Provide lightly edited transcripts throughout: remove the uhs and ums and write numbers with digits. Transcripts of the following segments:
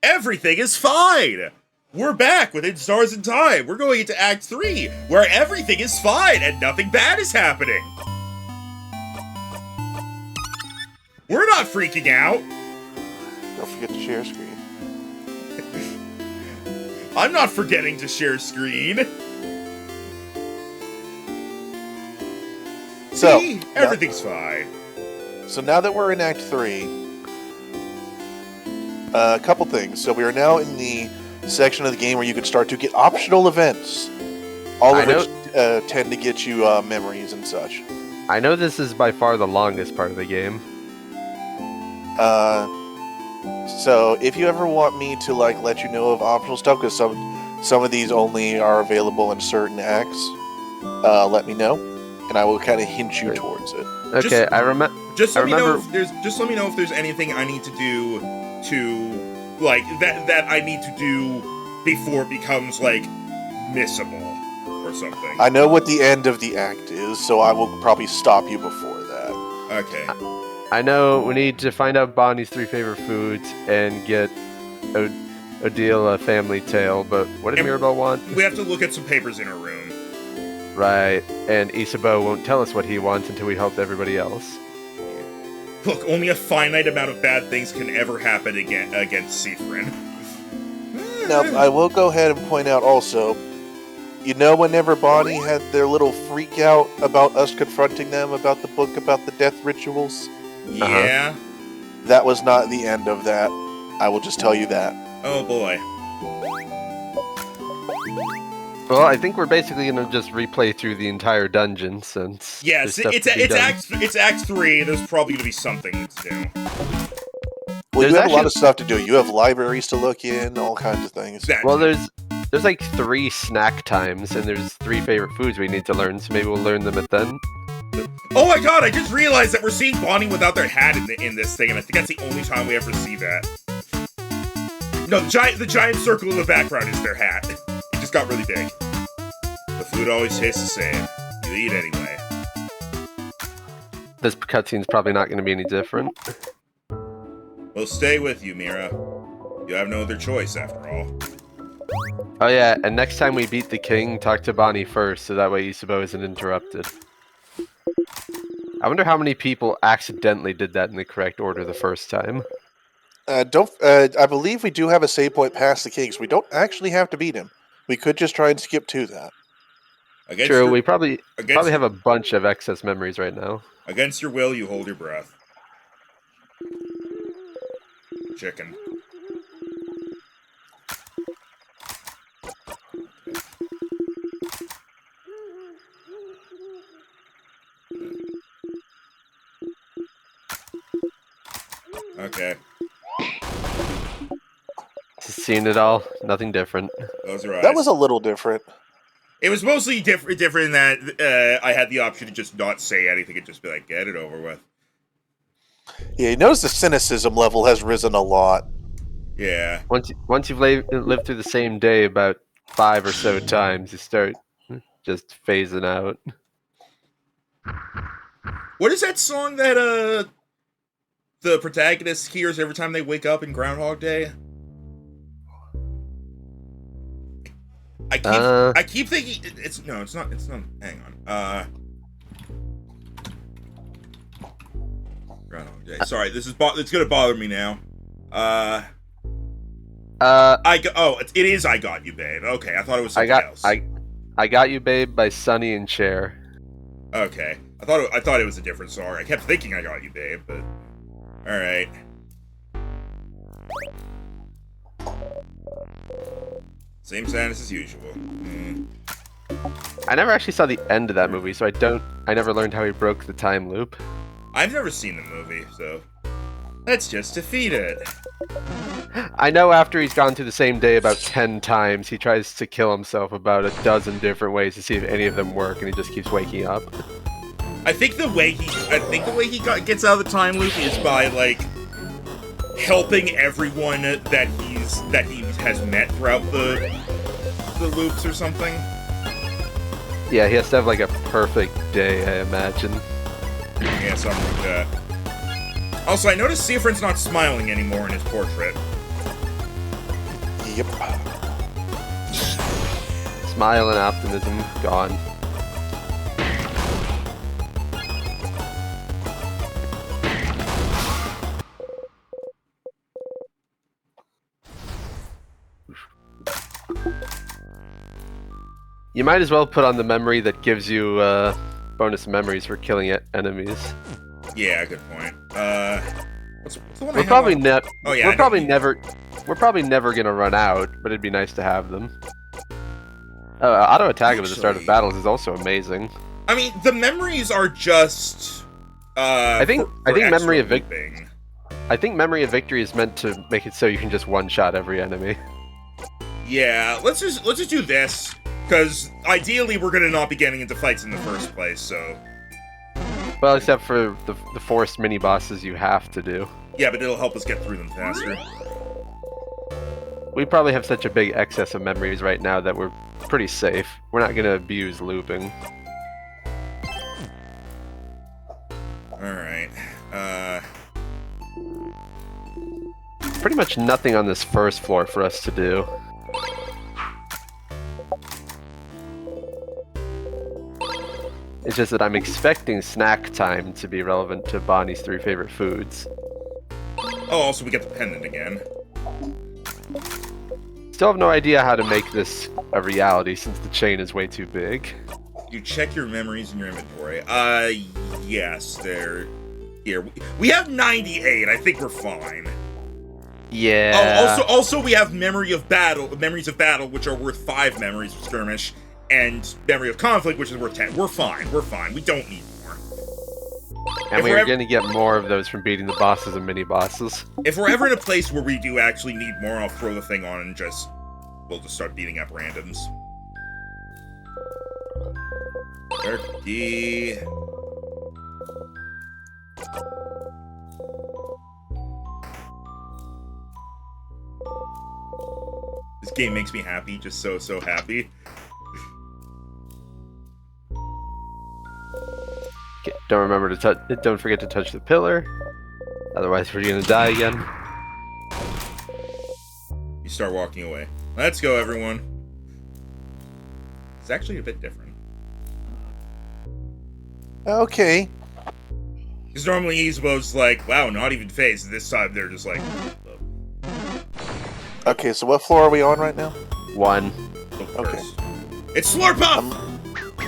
everything is fine. We're back within Stars and Time. We're going into Act 3, where everything is fine and nothing bad is happening. We're not freaking out. Don't forget to share screen. I'm not forgetting to share screen. So, See? Everything's fine. So now that we're in Act 3, a couple things. So we are now in the section of the game where you can start to get optional events, all of which tend to get you memories and such. I know this is by far the longest part of the game. So if you ever want me to let you know of optional stuff, because some of these only are available in certain acts, let me know, and I will kind of hint you towards it. Okay, I remember. Just let me know if there's anything I need to do to that I need to do before it becomes missable or something. I know what the end of the act is, so I will probably stop you before that. Okay. I know we need to find out Bonnie's 3 favorite foods and get Odile a family tale, but what did Mirabelle want? We have to look at some papers in her room. Right, and Isabeau won't tell us what he wants until we help everybody else. Look, only a finite amount of bad things can ever happen against Siffrin. Now, I will go ahead and point out also, whenever Bonnie had their little freak out about us confronting them about the book about the death rituals? Yeah? That was not the end of that. I will just tell you that. Oh boy. Well, I think we're basically going to just replay through the entire dungeon since... Yes, it's Act 3, there's probably going to be something to do. Well, you have a lot of stuff to do. You have libraries to look in, all kinds of things. Well, there's 3 snack times, and there's 3 favorite foods we need to learn, so maybe we'll learn them at then. Oh my god, I just realized that we're seeing Bonnie without their hat in this thing, and I think that's the only time we ever see that. No, the giant circle in the background is their hat. It just got really big. The food always tastes the same. You eat anyway. This cutscene's probably not going to be any different. We'll stay with you, Mira. You have no other choice, after all. Oh yeah, and next time we beat the king, talk to Bonnie first, so that way Isabeau isn't interrupted. I wonder how many people accidentally did that in the correct order the first time. I believe we do have a save point past the king, so we don't actually have to beat him. We could just try and skip to that. True, we probably have a bunch of excess memories right now. Against your will, you hold your breath. Chicken. Okay. Seen it all. Nothing different. Those are eyes. That was a little different. It was mostly different in that I had the option to just not say anything and just be like, get it over with. Yeah, you notice the cynicism level has risen a lot. Yeah. Once you've lived through the same day about 5 or so times, you start just phasing out. What is that song that the protagonist hears every time they wake up in Groundhog Day? I keep thinking it's not. Hang on. Groundhog Day. Sorry, it's gonna bother me now. It is I Got You, Babe. Okay, I thought it was something else. I Got You, Babe by Sonny and Cher. Okay, I thought it was a different song. I kept thinking I Got You, Babe, but all right. Same sadness as usual. I never actually saw the end of that movie, so I never learned how he broke the time loop. I've never seen the movie, so let's just defeat it. I know after he's gone through the same day about 10 times, he tries to kill himself about a dozen different ways to see if any of them work, and he just keeps waking up. I think the way he gets out of the time loop is by helping everyone that he has met throughout the loops or something. Yeah, he has to have a perfect day, I imagine. Yeah, something like that. Also, I noticed Siffrin's not smiling anymore in his portrait. Yep. Smile and optimism gone. You might as well put on the memory that gives you bonus memories for killing enemies. Yeah, good point. What's the one I We're have probably on? not. Oh yeah, We're I probably don't need- never. We're probably never gonna run out, but it'd be nice to have them. Auto attack at the start of Actually- battles is also amazing. I mean, the memories are just. I think memory of victory. I think memory of victory is meant to make it so you can just one-shot every enemy. Yeah, let's just do this, because ideally we're gonna not be getting into fights in the first place. So Well, except for the forced mini bosses you have to do. yeah, but it'll help us get through them faster. We probably have such a big excess of memories right now that we're pretty safe. We're not gonna abuse looping. All right. Pretty much nothing on this first floor for us to do. It's just that I'm expecting snack time to be relevant to Bonnie's 3 favorite foods. Oh, also we get the pendant again. Still have no idea how to make this a reality since the chain is way too big. You check your memories in your inventory. Yes, they're here. We have 98. I think we're fine. Yeah. Oh, also we have memories of battle, which are worth 5 memories of skirmish, and memory of conflict, which is worth 10. We're fine. We're fine. We don't need more. And If we're we're going to get more of those from beating the bosses and mini bosses. If we're ever in a place where we do actually need more, I'll throw the thing on and we'll just start beating up randoms. Turkey. This game makes me happy, just so happy. Okay, don't forget to touch the pillar. Otherwise we're going to die again. You start walking away. Let's go, everyone. It's actually a bit different. Okay. Because normally Izubo's like, wow, not even phased. This time they're just like... Okay, so what floor are we on right now? 1. Look Okay. first. It's Slurpuff!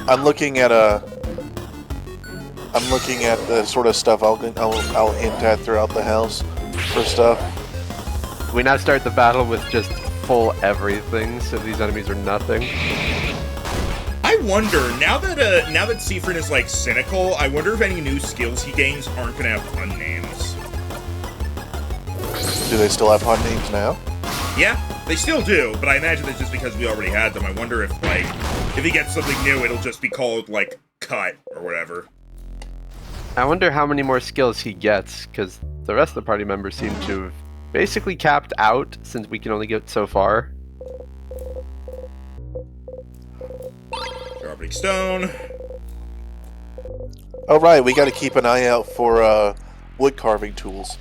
I'm looking at I'm looking at the sort of stuff I'll hint at throughout the house for stuff. We now start the battle with just full everything, so these enemies are nothing. I wonder, now that Siffrin is like cynical, I wonder if any new skills he gains aren't gonna have pun names. Do they still have pun names now? Yeah, they still do, but I imagine it's just because we already had them. I wonder if if he gets something new, it'll just be called like cut or whatever. I wonder how many more skills he gets, because the rest of the party members seem to have basically capped out, since we can only get so far. Sharpening stone. Oh right, we got to keep an eye out for wood carving tools.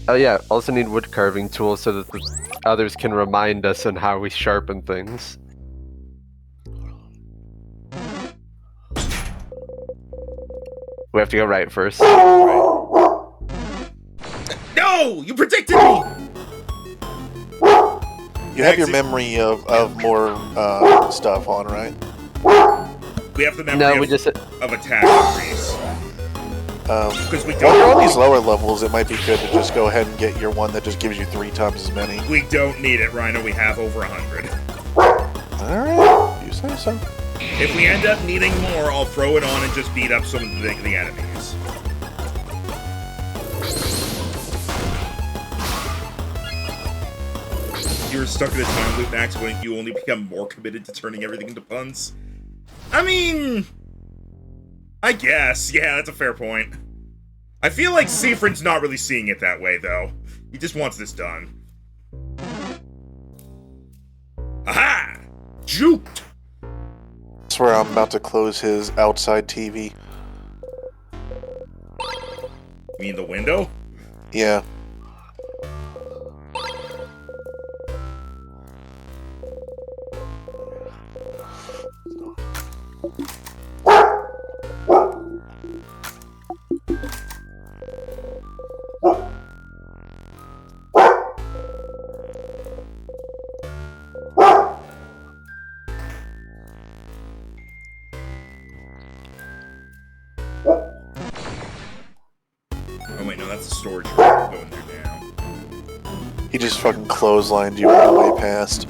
Oh yeah, also need wood carving tools so that the others can remind us on how we sharpen things. We have to go right first. No! You predicted me! You have your memory of more stuff on, right? We have the memory No, of, we just... of attack increase. Because we While you're on these don't lower levels, it might be good to just go ahead and get your one that just gives you 3 times as many. we don't need it, Rhino. We have over 100. Alright, you say so. If we end up needing more, I'll throw it on and just beat up some of the enemies. If you were stuck in a time loop, Max, wouldn't you only become more committed to turning everything into puns? I mean... I guess. Yeah, that's a fair point. I feel like Siffrin's not really seeing it that way, though. He just wants this done. Aha! Juked! I swear I'm about to close his outside TV. You mean the window? Yeah. No, that's the storage room. I'm going there now. He just fucking clotheslined you on the way past.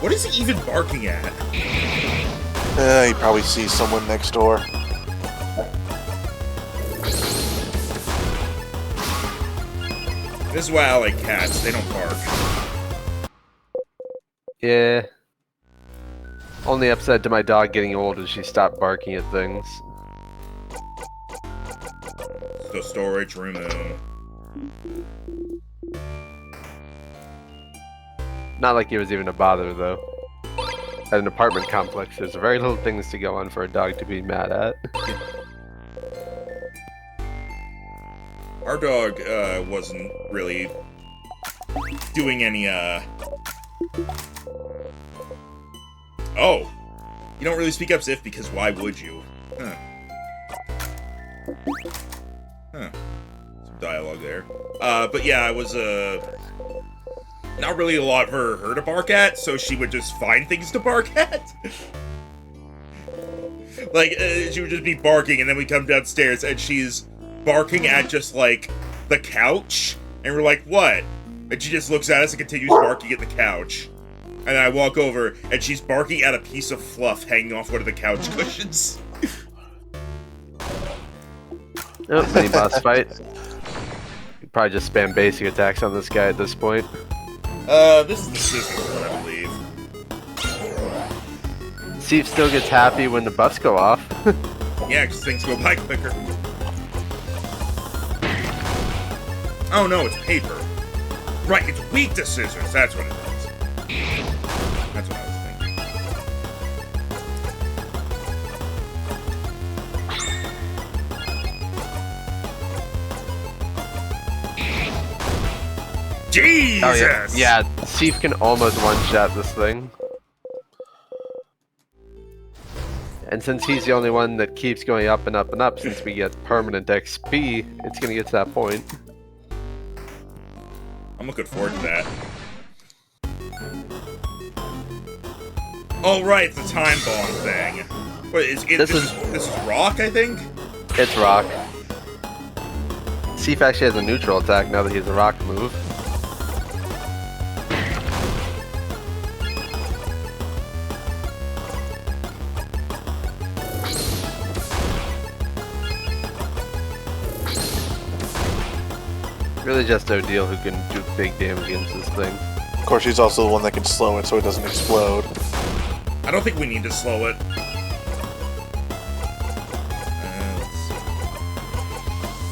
What is he even barking at? He probably sees someone next door. This is why I like cats. They don't bark. Yeah. Only upset to my dog getting old is she stopped barking at things. The storage room. Not like it was even a bother, though. At an apartment complex, there's very little things to go on for a dog to be mad at. Our dog wasn't really doing any Oh! You don't really speak up, Ziff, because why would you? Huh. Huh. Some dialogue there. But yeah, I was, not really a lot for her to bark at, so she would just find things to bark at. Like, she would just be barking, and then we come downstairs, and she's barking at just, like, the couch, and we're like, what? And she just looks at us and continues barking at the couch. And I walk over, and she's barking at a piece of fluff hanging off one of the couch cushions. Oh, mini boss fight. You probably just spam basic attacks on this guy at this point. This is the scissors one, I believe. Steve still gets happy when the buffs go off. Yeah, because things go by quicker. Oh no, it's paper. Right, it's weak to scissors, that's what it is. That's what I was thinking. Jesus! Oh, yeah, Steve can almost one-shot this thing. And since he's the only one that keeps going up and up and up, since we get permanent XP, it's gonna get to that point. I'm looking forward to that. Oh right, it's a time bomb thing. What is it? This is rock, I think? It's rock. Steve actually has a neutral attack now that he has a rock move. Really just O'Deal who can do big damage against this thing. Of course, she's also the one that can slow it so it doesn't explode. I don't think we need to slow it.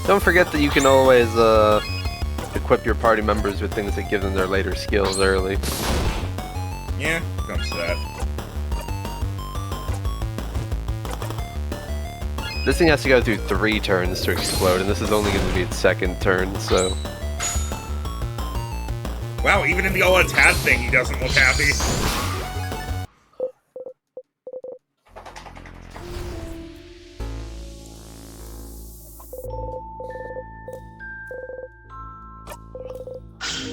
Don't forget that you can always equip your party members with things that give them their later skills early. Yeah, comes to that. This thing has to go through 3 turns to explode, and this is only going to be its 2nd turn, so... Wow, even in the all-attack thing, he doesn't look happy.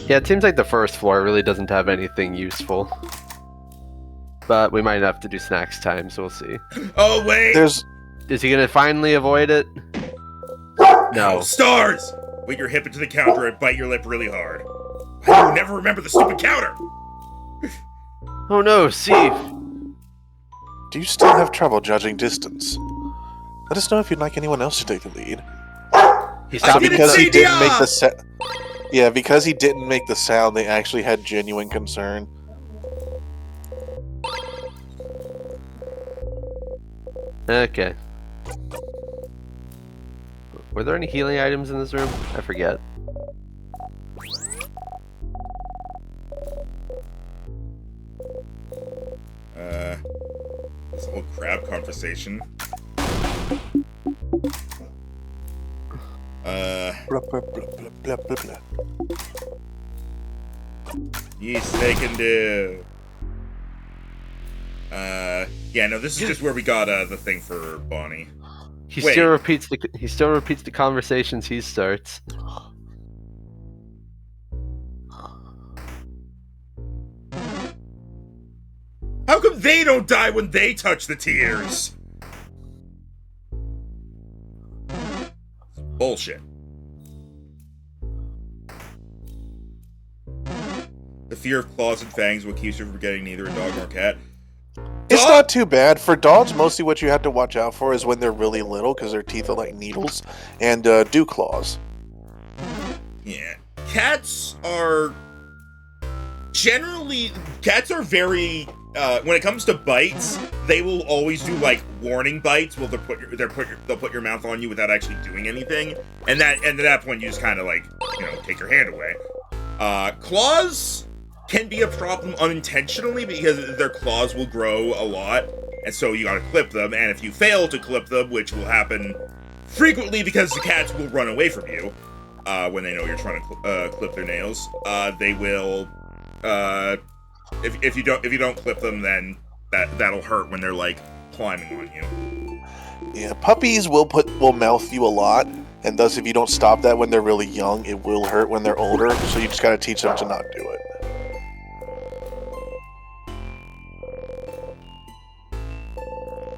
Yeah, it seems like the first floor really doesn't have anything useful. But we might have to do snacks time, so we'll see. Oh, wait! There's... Is he gonna finally avoid it? No. Stars! Wait your hip into the counter and bite your lip really hard. Why do you never remember the stupid counter? Oh no, Steve! Do you still have trouble judging distance? Let us know if you'd like anyone else to take the lead. He I stopped didn't Because say he didn't make dia! the sound. Yeah, because he didn't make the sound, they actually had genuine concern. Okay. Were there any healing items in this room? I forget. This whole crab conversation. Blah, blah, blah, blah, blah, blah, blah. Yes, they can do. Yeah, no, this is just where we got, the thing for Bonnie. He Wait. still repeats the conversations he starts. How come they don't die when they touch the tears? Bullshit. The fear of claws and fangs will keep you from getting neither a dog nor a cat. It's not too bad. For dogs, mostly what you have to watch out for is when they're really little, because their teeth are like needles, and dew claws. Yeah. Cats are very when it comes to bites, they will always do like warning bites. Well, they'll put your mouth on you without actually doing anything, and at that point you just kind of like take your hand away. Claws can be a problem unintentionally because their claws will grow a lot, and so you gotta clip them. And if you fail to clip them, which will happen frequently because the cats will run away from you when they know you're trying to clip their nails, they will. If you don't clip them, then that'll hurt when they're like climbing on you. Yeah, puppies will mouth you a lot, and thus if you don't stop that when they're really young, it will hurt when they're older. So you just gotta teach them to not do it.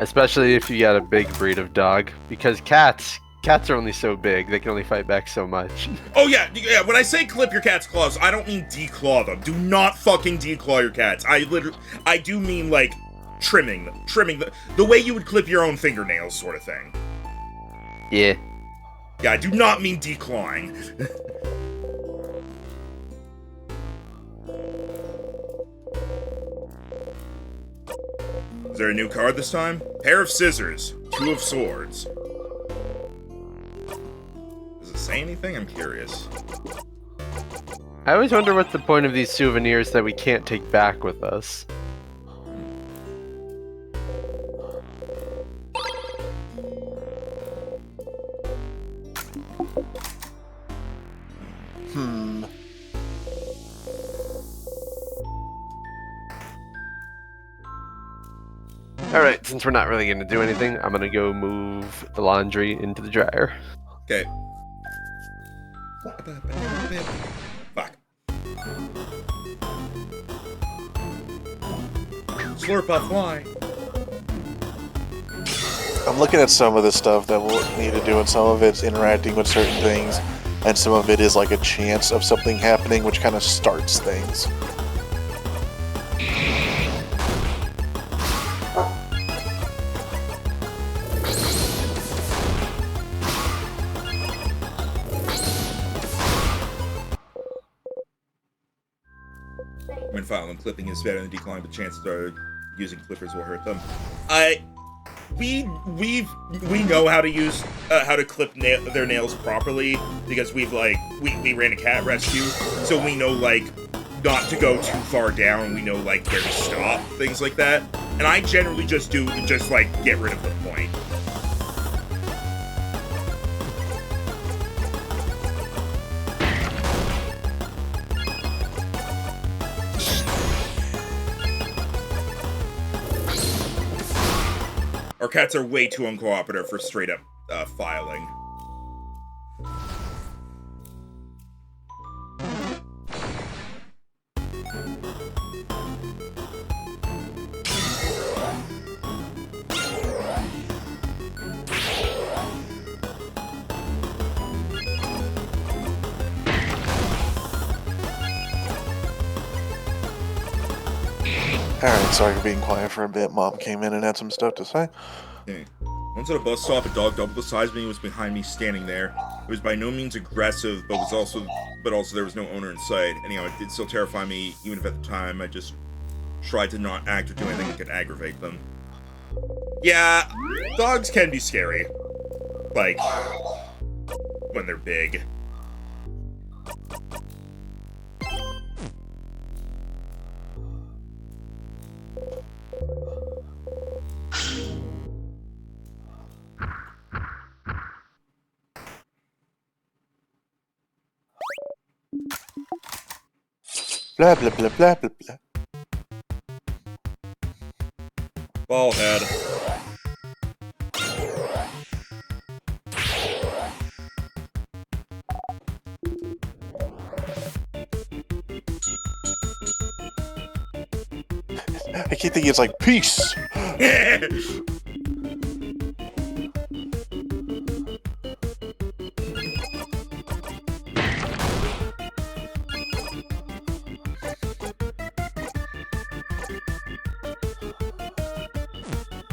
Especially if you got a big breed of dog, because cats are only so big; they can only fight back so much. Oh yeah. When I say clip your cat's claws, I don't mean declaw them. Do not fucking declaw your cats. I do mean like trimming the way you would clip your own fingernails, sort of thing. Yeah. Yeah, I do not mean declawing. Is there a new card this time? Pair of scissors, 2 of swords. Does it say anything? I'm curious. I always wonder what's the point of these souvenirs that we can't take back with us. Alright, since we're not really going to do anything, I'm going to go move the laundry into the dryer. Okay. Fuck. Slurp fly. I'm looking at some of the stuff that we'll need to do, and some of it's interacting with certain things, and some of it is like a chance of something happening, which kind of starts things. When filing, clipping is better than declining, but chances are using clippers will hurt them. We know how to use how to clip their nails properly because we ran a cat rescue, so we know like not to go too far down. We know like where to stop, things like that. And I generally just like get rid of the point. Our cats are way too uncooperative for straight up filing. Alright, sorry for being quiet for a bit. Mom came in and had some stuff to say. Okay. Once at a bus stop, a dog double the size of me was behind me standing there. It was by no means aggressive, but also there was no owner in sight. Anyhow, it did still terrify me, even if at the time I just tried to not act or do anything that could aggravate them. Yeah, dogs can be scary. Like, when they're big. Blah blah blah blah blah blah. Ball head. I keep thinking it's like peace.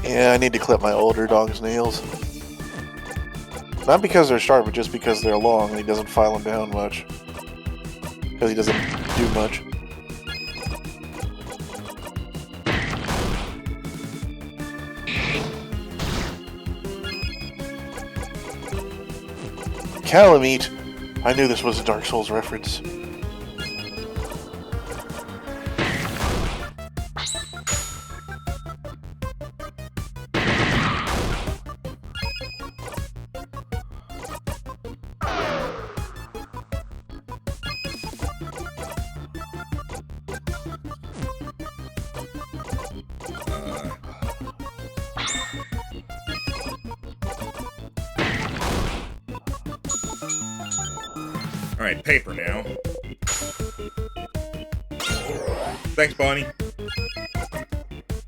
Yeah, I need to clip my older dog's nails. Not because they're sharp, but just because they're long and he doesn't file them down much. Because he doesn't do much. Calamite! I knew this was a Dark Souls reference. Alright, paper now. Thanks, Bonnie.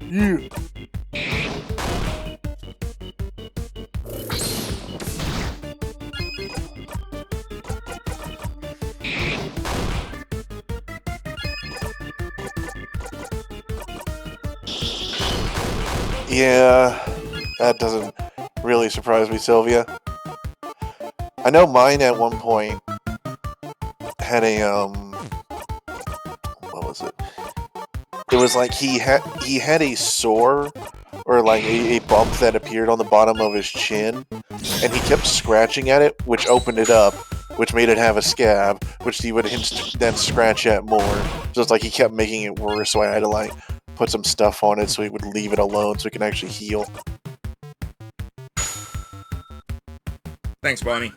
Yeah. Yeah, that doesn't really surprise me, Sylvia. I know mine at one point had a what was it? It was like he had a sore or like a bump that appeared on the bottom of his chin, and he kept scratching at it, which opened it up, which made it have a scab, which he would then scratch at more. So it's like he kept making it worse, so I had to like put some stuff on it so he would leave it alone so it can actually heal. Thanks, Bonnie.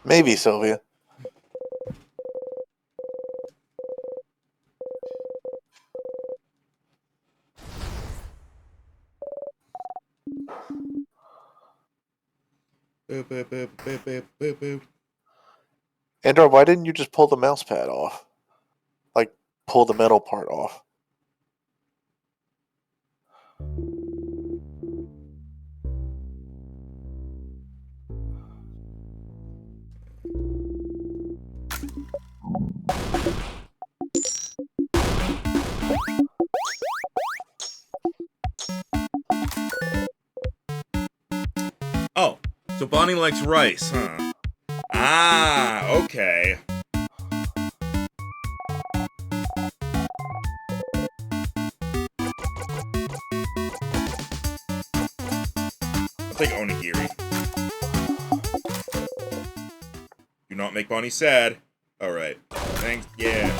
Maybe, Sylvia. Boop, boop, boop, boop, boop, boop, boop. Andor, why didn't you just pull the mouse pad off? Like, pull the metal part off. Oh, so Bonnie likes rice, huh? Ah, okay. I'll take onigiri. Do not make Bonnie sad. Alright. Thanks. Yeah.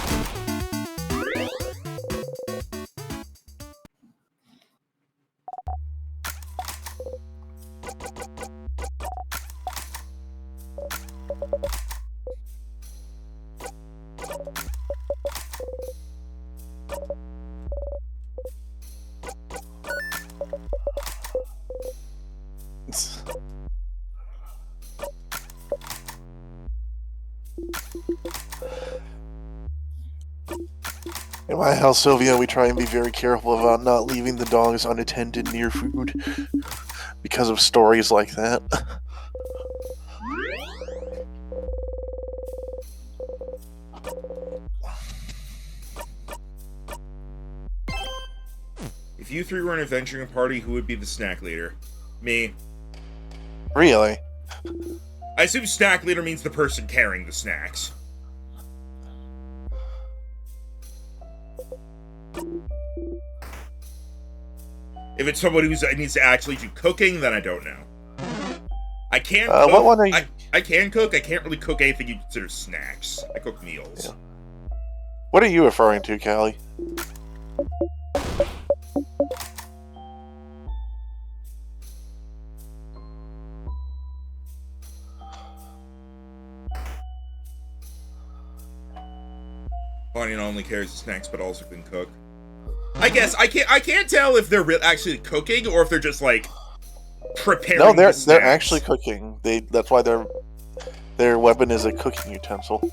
In my house, Sylvia, we try and be very careful about not leaving the dogs unattended near food because of stories like that. If you three were an adventuring party, who would be the snack leader? Me. Really? I assume snack leader means the person carrying the snacks. If it's someone who needs to actually do cooking, then I don't know. I can cook. What one are you... I can cook. I can't really cook anything you consider snacks. I cook meals. Yeah. What are you referring to, Callie? Bonnie not only carries the snacks, but also can cook. I guess I can't tell if they're actually cooking or if they're just like preparing. No, they're actually cooking. That's why their weapon is a cooking utensil.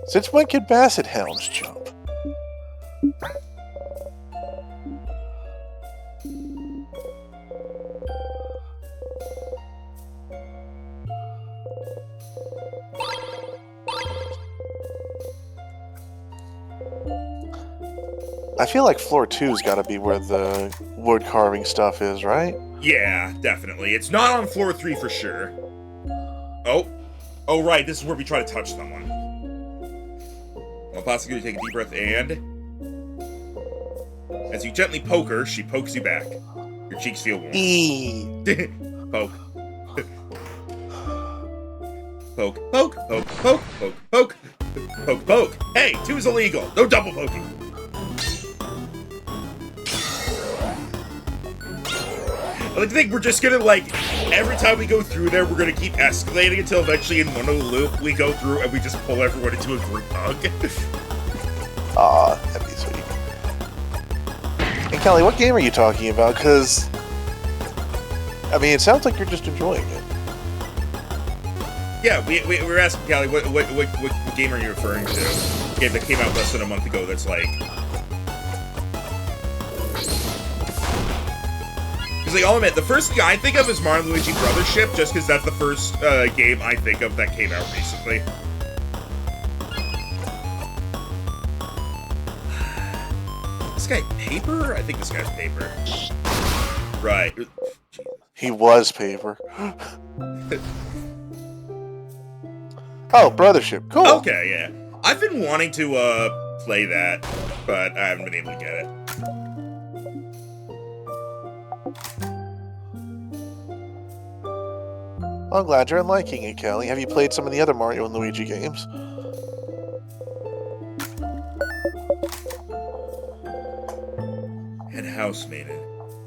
Since when can basset hounds jump? I feel like floor 2's got to be where the wood carving stuff is, right? Yeah, definitely. It's not on floor 3 for sure. Oh, right. This is where we try to touch someone. Well, possibly take a deep breath and, as you gently poke her, she pokes you back. Your cheeks feel warm. Poke. Poke, poke, poke, poke, poke, poke, poke, poke. Hey, 2 is illegal. No double poking. I think we're just gonna, like, every time we go through there, we're gonna keep escalating until eventually in one little loop we go through and we just pull everyone into a group hug. Aw, that'd be sweet. Hey, Kelly, what game are you talking about? Because, I mean, it sounds like you're just enjoying it. Yeah, we were asking Callie, what game are you referring to? A game that came out less than a month ago that's like... Like, I'll admit, the first thing I think of is Mario & Luigi Brothership, just because that's the first game I think of that came out recently. This guy Paper? I think this guy's Paper. Right. He was Paper. Oh, Brothership. Cool. Okay, yeah. I've been wanting to play that, but I haven't been able to get it. I'm glad you're liking it, Kelly. Have you played some of the other Mario & Luigi games? Head housemaiden.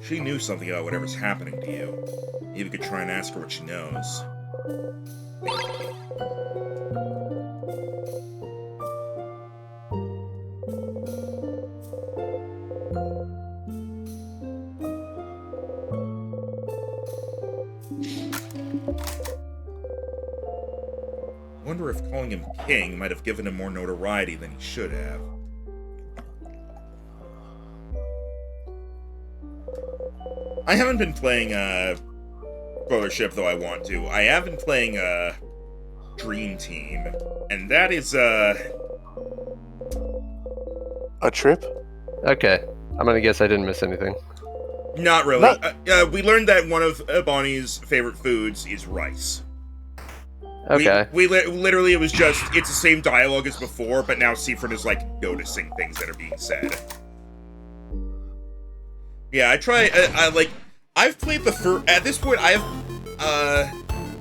She knew something about whatever's happening to you. Maybe we could try and ask her what she knows. Wonder if calling him king might have given him more notoriety than he should have. I haven't been playing Brothership, though I want to. I have been playing Dream Team, and that is a trip? Okay, I'm gonna guess I didn't miss anything. Not really. We learned that one of Bonnie's favorite foods is rice. Okay. We literally, it was just, it's the same dialogue as before, but now Siegfried is, like, noticing things that are being said. Yeah, I've played the first, at this point, I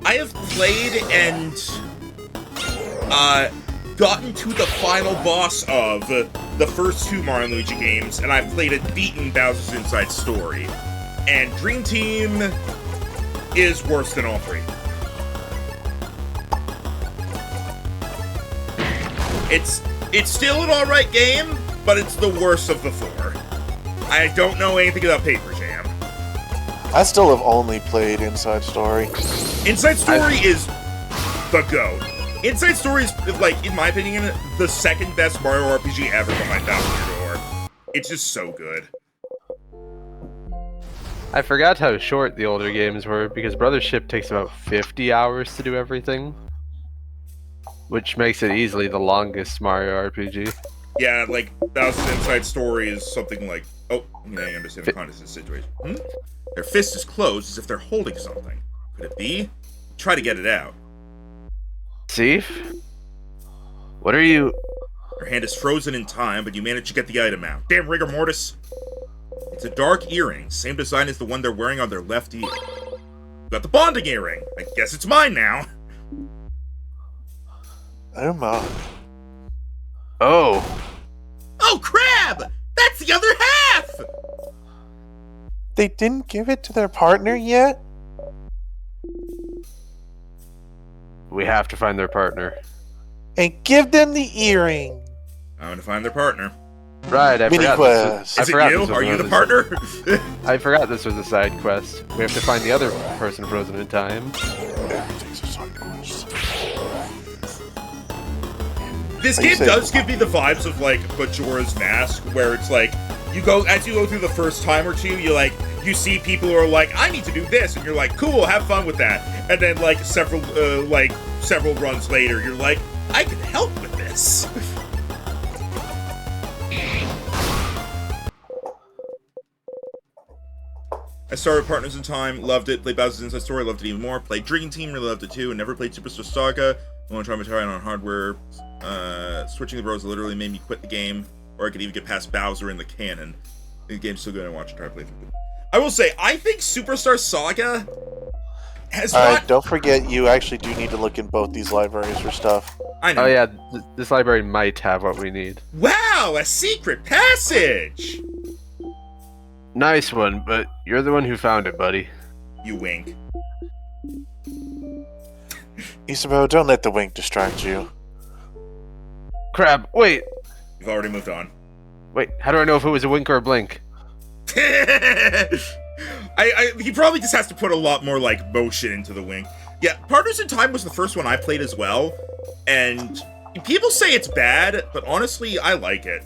have played and, gotten to the final boss of the first 2 Mario & Luigi games, and I've played and beaten Bowser's Inside Story. And Dream Team is worse than all 3. It's still an alright game, but it's the worst of the 4. I don't know anything about Paper Jam. I still have only played Inside Story. Inside Story is the GOAT. Inside Story is, like, in my opinion, the second best Mario RPG ever behind Bowser's Door. It's just so good. I forgot how short the older games were, because Brothership takes about 50 hours to do everything. Which makes it easily the longest Mario RPG. Yeah, like, Bowser's Inside Story is something like... Oh, I understand the context of the situation. Their fist is closed as if they're holding something. Could it be? Try to get it out. Sif? What are you... Her hand is frozen in time, but you manage to get the item out. Damn rigor mortis! It's a dark earring, same design as the one they're wearing on their left ear. Got the bonding earring! I guess it's mine now! Oh my. Oh, Oh, crab! That's the other half! They didn't give it to their partner yet? we have to find their partner. And give them the earring. I'm gonna find their partner. Right, I Mini forgot. quest. Is it you? Are you the partner? I forgot this was a side quest. We have to find the other person frozen in time. Everything's a side quest. This Like you game said- does give me the vibes of like Majora's Mask, where it's like you go through the first time or two, you see people who are like, I need to do this, and you're like, cool, have fun with that. And then like several runs later, you're like, I can help with this. I started Partners in Time, loved it. Played Bowser's Inside Story, loved it even more. Played Dream Team, really loved it too. And never played Superstar Saga. The only time I tried on hardware, switching the bros literally made me quit the game, or I could even get past Bowser in the canon. The game's still good. I watch and try to play through it. I will say, I think Superstar Saga has Alright, don't forget you actually do need to look in both these libraries for stuff. I know. Oh yeah, this library might have what we need. Wow, a secret passage! Nice one, but you're the one who found it, buddy. You wink. Isabeau, don't let the wink distract you. Crab, wait! You've already moved on. Wait, how do I know if it was a wink or a blink? He probably just has to put a lot more, like, motion into the wink. Yeah, Partners in Time was the first one I played as well, and people say it's bad, but honestly, I like it.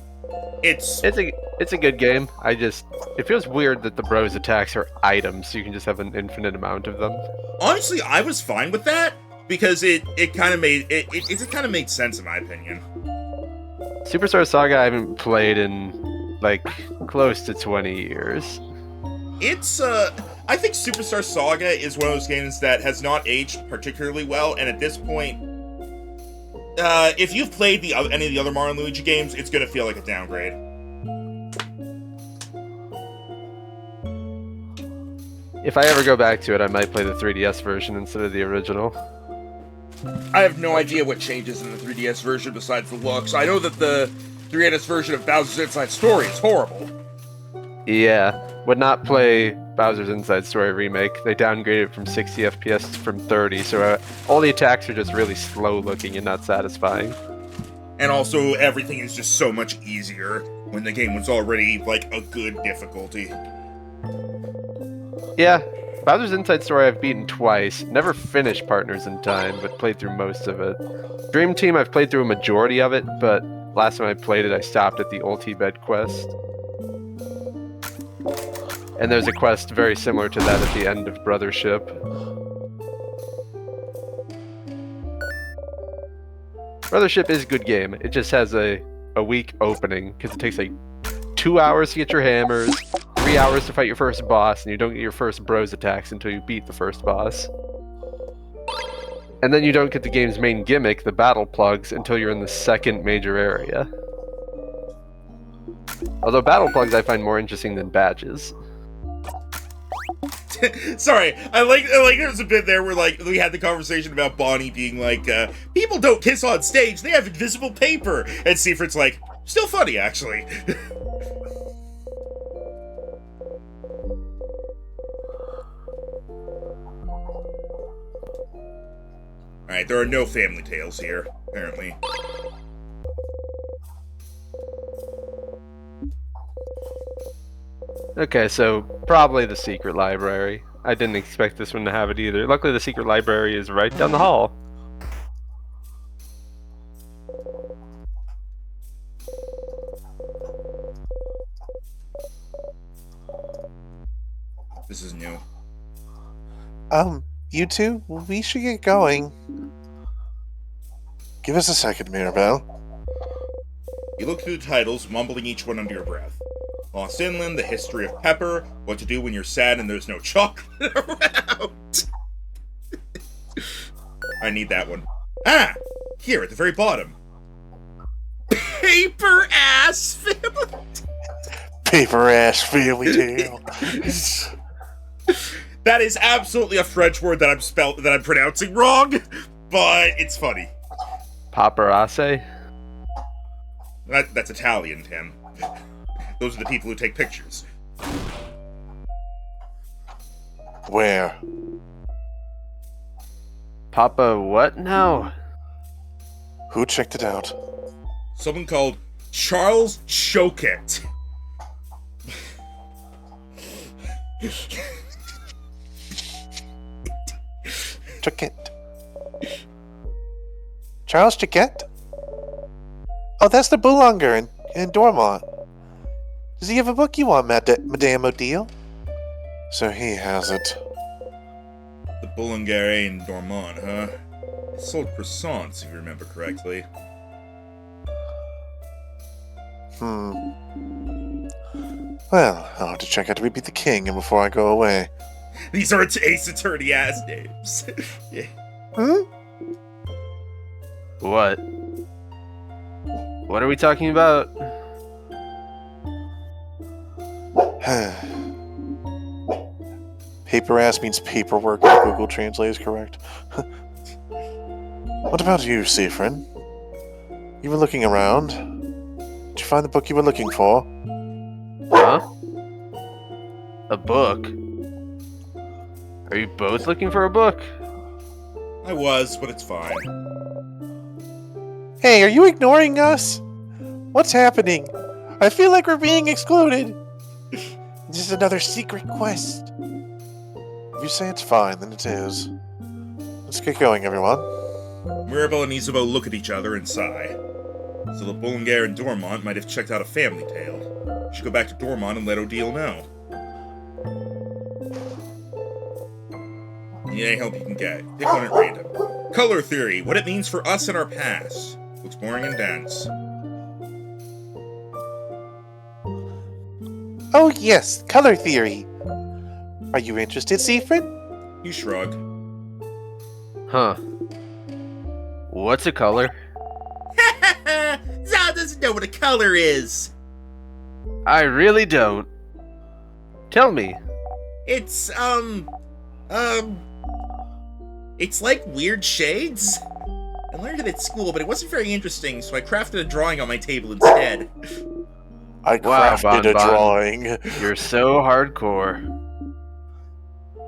It's a good game. It feels weird that the bros attacks are items, so you can just have an infinite amount of them. honestly, I was fine with that, because it kind of made sense in my opinion. Superstar Saga I haven't played in, like, close to 20 years. It's I think Superstar Saga is one of those games that has not aged particularly well, and at this point, if you've played any of the other Mario and Luigi games, it's gonna feel like a downgrade. If I ever go back to it, I might play the 3DS version instead of the original. I have no idea what changes in the 3DS version besides the looks. I know that the 3DS version of Bowser's Inside Story is horrible. Yeah, would not play Bowser's Inside Story Remake. They downgraded it from 60 FPS from 30, so all the attacks are just really slow looking and not satisfying. And also, everything is just so much easier when the game was already, like, a good difficulty. Yeah, Bowser's Inside Story I've beaten twice. Never finished Partners in Time, but played through most of it. Dream Team, I've played through a majority of it, but last time I played it, I stopped at the Ulti Bed quest. And there's a quest very similar to that at the end of Brothership. Brothership is a good game. It just has a weak opening, because it takes like 2 hours to get your hammers, 3 hours to fight your first boss, and you don't get your first bros attacks until you beat the first boss. And then you don't get the game's main gimmick, the battle plugs, until you're in the second major area. Although battle plugs I find more interesting than badges. Sorry, I like there was a bit there where like we had the conversation about Bonnie being like, people don't kiss on stage, they have invisible paper. And Seifert's like, still funny actually. Alright, there are no family tales here, apparently. Okay, so probably the secret library. I didn't expect this one to have it either. Luckily the secret library is right down the hall. This is new. You two, we should get going. Give us a second, Mirabelle. You look through the titles, mumbling each one under your breath. Lost Inland, The History of Pepper, What to Do When You're Sad and There's No Chocolate Around. I need that one. Ah! Here, at the very bottom. Paper Ass Family. Paper ass family tale. That is absolutely a French word that I'm pronouncing wrong, but it's funny. Paparazzi? That's Italian, Tim. Those are the people who take pictures. Where? Papa what now? Who checked it out? Someone called Charles Chokit. Chiquette. Charles Chiquette? Oh, that's the Boulanger in Dormont. Does he have a book you want, Madame Odile? So he has it. The Boulanger in Dormont, huh? It sold croissants, if you remember correctly. Well, I'll have to check out We Beat the King before I go away. These are Ace Attorney ass names. Yeah. What? What are we talking about? Paper ass means paperwork if Google Translate is correct. What about you, Seafrin? You were looking around. Did you find the book you were looking for? Huh? A book? Are you both looking for a book? I was, but it's fine. Hey, are you ignoring us? What's happening? I feel like we're being excluded. This is another secret quest. If you say it's fine, then it is. Let's get going, everyone. Mirabelle and Isabeau look at each other and sigh. So the Boulanger and Dormont might have checked out a family tale. We should go back to Dormont and let Odile know. Any help you can get. Pick one at random. Color theory. What it means for us and our past. Looks boring and dense. Oh yes, color theory. Are you interested, Seafrin? You shrug. Huh. What's a color? Zao doesn't know what a color is. I really don't. Tell me. It's, it's like weird shades. I learned it at school, but it wasn't very interesting, so I crafted a drawing on my table instead. I Wow, crafted a Bon. drawing. You're so hardcore.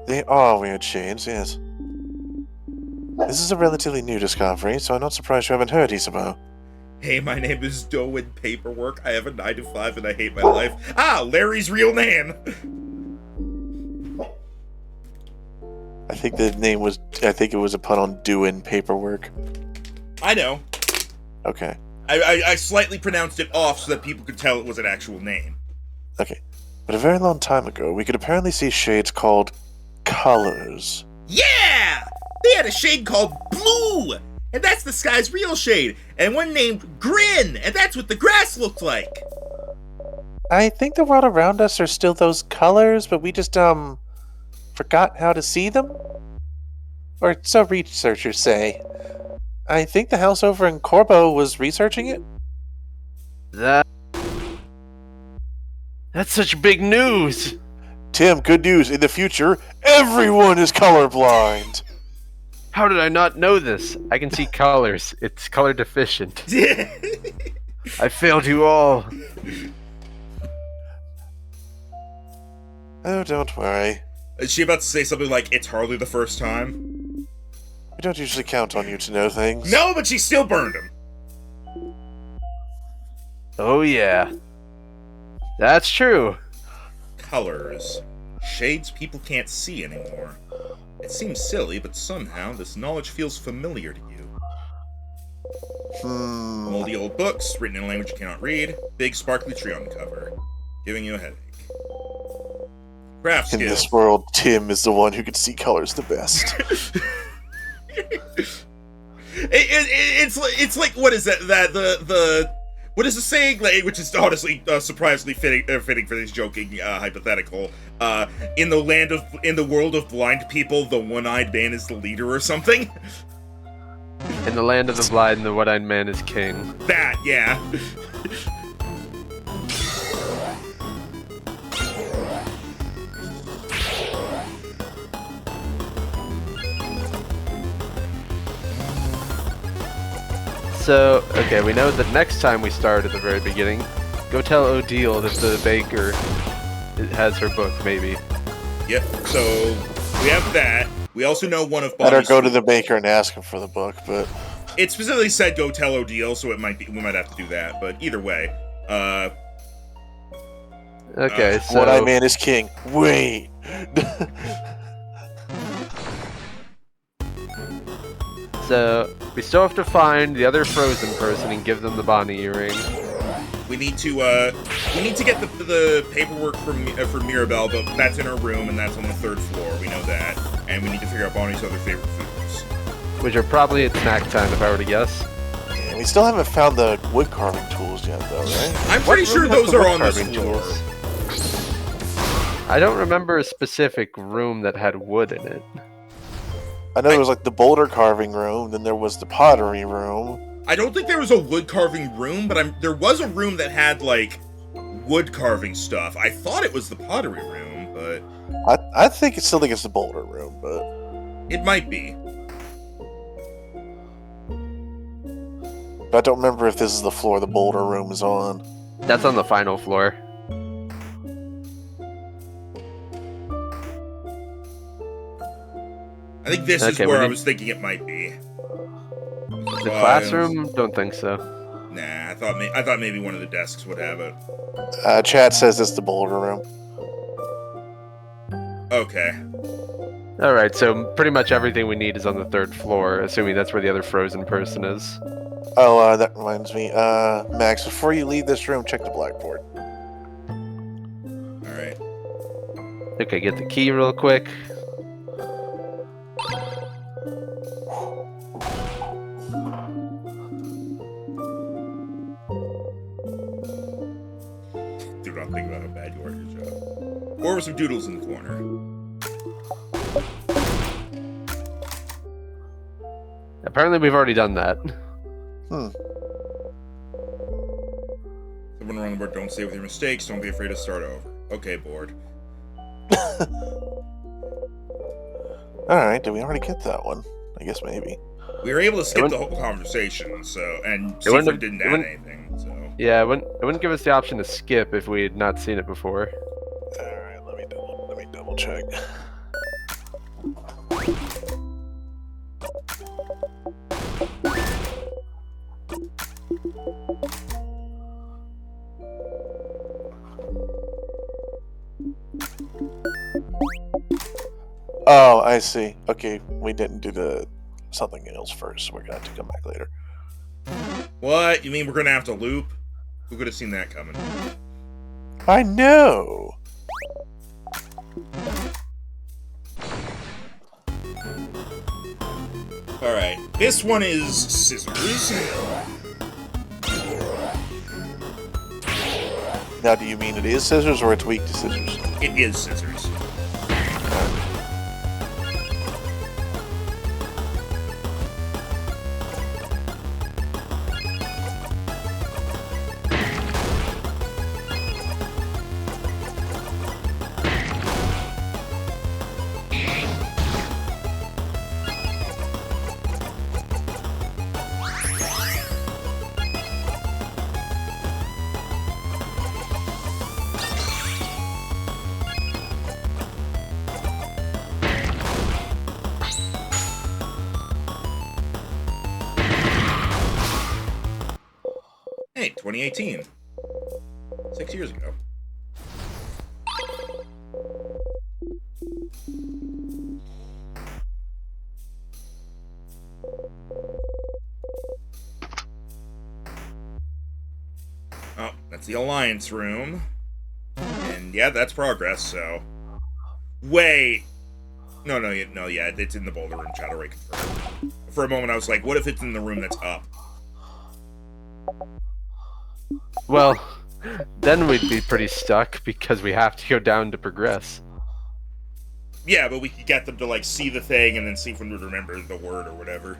They are weird shades, yes. This is a relatively new discovery, so I'm not surprised you haven't heard, Isabeau. Hey, my name is Doe in Paperwork. I have a 9 to 5 and I hate my life. Ah, Larry's real name! I think it was a pun on doing paperwork. I know. Okay. I slightly pronounced it off so that people could tell it was an actual name. Okay. But a very long time ago, we could apparently see shades called colors. Yeah! They had a shade called Blue! And that's the sky's real shade. And one named Grin! And that's what the grass looked like! I think the world around us are still those colors, but we just, forgot how to see them? Or so researchers say. I think the house over in Corbo was researching it. That's such big news! Tim, good news. In the future, everyone is colorblind. How did I not know this? I can see colors. It's color deficient. I failed you all. Oh, don't worry. Is she about to say something like, it's hardly the first time? We don't usually count on you to know things. No, but she still burned him. Oh yeah. That's true. Colors. Shades people can't see anymore. It seems silly, but somehow this knowledge feels familiar to you. Moldy old books, written in a language you cannot read, big sparkly tree on the cover, giving you a headache. Craft In skills. this world, Tim is the one who can see colors the best. It's like what is that? The what is the saying? Like, which is honestly surprisingly fitting for this joking hypothetical. In the world of blind people, the one-eyed man is the leader or something. In the land of the blind, the one-eyed man is king. That, yeah. So, okay, we know that next time we start at the very beginning, go tell Odile that the baker has her book, maybe. Yep, so we have that. We also know one of Better Bonnie's... go to the baker and ask him for the book, but... It specifically said go tell Odile, so we might have to do that, but either way. Okay, so... What I man is king. Wait! So, we still have to find the other frozen person and give them the Bonnie earring. We need to get the paperwork from Mirabelle, but that's in her room, and that's on the 3rd floor, we know that. And we need to figure out Bonnie's other favorite foods. Which are probably at snack time, if I were to guess. Yeah, we still haven't found the wood carving tools yet, though, right? I'm pretty sure those are on this floor. I don't remember a specific room that had wood in it. I know there was like the boulder carving room, then there was the pottery room. I don't think there was a wood carving room, but there was a room that had like wood carving stuff. I thought it was the pottery room, but I still think it's the boulder room, but it might be. But I don't remember if this is the floor the boulder room is on. That's on the final floor. I think this is where I was thinking it might be. The classroom? Don't think so. Nah, I thought maybe one of the desks would have it. Chat says it's the boulder room. Okay. Alright, so pretty much everything we need is on the 3rd floor, assuming that's where the other frozen person is. Oh, that reminds me. Max, before you leave this room, check the blackboard. Alright. Okay, get the key real quick. Do not think about how bad you are at your job. Or with some doodles in the corner. Apparently we've already done that. Someone around the board, don't stay with your mistakes, don't be afraid to start over. Okay, board. Alright, did we already get that one? I guess maybe. We were able to skip the whole conversation, and Seaford didn't add anything, so... Yeah, it wouldn't give us the option to skip if we had not seen it before. Alright, let me double check. Oh, I see. Okay, we didn't do the something else first, so we're gonna have to come back later. What? You mean we're gonna have to loop? Who could have seen that coming? I know! Alright, this one is scissors. Now, do you mean it is scissors or it's weak to scissors? It is scissors. Hey, 2018. 6 years ago. Oh, that's the Alliance room. And yeah, that's progress, so... Wait! No, yeah, it's in the Boulder room, Shadow Ray confirmed. For a moment I was like, what if it's in the room that's up? Well, then we'd be pretty stuck because we have to go down to progress. Yeah, but we could get them to, like, see the thing and then see if we would remember the word or whatever.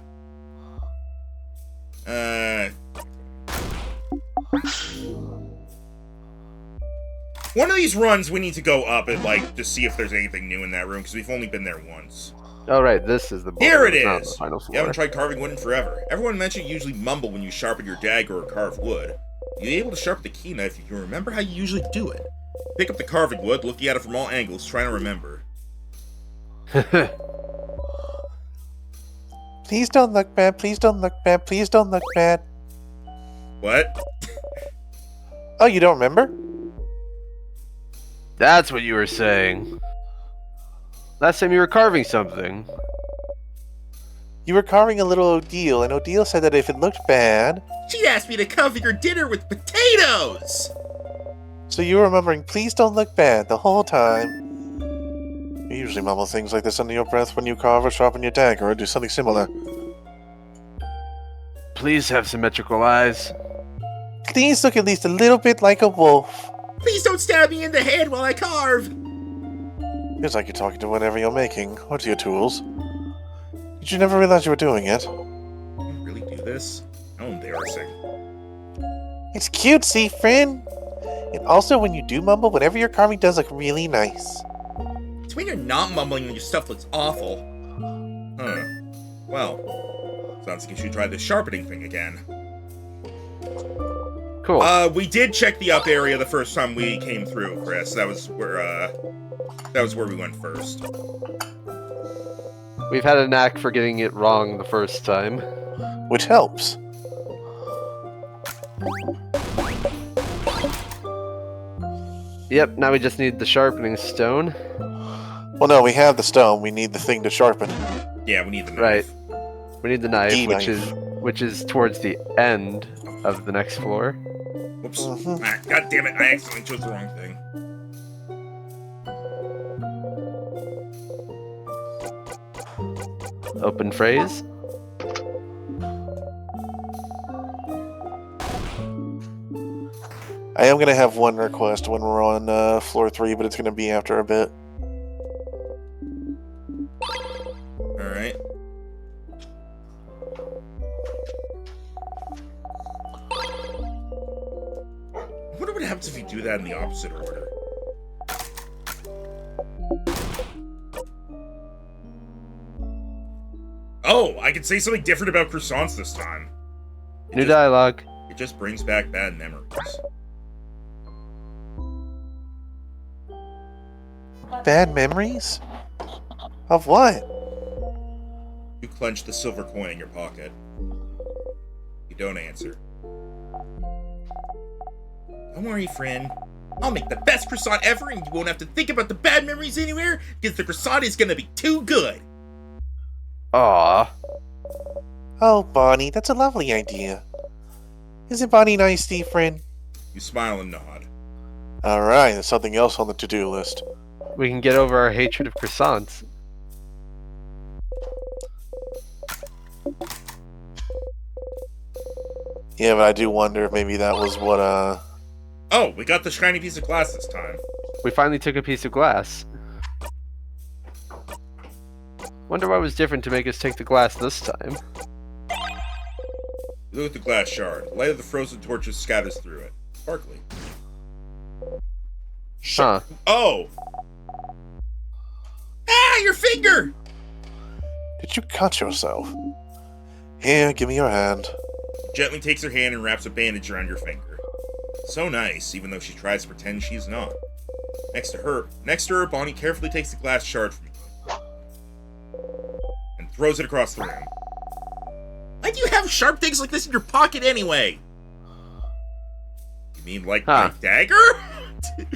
One of these runs we need to go up and, like, to see if there's anything new in that room, because we've only been there once. Oh, right, this is the board. Here it it's not is! the final You floor. haven't tried carving wood in forever. Everyone mentioned you usually mumble when you sharpen your dagger or carve wood. You're able to sharpen the key knife if you can remember how you usually do it. Pick up the carving wood, looking at it from all angles, trying to remember. Please don't look bad. Please don't look bad. Please don't look bad. What? Oh, you don't remember? That's what you were saying. Last time you were carving something. You were carving a little Odile, and Odile said that if it looked bad... She'd asked me to cover your dinner with potatoes! So you were remembering, please don't look bad, the whole time. You usually mumble things like this under your breath when you carve or sharpen your dagger or do something similar. Please have symmetrical eyes. Please look at least a little bit like a wolf. Please don't stab me in the head while I carve! Feels like you're talking to whatever you're making. What's your tools? Did you never realize you were doing it? You really do this? How embarrassing. It's cutesy, friend! And also, when you do mumble, whatever you're carving does look really nice. It's when you're not mumbling and your stuff looks awful. Huh. Well, sounds like you should try the sharpening thing again. Cool. We did check the up area the first time we came through, Chris. That was where we went first. We've had a knack for getting it wrong the first time. Which helps. Yep, now we just need the sharpening stone. Well, no, we have the stone. We need the thing to sharpen. Yeah, we need the knife. Right. We need the knife, The which is towards the end of the next floor. Whoops. Mhm. Ah, God damn it, I accidentally chose the wrong thing. Open phrase. I am going to have one request when we're on floor 3, but it's going to be after a bit. Alright. I wonder what happens if you do that in the opposite order. Oh, I can say something different about croissants this time. New dialogue. It just brings back bad memories. Bad memories? Of what? You clench the silver coin in your pocket. You don't answer. Don't worry, friend. I'll make the best croissant ever and you won't have to think about the bad memories anywhere because the croissant is gonna be too good. Aw. Oh, Bonnie, that's a lovely idea. Isn't Bonnie nice, Steve, friend? You smile and nod. Alright, there's something else on the to-do list. We can get over our hatred of croissants. Yeah, but I do wonder if maybe that was what, Oh, we got the shiny piece of glass this time. We finally took a piece of glass. Wonder what was different to make us take the glass this time. You look at the glass shard. The light of the frozen torches scatters through it. Sparkly. Huh. Oh! Ah, your finger! Did you cut yourself? Here, give me your hand. Gently takes her hand and wraps a bandage around your finger. So nice, even though she tries to pretend she's not. Next to her, Bonnie carefully takes the glass shard from you and throws it across the room. Why do you have sharp things like this in your pocket anyway? You mean like my dagger?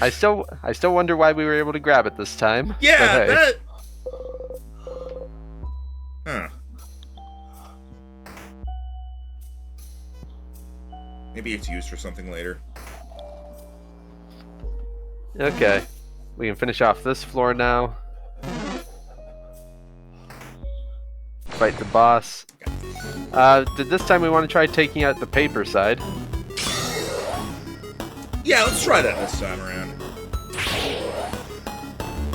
I still wonder why we were able to grab it this time. Yeah, But hey. that... Huh. Maybe it's used for something later. Okay. We can finish off this floor now. Fight the boss. Did this time we want to try taking out the paper side? Yeah, let's try that this time around.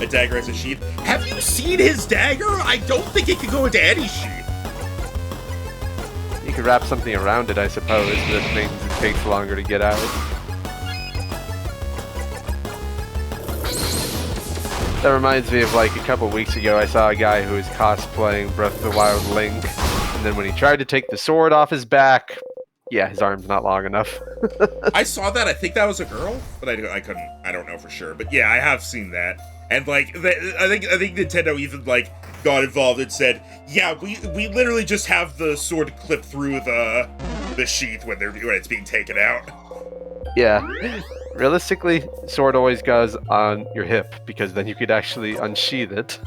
A dagger has a sheath. Have you seen his dagger? I don't think it could go into any sheath. You could wrap something around it, I suppose, but it means it takes longer to get out. That reminds me of like a couple weeks ago, I saw a guy who was cosplaying Breath of the Wild Link, and then when he tried to take the sword off his back, yeah, his arm's not long enough. I saw that. I think that was a girl, but I couldn't. I don't know for sure. But yeah, I have seen that. And like, I think Nintendo even like got involved and said, yeah, we literally just have the sword clip through the sheath when it's being taken out. Yeah. Realistically, sword always goes on your hip because then you could actually unsheath it.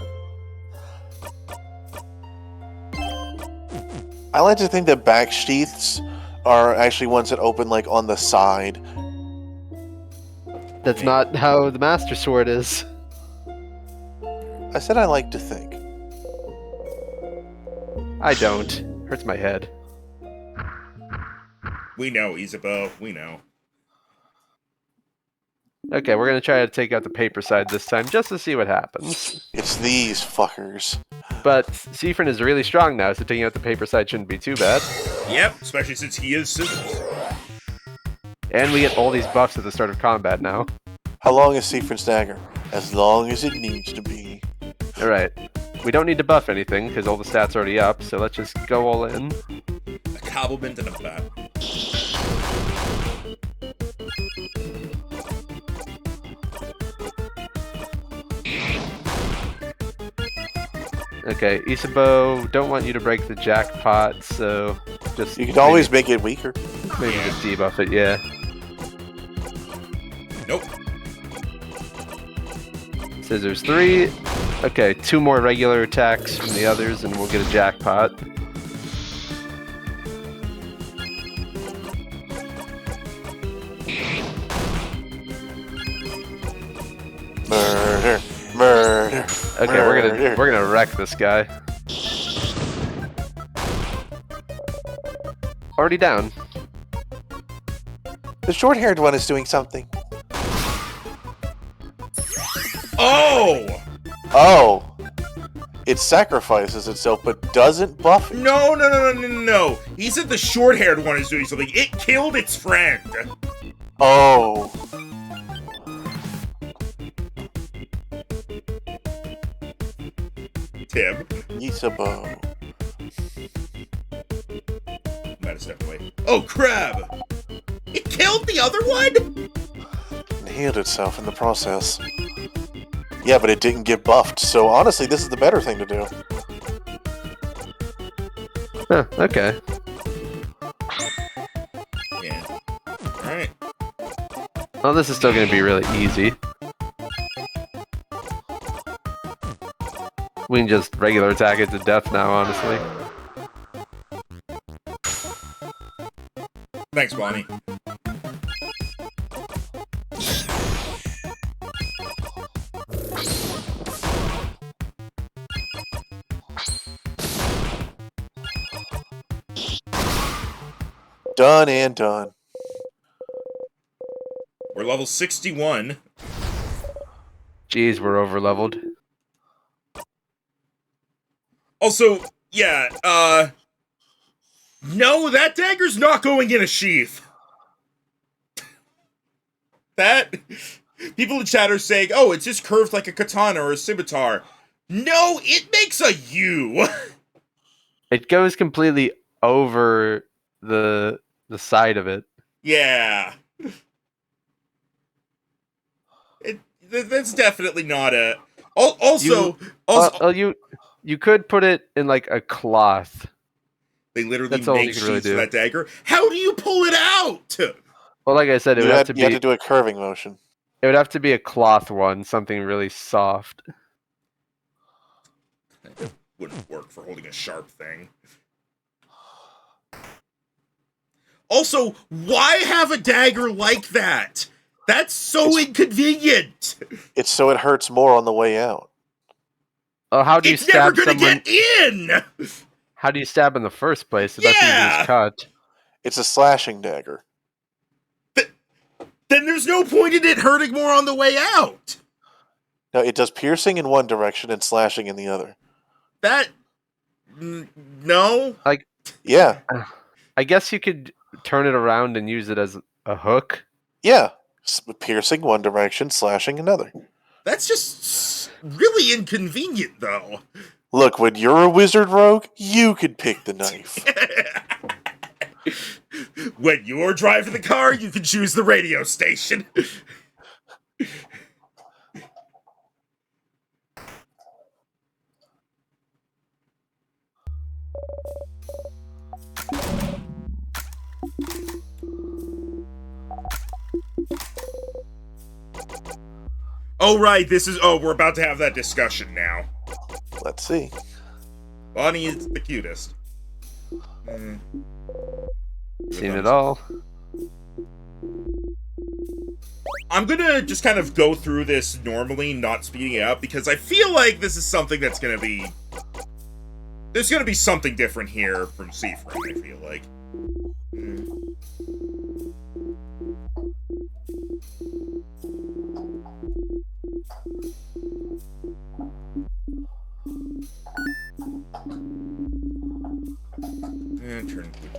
I like to think that back sheaths are actually ones that open like on the side. That's not how the Master Sword is. I said I like to think. I don't. Hurts my head. We know, Isabeau. We know. Okay, we're gonna try to take out the paper side this time just to see what happens. It's these fuckers. But Siffrin is really strong now, so taking out the paper side shouldn't be too bad. Yep, especially since he is Scissors. And we get all these buffs at the start of combat now. How long is Siffrin's dagger? As long as it needs to be. Alright. We don't need to buff anything, because all the stats are already up, so let's just go all in. A compliment and a clap. Okay, Isabeau, don't want you to break the jackpot, so just... You can always make it weaker. Maybe just debuff it, yeah. Nope. Scissors 3. Okay, 2 more regular attacks from the others, and we'll get a jackpot. Murder. Murder. Okay, murder. we're gonna wreck this guy. Already down. The short-haired one is doing something. Oh! Oh! It sacrifices itself, but doesn't buff it. No. He said the short-haired one is doing something. It killed its friend. Oh. Tim. Isabeau. Might have stepped away. Oh, crab! It killed the other one? And healed itself in the process. Yeah, but it didn't get buffed, so honestly, this is the better thing to do. Huh, okay. Yeah. Alright. Well, this is still gonna be really easy. We can just regular attack it to death now, honestly. Thanks, Bonnie. Done and done. We're level 61. Jeez, we're over leveled. Also, yeah, no, that dagger's not going in a sheath. That... People in chat are saying, oh, it's just curved like a katana or a scimitar. No, it makes a U. It goes completely over the side of it. Yeah. That's definitely not a... Also... You could put it in like a cloth. They literally That's all make you can really sheaths for do. that dagger. How do you pull it out? Well, like I said, it You would have had to to do a curving motion. It would have to be a cloth one, something really soft. It wouldn't work for holding a sharp thing. Also, why have a dagger like that? That's so inconvenient. It's so it hurts more on the way out. Oh, how do you It's never stab gonna someone? get in. How do you stab in the first place? That's the Yeah. easiest cut. It's a slashing dagger. Then there's no point in it hurting more on the way out. No, it does piercing in one direction and slashing in the other. That... No? Yeah. I guess you could turn it around and use it as a hook. Yeah. Piercing one direction, slashing another. That's just really inconvenient, though. Look, when you're a wizard rogue, you can pick the knife. When you're driving the car, you can choose the radio station. Oh, right, we're about to have that discussion now. Let's see. Bonnie is the cutest. Seen it all. I'm gonna just kind of go through this normally, not speeding it up, because I feel like this is something that's gonna be... There's gonna be something different here from Seafriend, I feel like. Turn quick.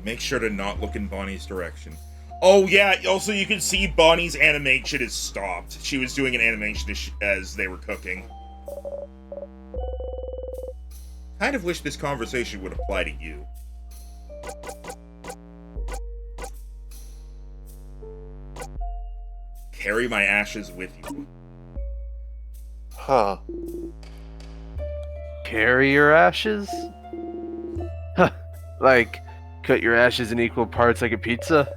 Make sure to not look in Bonnie's direction. Oh yeah, also you can see Bonnie's animation is stopped. She was doing an animation as they were cooking. Kind of wish this conversation would apply to you. Carry my ashes with you. Huh. Carry your ashes? Like, cut your ashes in equal parts like a pizza?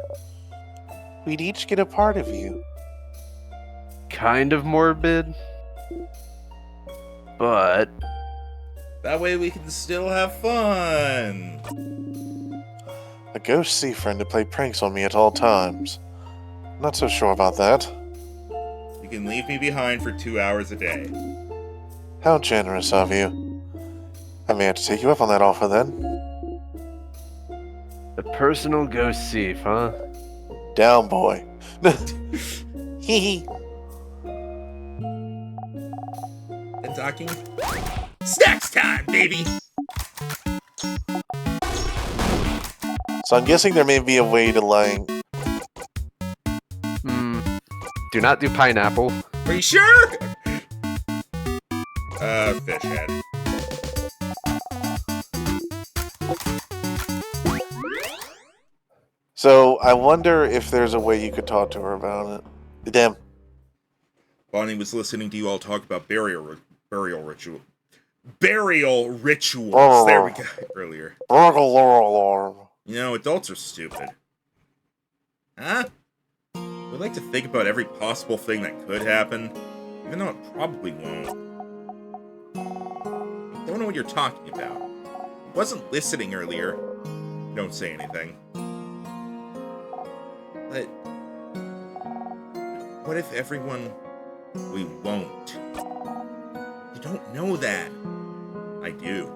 We'd each get a part of you. Kind of morbid. But... That way we can still have fun. A ghost sea friend to play pranks on me at all times. Not so sure about that. You can leave me behind for 2 hours a day. How generous of you. I may have to take you up on that offer then. a personal ghost thief, huh? Down, boy. Hee hee. And talking. Snacks time, baby! So I'm guessing there may be a way to like... Do not do pineapple. Are you sure? Fish head. So I wonder if there's a way you could talk to her about it. Damn. Bonnie was listening to you all talk about burial rituals. There we go. Earlier. You know, adults are stupid. Huh? We like to think about every possible thing that could happen, even though it probably won't. I don't know what you're talking about. I wasn't listening earlier. Don't say anything. But what if everyone... We won't. You don't know that. I do.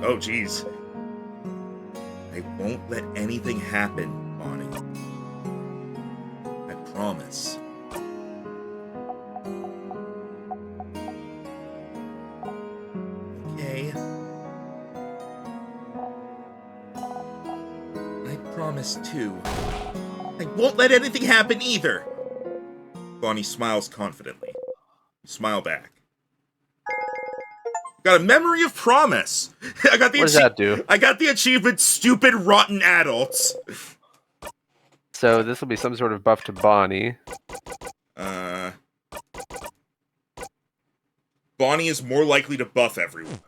Oh, jeez. I won't let anything happen, Bonnie. I promise. Okay. I promise, too. I won't let anything happen, either. Bonnie smiles confidently. You smile back. Got a memory of promise. I got the What does that do? I got the achievement stupid rotten adults. So this will be some sort of buff to Bonnie. Bonnie is more likely to buff everyone.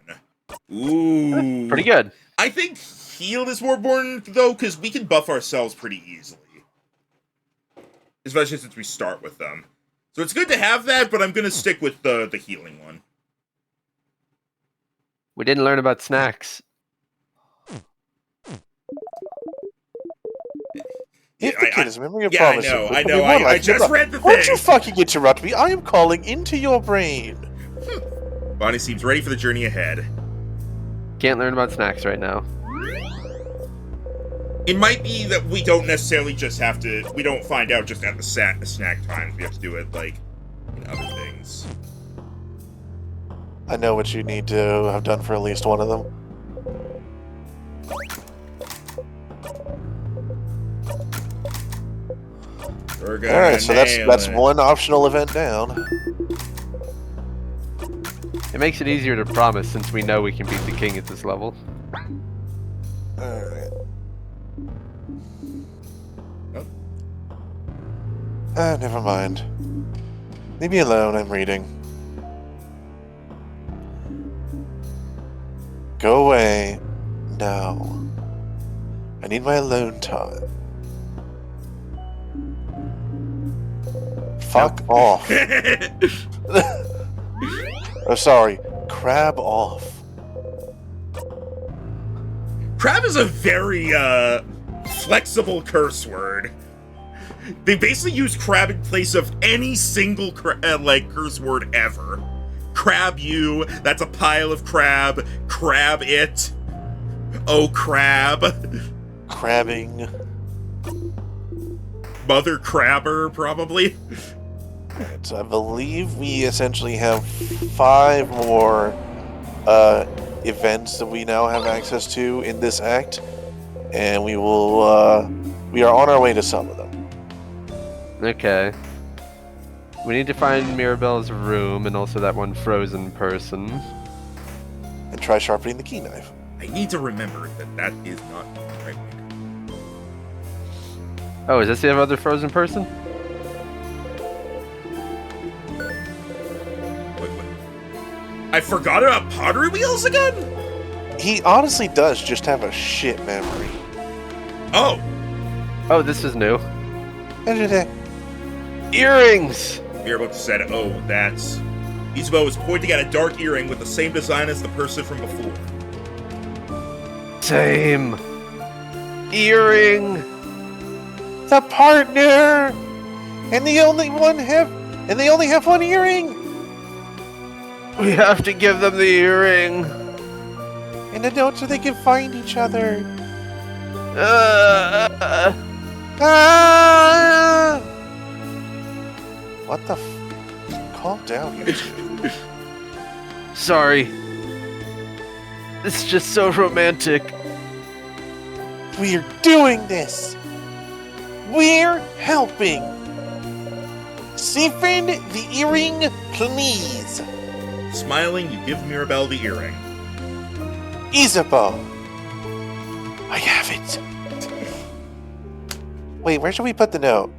Ooh. Pretty good. I think healed is more important though, because we can buff ourselves pretty easily. Especially since we start with them. So it's good to have that, but I'm gonna stick with the healing one. We didn't learn about snacks. If the kid is remembering a Yeah, promise, I know. I just read the Won't you thing. fucking interrupt me? I am calling into your brain. Bonnie seems ready for the journey ahead. Can't learn about snacks right now. It might be that we don't necessarily just have to. We don't find out just at the snack times. We have to do it like in other things. I know what you need to have done for at least one of them. We're gonna Alright, so that's nail it. one optional event down. It makes it easier to promise since we know we can beat the king at this level. Alright. Oh. Never mind. Leave me alone, I'm reading. Go away. Now. I need my alone time. Fuck off. Oh, sorry. Crab off. Crab is a very flexible curse word. They basically use crab in place of any single curse word ever. Crab you, that's a pile of crab. Crab it. Oh, crab. Crabbing. Mother crabber, probably. Right, so I believe we essentially have 5 more events that we now have access to in this act, and we will we are on our way to some of them. Okay. We need to find Mirabelle's room and also that one frozen person. And try sharpening the key knife. I need to remember that is not right. Oh, is this the other frozen person? Wait. I forgot about pottery wheels again? He honestly does just have a shit memory. Oh, Oh, this is new. Hey, Earrings! you're about to say, oh, that's... Isabeau was pointing at a dark earring with the same design as the person from before. Same. Earring! the partner, and they only have one earring. We have to give them the earring. And a note so they can find each other. Ah! What the Calm down, you two. Sorry. It's just so romantic. We're doing this! We're helping! Siphon the earring, please! Smiling, you give Mirabelle the earring. Isabeau! I have it! Wait, where should we put the note?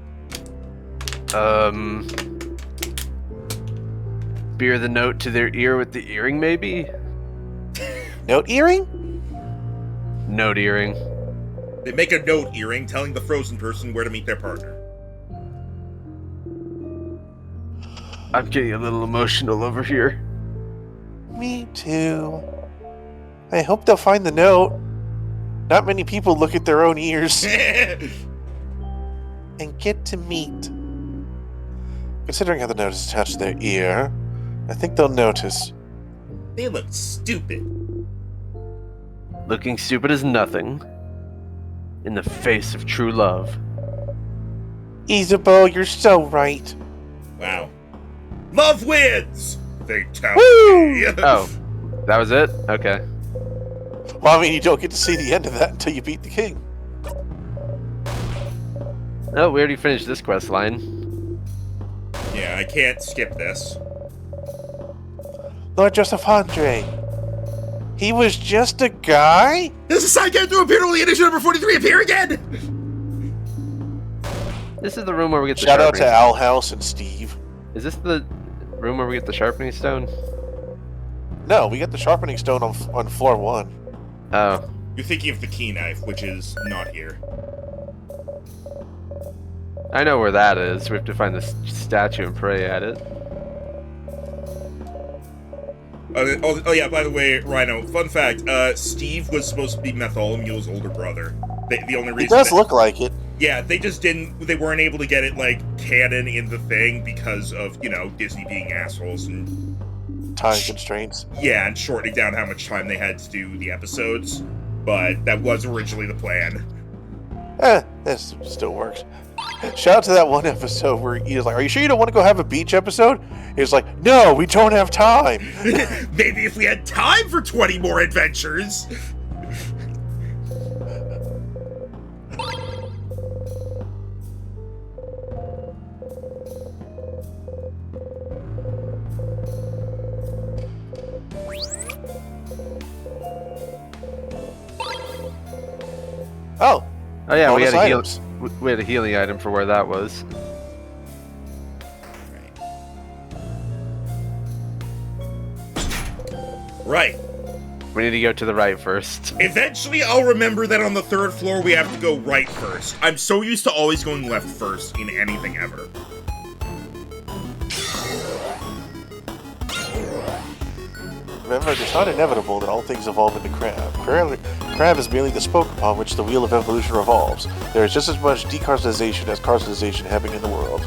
Bear the note to their ear with the earring, maybe? Note earring? Note earring. They make a note earring telling the frozen person where to meet their partner. I'm getting a little emotional over here. Me too. I hope they'll find the note. Not many people look at their own ears and get to meet. Considering how the note is attached to their ear, I think they'll notice. They look stupid. Looking stupid as nothing. In the face of true love. Isabeau, you're so right. Wow. Love wins! They tell Woo! me. Oh, that was it? Okay. Well, I mean, you don't get to see the end of that until you beat the king. Oh, we already finished this quest line. Yeah, I can't skip this. Lord Joseph Andre. He was just a guy? Does the side character appear only in issue number 43 appear again? This is the room where we get the Shout out to sharpening. Al House and Steve. Is this the room where we get the sharpening stone? No, we got the sharpening stone on floor 1. Oh. You're thinking of the key knife, which is not here. I know where that is. We have to find the statue and pray at it. Oh yeah, by the way, Rhino, fun fact, Steve was supposed to be Bartholomew's older brother. The only reason It does look like it. Yeah, they weren't able to get it, like, canon in the thing because of, you know, Disney being assholes and time constraints. Yeah, and shortening down how much time they had to do the episodes. But that was originally the plan. This still works. Shout out to that one episode where he was like, "Are you sure you don't want to go have a beach episode?" He was like, "No, we don't have time." Maybe if we had time for 20 more adventures. Oh yeah, we bonus had items. we had a healing item for where that was. Right. We need to go to the right first. Eventually, I'll remember that on the 3rd floor we have to go right first. I'm so used to always going left first in anything ever. Remember, it's not inevitable that all things evolve into crab. Crab is merely the spoke upon which the wheel of evolution revolves. There is just as much decarcinization as carcinization happening in the world.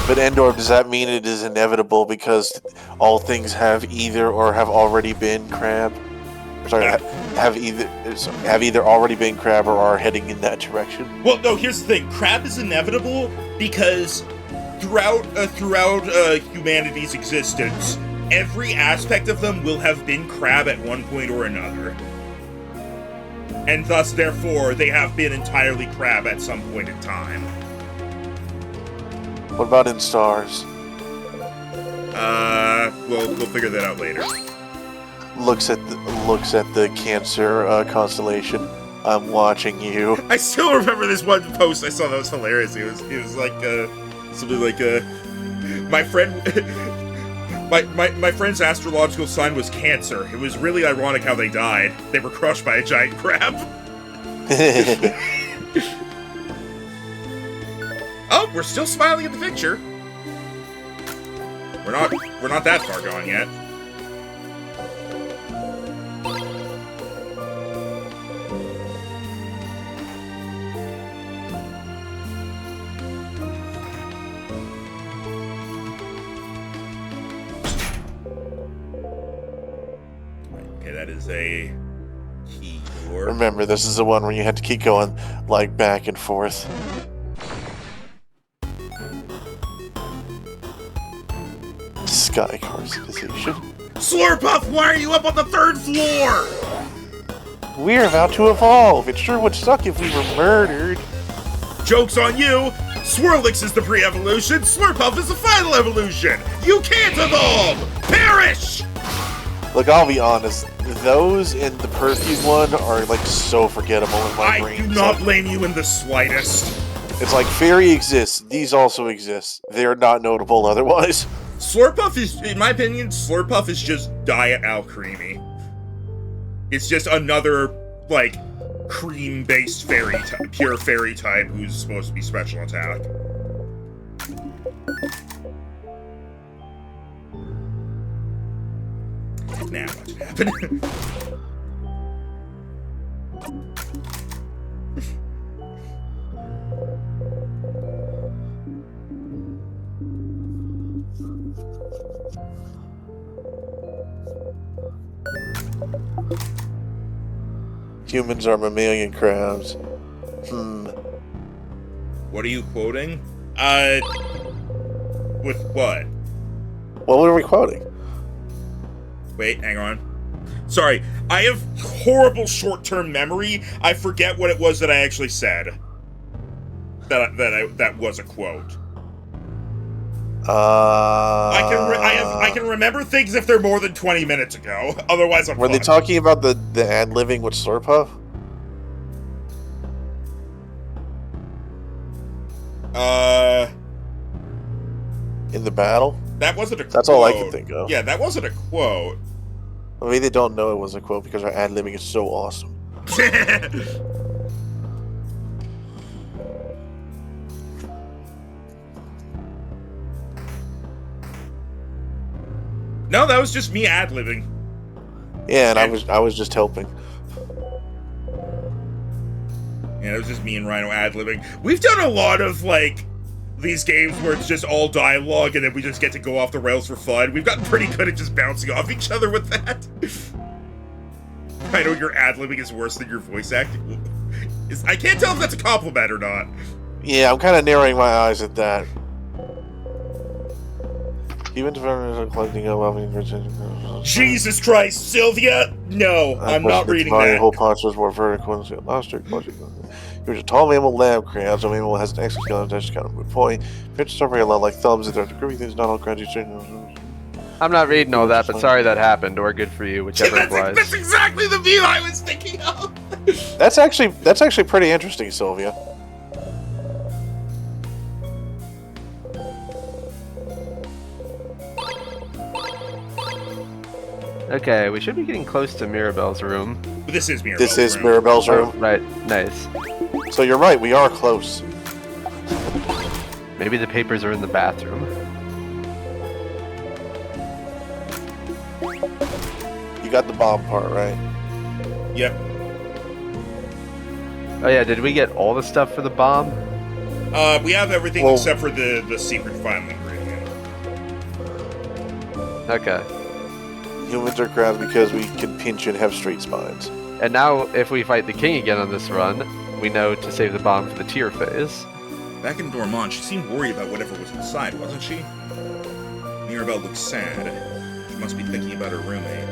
But Endor, does that mean it is inevitable because all things have either or have already been crab? Sorry, have either already been crab or are heading in that direction? Well, no, here's the thing. Crab is inevitable because throughout humanity's existence, every aspect of them will have been crab at one point or another. And thus, therefore, they have been entirely crab at some point in time. What about in stars? We'll figure that out later. Looks at the Cancer constellation. I'm watching you. I still remember this one post I saw that was hilarious. It was like something like my friend my friend's astrological sign was Cancer. It was really ironic how they died. They were crushed by a giant crab. Oh, we're still smiling at the picture. We're not that far gone yet. Okay, that is a key door. Remember, this is the one where you had to keep going, like, back and forth. Sky carcinization. Slurpuff, why are you up on the 3rd floor? We're about to evolve. It sure would suck if we were murdered. Joke's on you! Swirlix is the pre-evolution, Slurpuff is the final evolution! You can't evolve! Perish! Look, I'll be honest. Those in the perfume one are, like, so forgettable in my brain. I do not blame you in the slightest. It's like, Fairy exists. These also exist. They're not notable otherwise. Slurpuff is, in my opinion, Slurpuff is just Diet Al Creamy. It's just another, like, cream-based pure fairy type who's supposed to be special attack. Now what's happening? Humans are mammalian crabs. What are you quoting? With what? What were we quoting? Wait, hang on. Sorry, I have horrible short-term memory. I forget what it was that I actually said. That was a quote. I can remember things if they're more than 20 minutes ago. Otherwise, I'm Were they fucked. talking about the ad-living with Slurpuff? In the battle? That wasn't a quote. That's all I can think of. Yeah, that wasn't a quote. Maybe they don't know it was a quote because our ad-living is so awesome. No, that was just me ad-libbing. Yeah, and I was just helping. Yeah, Yeah, it was just me and Rhino ad-libbing. We've done a lot of, like, these games where it's just all dialogue and then we just get to go off the rails for fun. We've gotten pretty good at just bouncing off each other with that. I know your ad-libbing is worse than your voice acting. I can't tell if that's a compliment or not. Yeah, I'm kind of narrowing my eyes at that. Even if collecting up, Jesus Christ, Sylvia! No, I'm not reading that. Whole parts was more vertical. Last year, he was a tall mammal lamb created. So mammal has an exoskeleton. That's kind of a good point. Pictures suffering a lot like thumbs. And there's groovy things. Not all graduates. I'm not reading all that, but sorry that happened, or good for you, whichever applies. That's exactly the view I was thinking of. That's actually pretty interesting, Sylvia. Okay, we should be getting close to Mirabelle's room. This is Mirabelle's This is room. Mirabelle's room. Oh, right, nice. So you're right, we are close. Maybe the papers are in the bathroom. You got the bomb part, right? Yep. Oh yeah, did we get all the stuff for the bomb? We have everything Well- except for the secret final ingredient. Okay. Humans are crowds because we can pinch and have straight spines. And now, if we fight the king again on this run, we know to save the bomb for the tier phase. Back in Dormont, she seemed worried about whatever was inside, wasn't she? Mirabelle looked sad. She must be thinking about her roommate.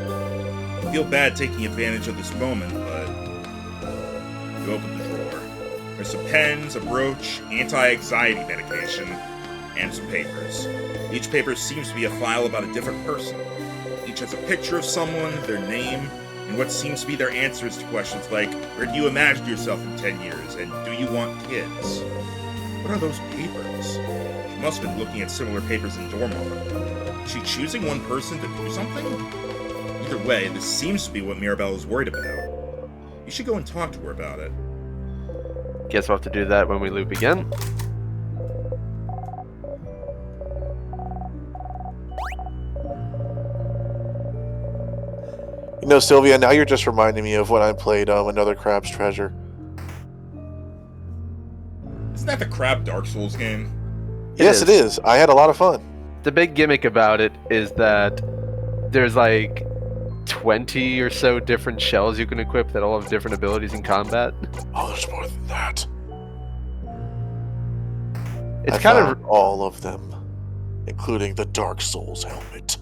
I feel bad taking advantage of this moment, but... You open the drawer. There's some pens, a brooch, anti-anxiety medication, and some papers. Each paper seems to be a file about a different person. Each has a picture of someone, their name, and what seems to be their answers to questions like, where do you imagine yourself in 10 years, and do you want kids? What are those papers? She must have been looking at similar papers in Dormont. Is she choosing one person to do something? Either way, this seems to be what Mirabelle is worried about. You should go and talk to her about it. Guess we'll have to do that when we loop again. You know, Sylvia, now you're just reminding me of when I played another Crab's Treasure. Isn't that the Crab Dark Souls game? Yes, it is. I had a lot of fun. The big gimmick about it is that there's like 20 or so different shells you can equip that all have different abilities in combat. Oh, there's more than that. It's I kind found all of them, including the Dark Souls helmet.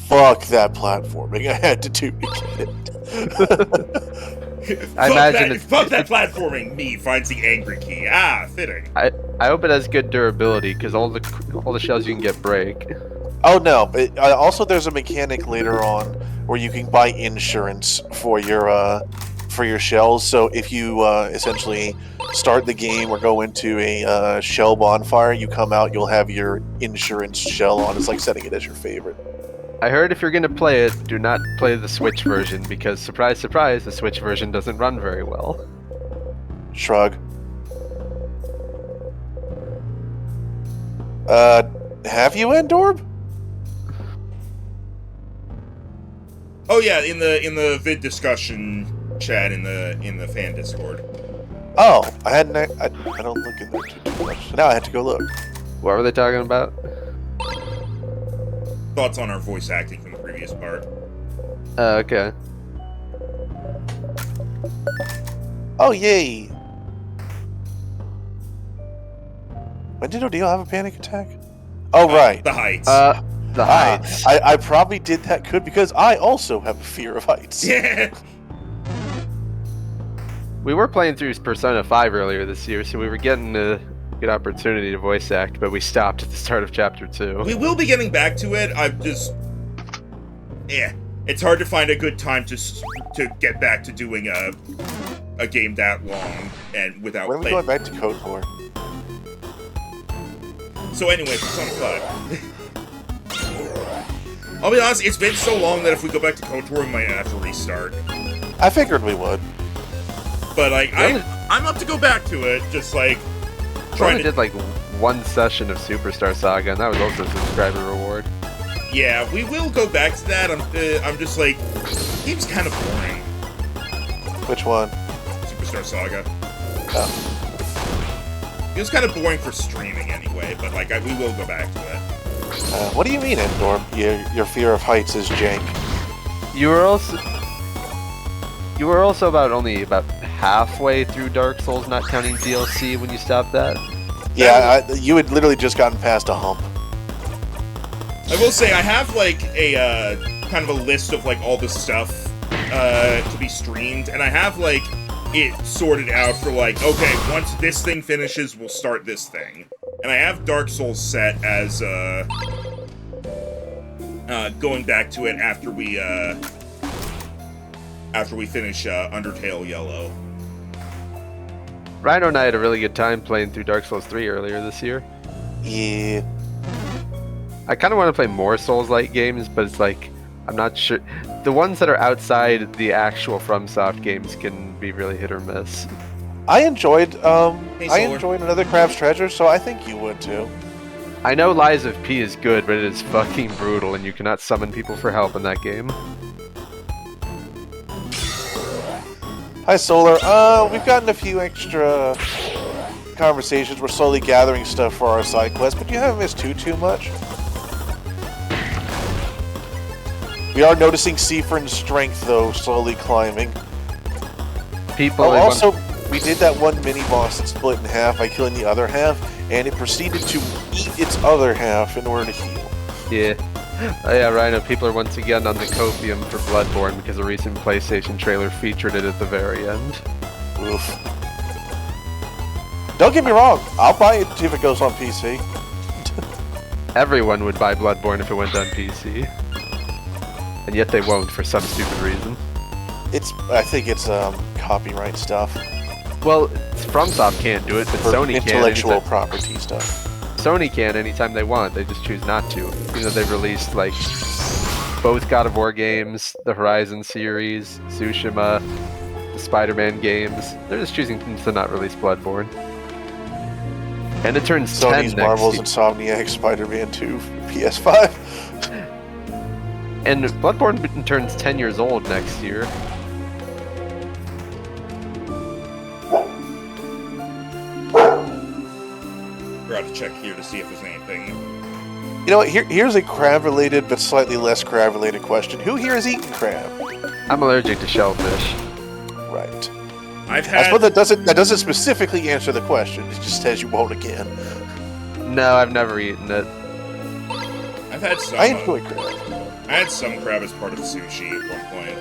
Fuck that platforming I had to do to get it. I imagine Fuck that platforming! Me finds the angry key. Ah, fitting. I hope it has good durability because all the shells you can get break. Oh no! But also, there's a mechanic later on where you can buy insurance for your shells. So if you essentially start the game or go into a shell bonfire, you come out, you'll have your insurance shell on. It's like setting it as your favorite. I heard if you're gonna play it, do not play the Switch version because surprise, surprise, the Switch version doesn't run very well. Shrug. Have you, Endorb? Oh yeah, in the vid discussion chat in the fan Discord. Oh, I don't look in there too much. Now I have to go look. What were they talking about? Thoughts on our voice acting from the previous part. Okay. Oh, yay! When did O'Neil have a panic attack? Oh, right. The heights. The heights. I probably did that good because I also have a fear of heights. Yeah. We were playing through Persona 5 earlier this year, so we were getting a good opportunity to voice act, but we stopped at the start of Chapter 2. We will be getting back to it. I'm just... Yeah. It's hard to find a good time to get back to doing a game that long and without... When are we going back to KOTOR? So anyway, Persona 5. I'll be honest, it's been so long that if we go back to KOTOR, we might have to restart. I figured we would. But like, I'm up to go back to it, just like... I only did like one session of Superstar Saga, and that was also a subscriber reward. Yeah, we will go back to that. I'm just like, game's kind of boring. Which one? Star Saga. Oh. It was kind of boring for streaming anyway, but like we will go back to it. What do you mean, Endor? Your fear of heights is jank. You were also only about halfway through Dark Souls, not counting DLC, when you stopped that. Yeah, you had literally just gotten past a hump. I will say I have like a kind of a list of like all the stuff to be streamed, and I have like it sorted out for like, okay, once this thing finishes, we'll start this thing. And I have Dark Souls set as going back to it after we finish Undertale Yellow. Rhino and I had a really good time playing through Dark Souls 3 earlier this year. Yeah. I kind of want to play more Souls-like games, but it's like, I'm not sure. The ones that are outside the actual FromSoft games can be really hit or miss. I enjoyed Hey, I Solar. enjoyed Another Crab's Treasure, so I think you would too. I know Lies of P is good, but it is fucking brutal, and you cannot summon people for help in that game. Hi, Solar. We've gotten a few extra conversations. We're slowly gathering stuff for our side quest, but you haven't missed too much. We are noticing Seafern's strength, though, slowly climbing. People. Oh, also, we did that one mini-boss that split in half by killing the other half, and it proceeded to eat its other half in order to heal. Yeah. Oh yeah, Rhino, people are once again on the copium for Bloodborne because a recent PlayStation trailer featured it at the very end. Oof. Don't get me wrong, I'll buy it if it goes on PC. Everyone would buy Bloodborne if it went on PC. And yet they won't for some stupid reason. I think it's copyright stuff. Well, FromSoft can't do it, but For Sony can. intellectual property stuff. Sony can anytime they want, they just choose not to. Even though they've released, like, both God of War games, the Horizon series, Tsushima, the Spider-Man games. They're just choosing to not release Bloodborne. And it turns 10 Sony's next Marvel's year. Insomniac Spider-Man 2 PS5. And Bloodborne turns 10 years old next year. We're out to check here to see if there's anything. You know what, here's a crab-related but slightly less crab-related question. Who here has eaten crab? I'm allergic to shellfish. Right. I've I had. suppose that doesn't specifically answer the question. It just says you won't again. No, I've never eaten it. I've had some. I enjoy crab. I had some crab as part of sushi at one point.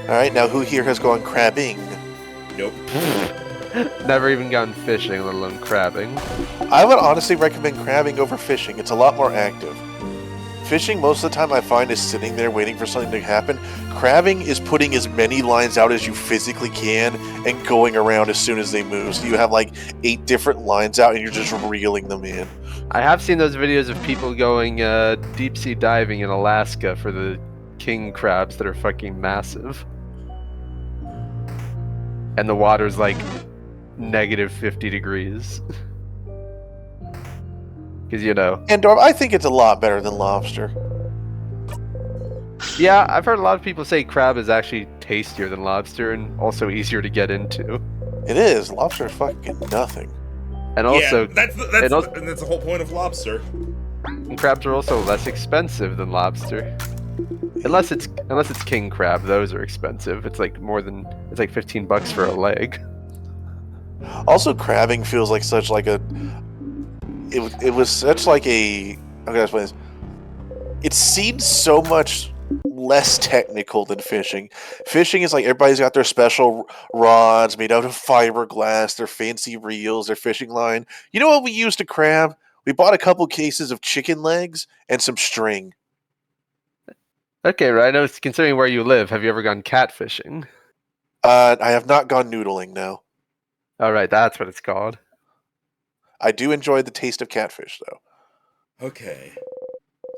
Alright, now who here has gone crabbing? Nope. Never even gone fishing, let alone crabbing. I would honestly recommend crabbing over fishing. It's a lot more active. Fishing, most of the time I find, is sitting there waiting for something to happen. Crabbing is putting as many lines out as you physically can and going around as soon as they move. So you have like 8 different lines out and you're just reeling them in. I have seen those videos of people going deep sea diving in Alaska for the king crabs that are fucking massive. And the water's like negative 50 degrees. Because, you know. And I think it's a lot better than lobster. Yeah, I've heard a lot of people say crab is actually tastier than lobster and also easier to get into. It is. Lobster is fucking nothing. And also, yeah, that's the whole point of lobster. crabs are also less expensive than lobster. Unless it's king crab, those are expensive. It's like $15 for a leg. Also, crabbing feels like such like a... It was such like a... How can I explain this? It seemed so much less technical than fishing. Fishing is like everybody's got their special rods made out of fiberglass, their fancy reels, their fishing line. You know what we used to crab? We bought a couple cases of chicken legs and some string. Okay, right. I know, considering where you live, have you ever gone catfishing? I have not gone noodling, no. All right, that's what it's called. I do enjoy the taste of catfish, though. Okay.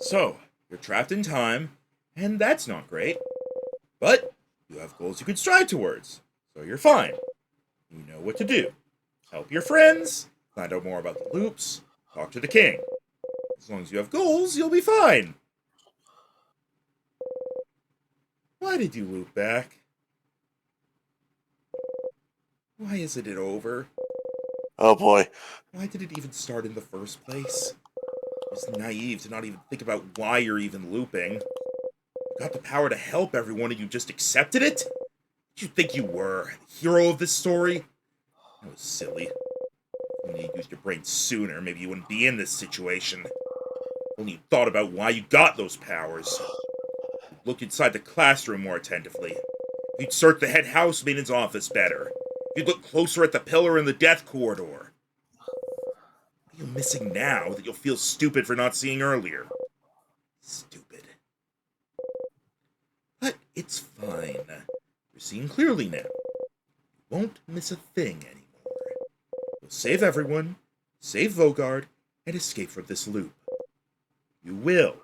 So, you're trapped in time, and that's not great. But you have goals you can strive towards, so you're fine. You know what to do. Help your friends, find out more about the loops, talk to the king. As long as you have goals, you'll be fine. Why did you loop back? Why isn't it over? Oh boy. Why did it even start in the first place? It's naive to not even think about why you're even looping. You got the power to help everyone and you just accepted it? Did you think you were the hero of this story? That was silly. When you used your brain sooner, maybe you wouldn't be in this situation. Only you thought about why you got those powers. You'd look inside the classroom more attentively. You'd search the head housemaid's office better. You'd look closer at the pillar in the death corridor. What are you missing now that you'll feel stupid for not seeing earlier? Stupid. But it's fine. You're seeing clearly now. You won't miss a thing anymore. You'll save everyone, save Vogard, and escape from this loop. You will.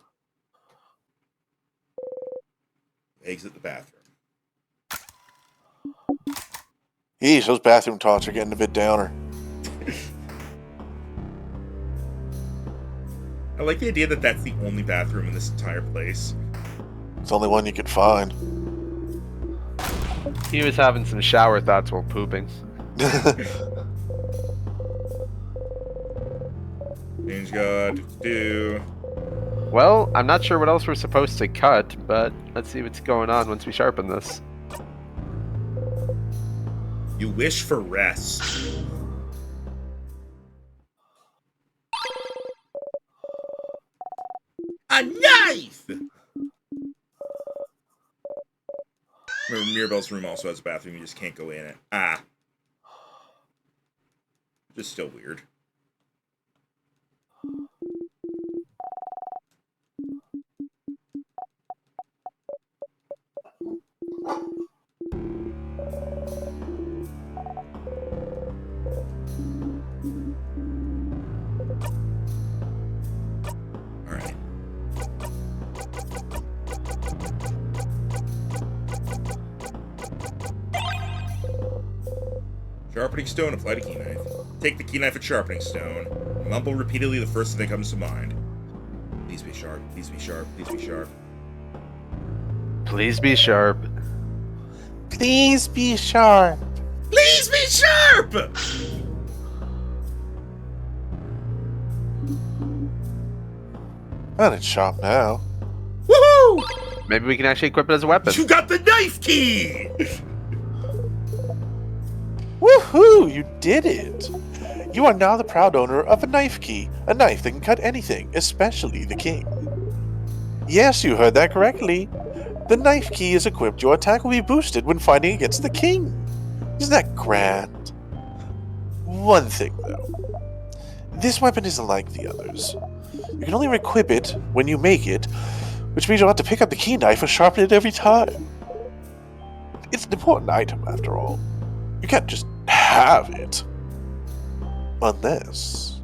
Exit the bathroom. Yeesh, those bathroom talks are getting a bit downer. I like the idea that that's the only bathroom in this entire place. It's the only one you could find. He was having some shower thoughts while pooping. Change God, do. Well, I'm not sure what else we're supposed to cut, but let's see what's going on once we sharpen this. You wish for rest. A knife! Remember, Mirabelle's room also has a bathroom, you just can't go in it. Ah. Just still weird. Alright. Sharpening stone, apply to key knife. Take the key knife and sharpening stone. Mumble repeatedly the first thing that comes to mind. Please be sharp, please be sharp, please be sharp. Please be sharp. Please be sharp. Please be sharp! And it's sharp now. Woohoo! Maybe we can actually equip it as a weapon. You got the knife key! Woohoo! You did it! You are now the proud owner of a knife key, a knife that can cut anything, especially the king. Yes, you heard that correctly. The knife key is equipped. Your attack will be boosted when fighting against the king. Isn't that grand? One thing, though. This weapon isn't like the others. You can only equip it when you make it, which means you'll have to pick up the key knife and sharpen it every time. It's an important item, after all. You can't just have it. Unless...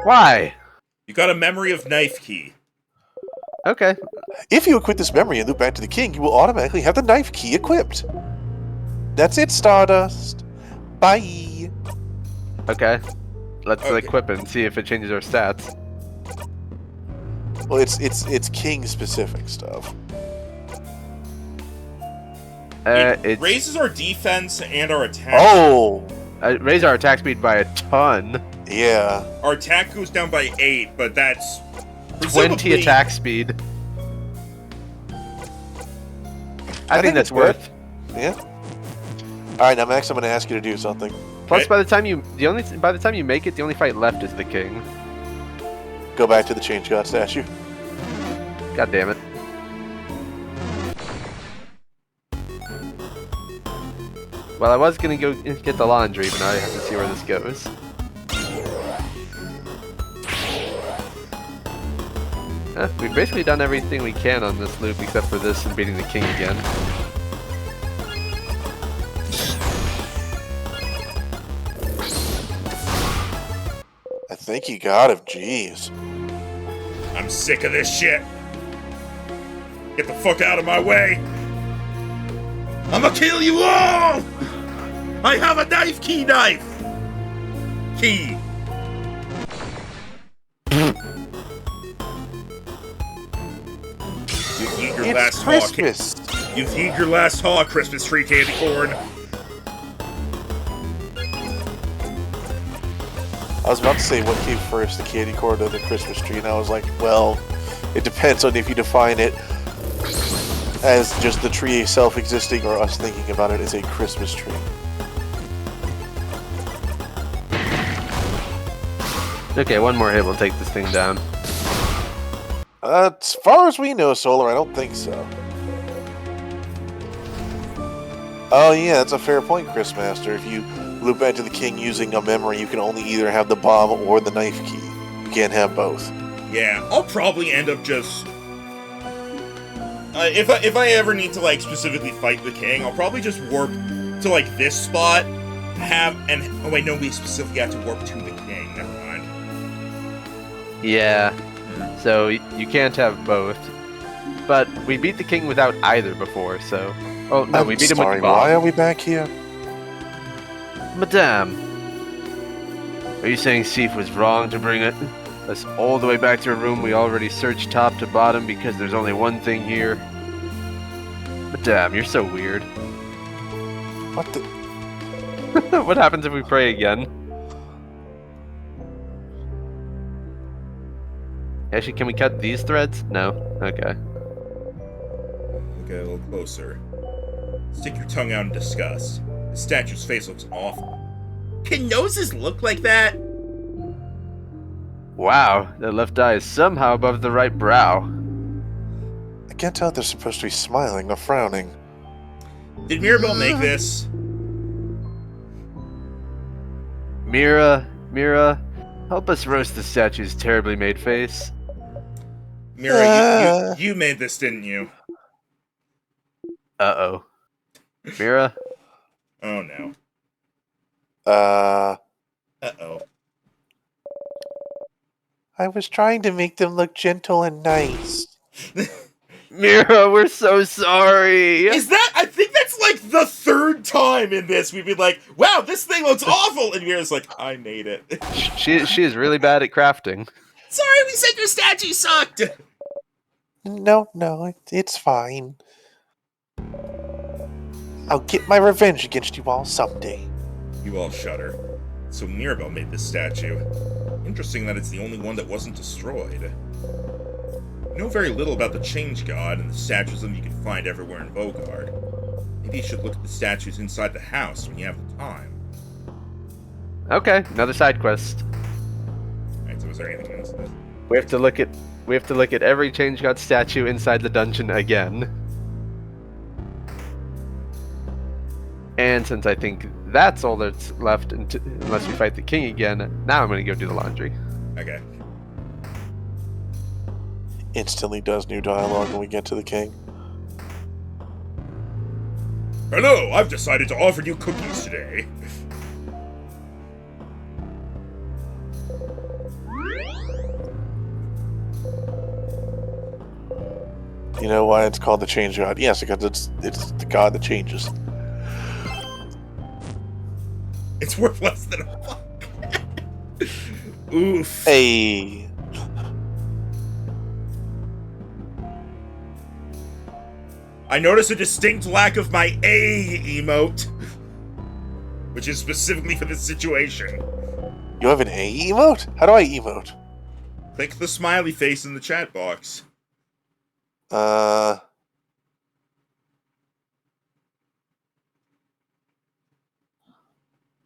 Why? You got a memory of knife key. Okay. If you equip this memory and loop back to the king, you will automatically have the knife key equipped. That's it, Stardust. Bye. Okay. Let's Okay. equip it and see if it changes our stats. Well, it's king specific stuff. It It raises our defense and our attack. Oh, raise our attack speed by a ton. yeah. Our attack goes down by 8, but that's 20 presumably... attack speed. I think that's good. worth. Yeah. All right, now Max, I'm going to ask you to do something. Plus, Okay. by the time you make it, the only fight left is the king. Go back to the Change God statue. God damn it. Well, I was gonna go get the laundry, but now I have to see where this goes. We've basically done everything we can on this loop except for this and beating the king again. I think you got him. Jeez. I'm sick of this shit. Get the fuck out of my way. I'ma kill you all! I have a knife key knife! Key. You've eaten your It's last Christmas. You've eaten your last haw, Christmas tree candy corn. I was about to say what came first, the candy corn or the Christmas tree, and I was like, well, it depends on if you define it as just the tree self-existing or us thinking about it as a Christmas tree. Okay, one more hit will take this thing down. As far as we know, Solar, I don't think so. Oh yeah, that's a fair point, Chris Master. If you loop back to the king using a memory, you can only either have the bomb or the knife key. You can't have both. Yeah, I'll probably end up just... if I ever need to, like, specifically fight the king, I'll probably just warp to, like, this spot, oh wait, no, we specifically have to warp to the king, never mind. Yeah, so you can't have both. But we beat the king without either before, so... Oh, no, we beat him with the bomb. Why are we back here? Madame, are you saying Sif was wrong to bring us all the way back to a room we already searched top to bottom because there's only one thing here? Madame, you're so weird. What the... What happens if we pray again? Actually, can we cut these threads? No? Okay. Look a little closer. Stick your tongue out in disgust. The statue's face looks awful. Can noses look like that? Wow, the left eye is somehow above the right brow. I can't tell if they're supposed to be smiling or frowning. Did Mirabelle make this? Mira, help us roast the statue's terribly made face. Mira, you made this, didn't you? Uh-oh. Mira? Oh no. Uh-oh. I was trying to make them look gentle and nice. Mira, we're so sorry! I think that's like the third time in this we've been like, wow, this thing looks awful! And Mira's like, I made it. She is really bad at crafting. Sorry, we said your statue sucked! No, it's fine. I'll get my revenge against you all someday. You all shudder. So Mirabelle made this statue. Interesting that it's the only one that wasn't destroyed. You know very little about the Change God and the statues of them you can find everywhere in Bogard. Maybe you should look at the statues inside the house when you have the time. Okay, another side quest. Alright, so is there anything else? We have to look at every Change God statue inside the dungeon again. And since I think that's all that's left unless we fight the king again, now I'm going to go do the laundry. Okay. Instantly does new dialogue when we get to the king. Hello, I've decided to offer you cookies today. You know why it's called the Change God? Yes, because it's the god that changes. It's worth less than a fuck. Oof. Hey. I notice a distinct lack of my A emote, which is specifically for this situation. You have an A emote? How do I emote? Click the smiley face in the chat box.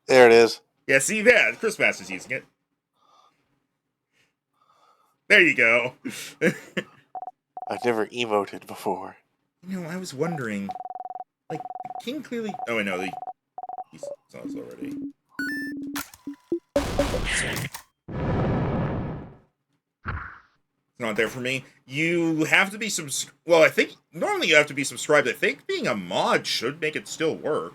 There it is. Yeah, see that? Chris Master's using it. There you go. I've never emoted before. You know, I was wondering, like, the king clearly... Oh, wait, no, he's on us already. It's not there for me. You have to be well, I think normally you have to be subscribed. I think being a mod should make it still work.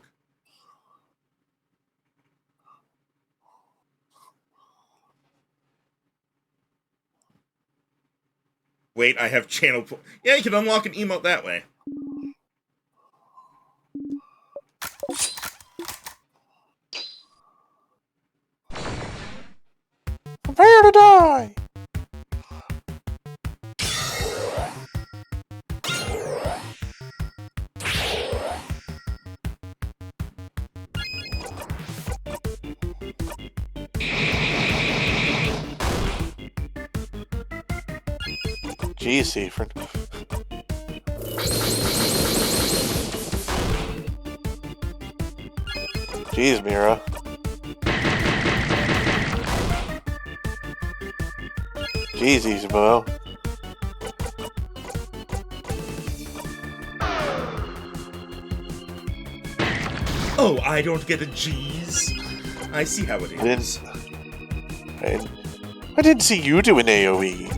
Wait, I have channel... Yeah, you can unlock an emote that way. Prepare to die! Jeez, Seaford. Jeez, Mira. Jeez, Isabeau. Oh, I don't get a G's. I see how it is. I didn't see you do an AoE.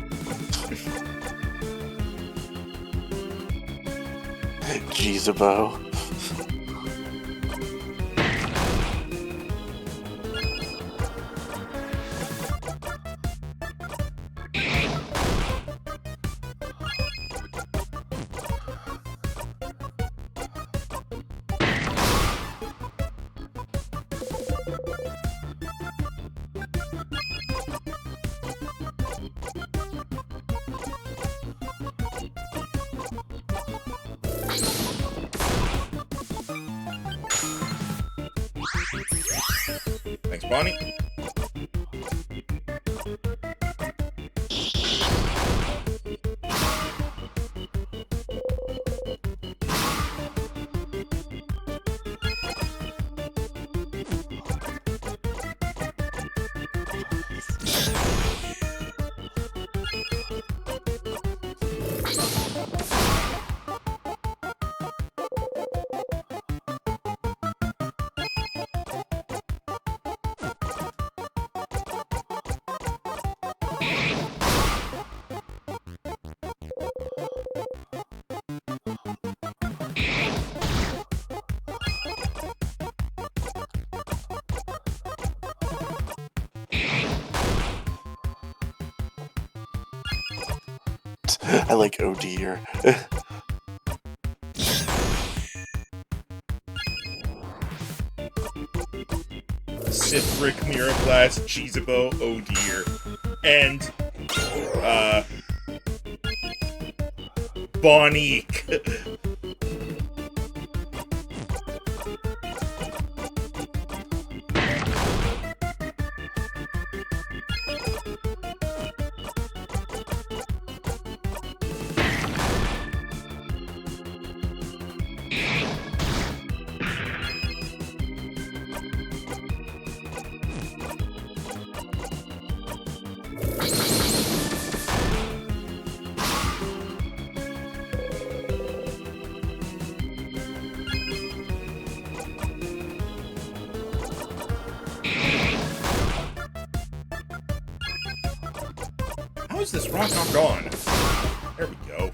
Jeezabo. Thanks, Bonnie. I like oh dear. Sifric, Miraclass, Cheesabo, oh dear. And, Bonnie. How is this rock not gone? There we go.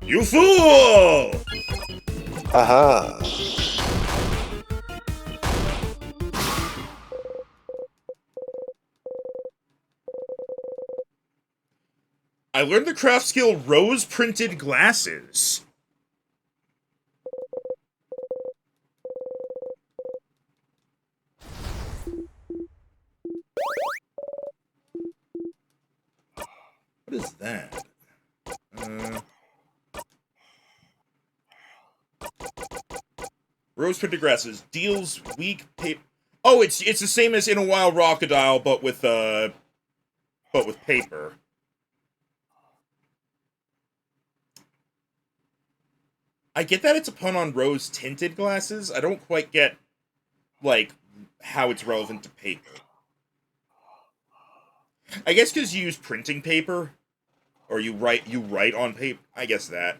You fool! Aha. I learned the craft skill rose printed glasses. What is that? Rose printed glasses deals weak paper. Oh, it's the same as In a Wild Crocodile, but with paper. I get that it's a pun on rose tinted glasses. I don't quite get like how it's relevant to paper. I guess because you use printing paper, or you write on paper. I guess that.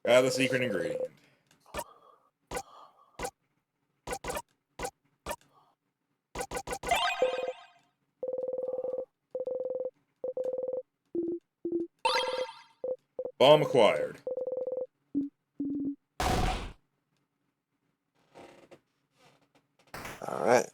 Got the secret ingredient. Bomb acquired. All right.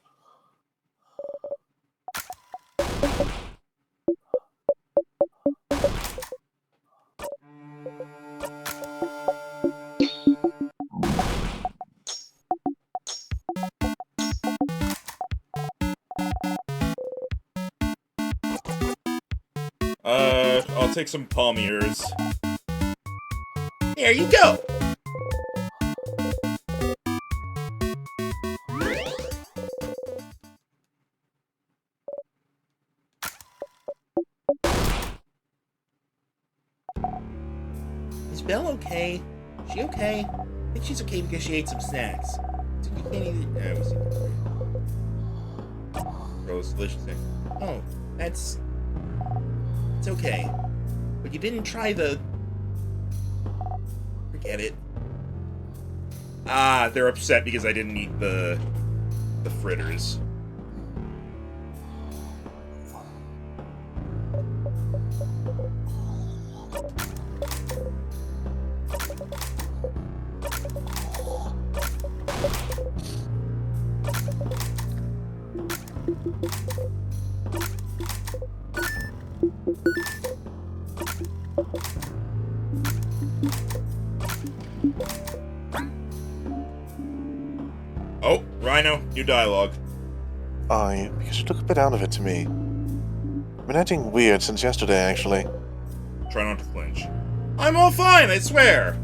I'll take some palmiers. There you go! Is Belle okay? Is she okay? I think she's okay because she ate some snacks. So we can't eat it. We see Rose, delicious thing. Oh, that's... It's okay. But you didn't try the... Forget it. Ah, they're upset because I didn't eat the fritters. Oh, Rhino, new dialogue. Because you took a bit out of it to me. I've been acting weird since yesterday, actually. Try not to flinch. I'm all fine, I swear!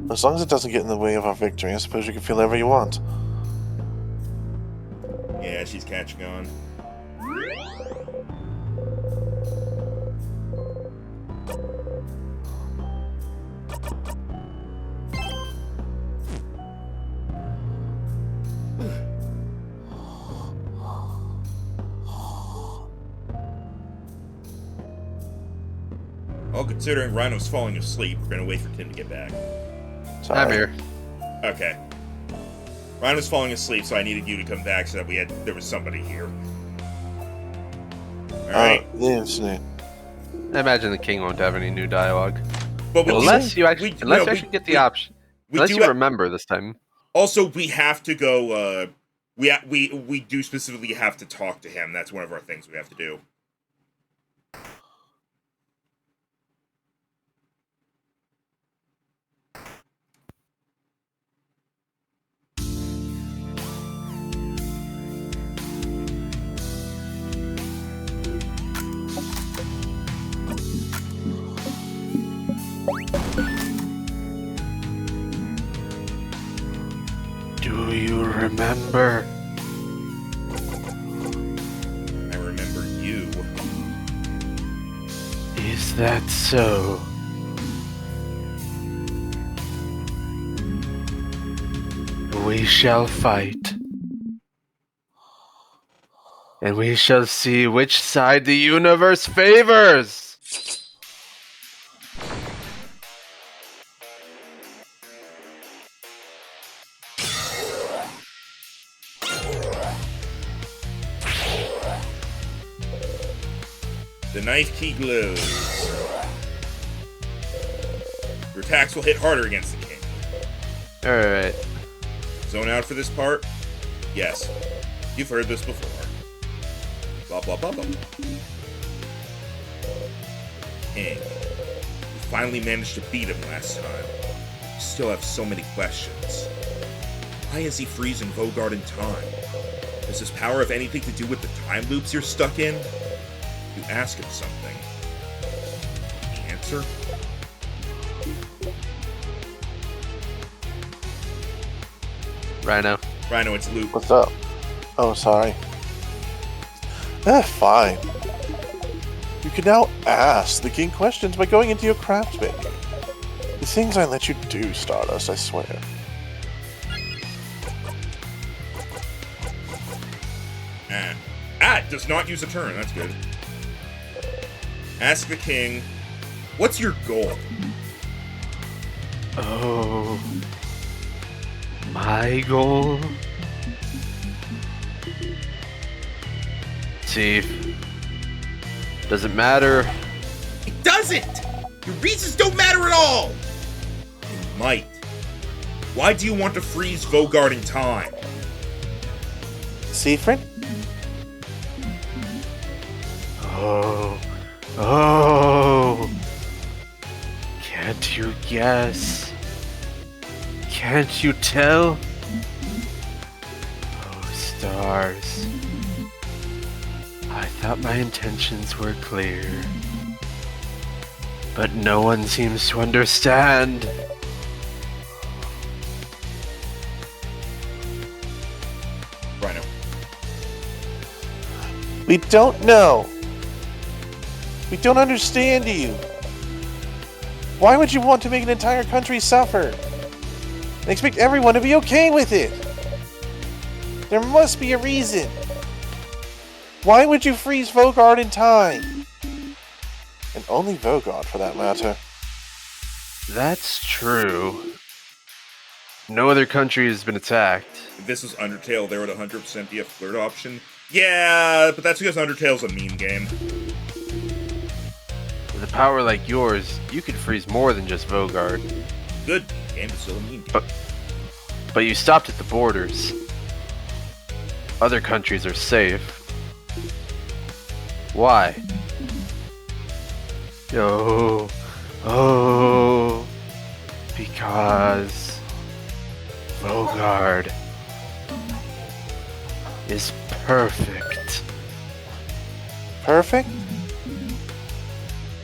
As long as it doesn't get in the way of our victory, I suppose you can feel whatever you want. Yeah, she's catching on. Well, considering Rhino's falling asleep, we're gonna wait for Tim to get back. Sorry. I'm here. Okay. Rhino's falling asleep, so I needed you to come back so that there was somebody here. Alright. Listening. I imagine the king won't have any new dialogue. But we Unless do, you actually, we, unless no, you we- actually get the we- option. we Unless do you ha- remember this time. Also, we have to go, we do specifically have to talk to him. That's one of our things we have to do. Do you remember? I remember you. Is that so? We shall fight. And we shall see which side the universe favors! The knife key glows. Your attacks will hit harder against the king. Alright. Zone out for this part? Yes. You've heard this before. Blah, blah, blah, blah. King. You finally managed to beat him last time. You still have so many questions. Why is he freezing Vogard in time? Does his power have anything to do with the time loops you're stuck in? You ask him something. The answer? Rhino. Rhino, it's Luke. What's up? Oh, sorry. Fine. You can now ask the king questions by going into your craft menu. The things I let you do, Stardust, I swear. It does not use a turn. That's good. Ask the king, what's your goal? Oh, my goal? See, doesn't matter. It doesn't! Your reasons don't matter at all! They might. Why do you want to freeze Vogard in time? Siegfried? Oh. Can't you guess? Can't you tell? Oh, stars. I thought my intentions were clear. But no one seems to understand. Rhino. We don't know. We don't understand you. Why would you want to make an entire country suffer? And expect everyone to be okay with it? There must be a reason. Why would you freeze Vogard in time? And only Vogard, for that matter. That's true. No other country has been attacked. If this was Undertale, there would 100% be a flirt option. Yeah, but that's because Undertale's a meme game. With a power like yours, you could freeze more than just Vogard. Good. Game is still a meme game. But you stopped at the borders. Other countries are safe. Why? Oh, because Vogard is perfect. Perfect?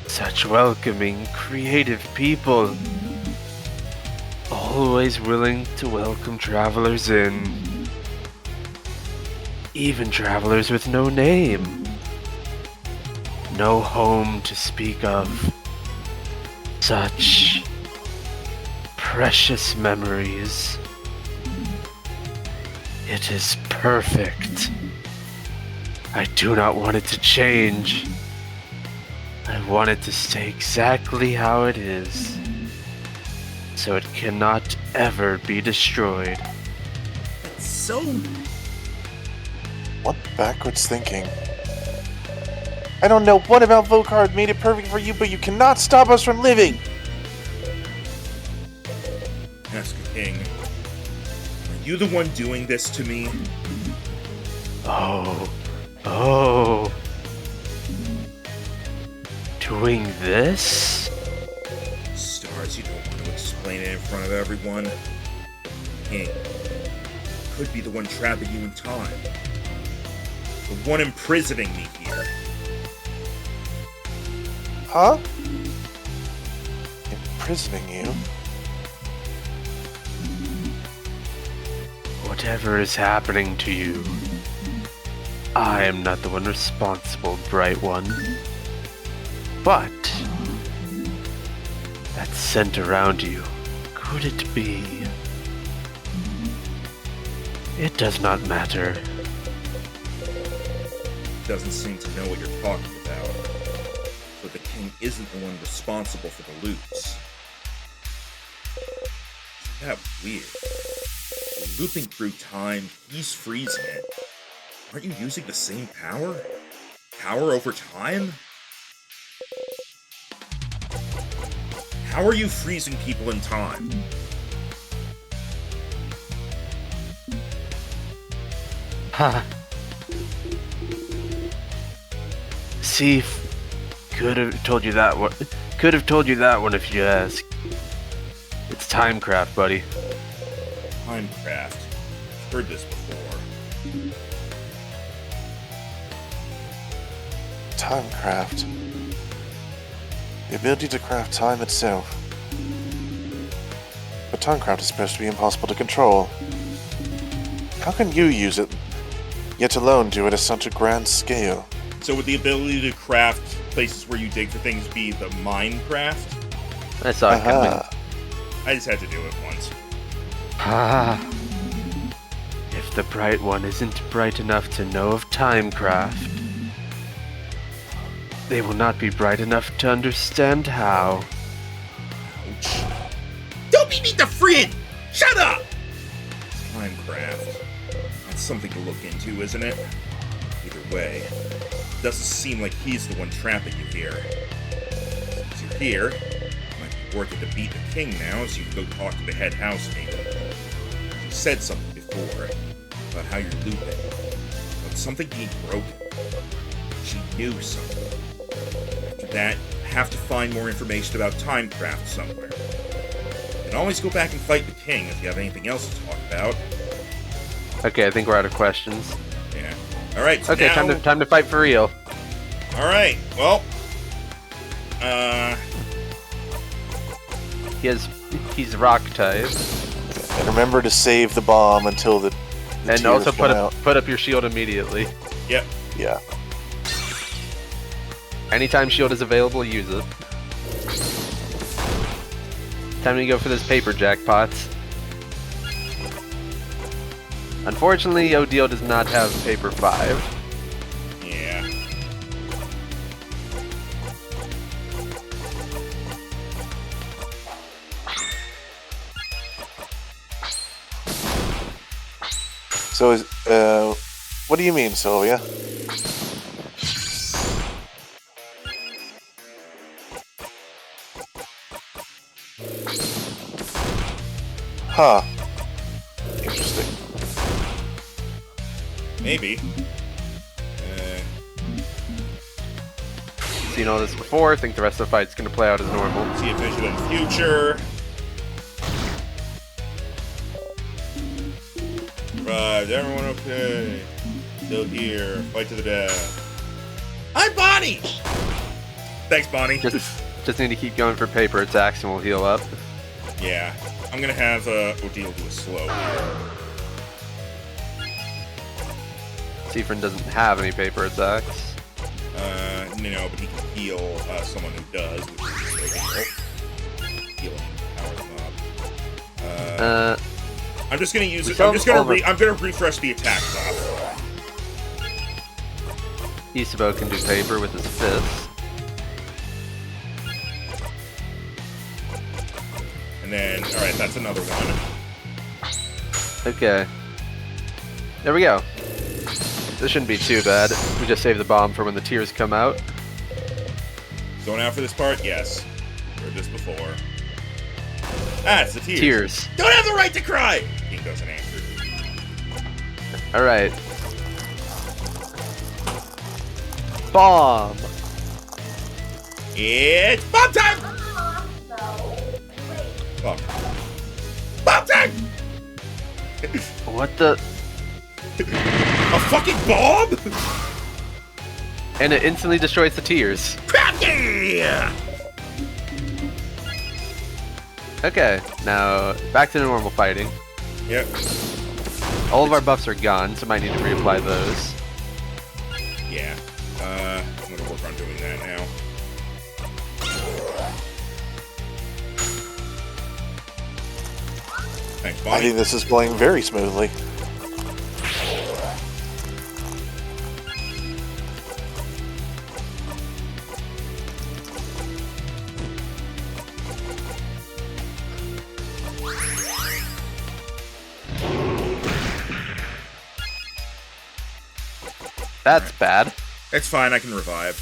Such welcoming, creative people. Always willing to welcome travelers in. Even travelers with no name. No home to speak of. Such precious memories. It is perfect. I do not want it to change. I want it to stay exactly how it is. So it cannot ever be destroyed. So... What backwards thinking? I don't know what about Vogard made it perfect for you, but you cannot stop us from living! Ask the king. Are you the one doing this to me? Oh. Doing this? Stars, you don't want to explain it in front of everyone. King could be the one trapping you in time. The one imprisoning me here. Huh? Imprisoning you? Whatever is happening to you, I am not the one responsible, Bright One. But that scent around you, could it be? It does not matter. Doesn't seem to know what you're talking about. But the king isn't the one responsible for the loops. Isn't that weird? You're looping through time, he's freezing it. Aren't you using the same power? Power over time? How are you freezing people in time? Ha. Sif could have told you that one. Could have told you that one if you asked. It's Timecraft, buddy. Timecraft. I've heard this before. Timecraft. The ability to craft time itself. But Timecraft is supposed to be impossible to control. How can you use it, yet alone do it at such a grand scale? So would the ability to craft places where you dig for things be the Minecraft? I saw it coming. Aha. I just had to do it once. Ah. If the Bright One isn't bright enough to know of Timecraft, They will not be bright enough to understand how. Ouch. Don't be mean to Friend! Shut up! Timecraft. That's something to look into, isn't it? Either way, it doesn't seem like he's the one trapping you here. Since you're here, it might be worth it to beat the king now so you can go talk to the head housemaid. You said something before about how you're looping. About something being broken. She knew something. After that, have to find more information about Timecraft somewhere. You can always go back and fight the king if you have anything else to talk about. Okay, I think we're out of questions. Yeah. Alright, so Okay, now... time to fight for real. Alright, well... He's rock type. And remember to save the bomb until the And tears also come out. put up your shield immediately. Yep. Yeah. Anytime shield is available, use it. Time to go for this paper jackpots. Unfortunately, Odile does not have paper 5. Yeah. So is what do you mean, Sylvia? Huh. Interesting. Maybe. Seen all this before. I think the rest of the fight's gonna play out as normal. See a vision in the future. Right, everyone okay? Still here. Fight to the death. I'm Bonnie! Thanks, Bonnie. Just need to keep going for paper attacks and we'll heal up. Yeah. I'm gonna have Odile do a slow here. Siegfried doesn't have any paper attacks. No, but he can heal someone who does, which is a heal. Healing powers him up. I'm just gonna use it. I'm gonna refresh the attacks off. Isabeau can do paper with his fists. And then, alright, that's another one. Okay. There we go. This shouldn't be too bad. We just save the bomb for when the tears come out. Going out for this part? Yes. Heard this before. Ah, it's the tears. Tears. Don't have the right to cry! King doesn't answer. Alright. Bomb! It's bomb time! Fuck. Bomb time! What the? A fucking bomb? And it instantly destroys the tears. Crap, yeah! Okay, now back to the normal fighting. Yep. All of our buffs are gone, so might need to reapply those. Yeah. I'm gonna work on doing that now. Thanks, I Bonnie. think this is going very smoothly. That's bad. It's fine, I can revive.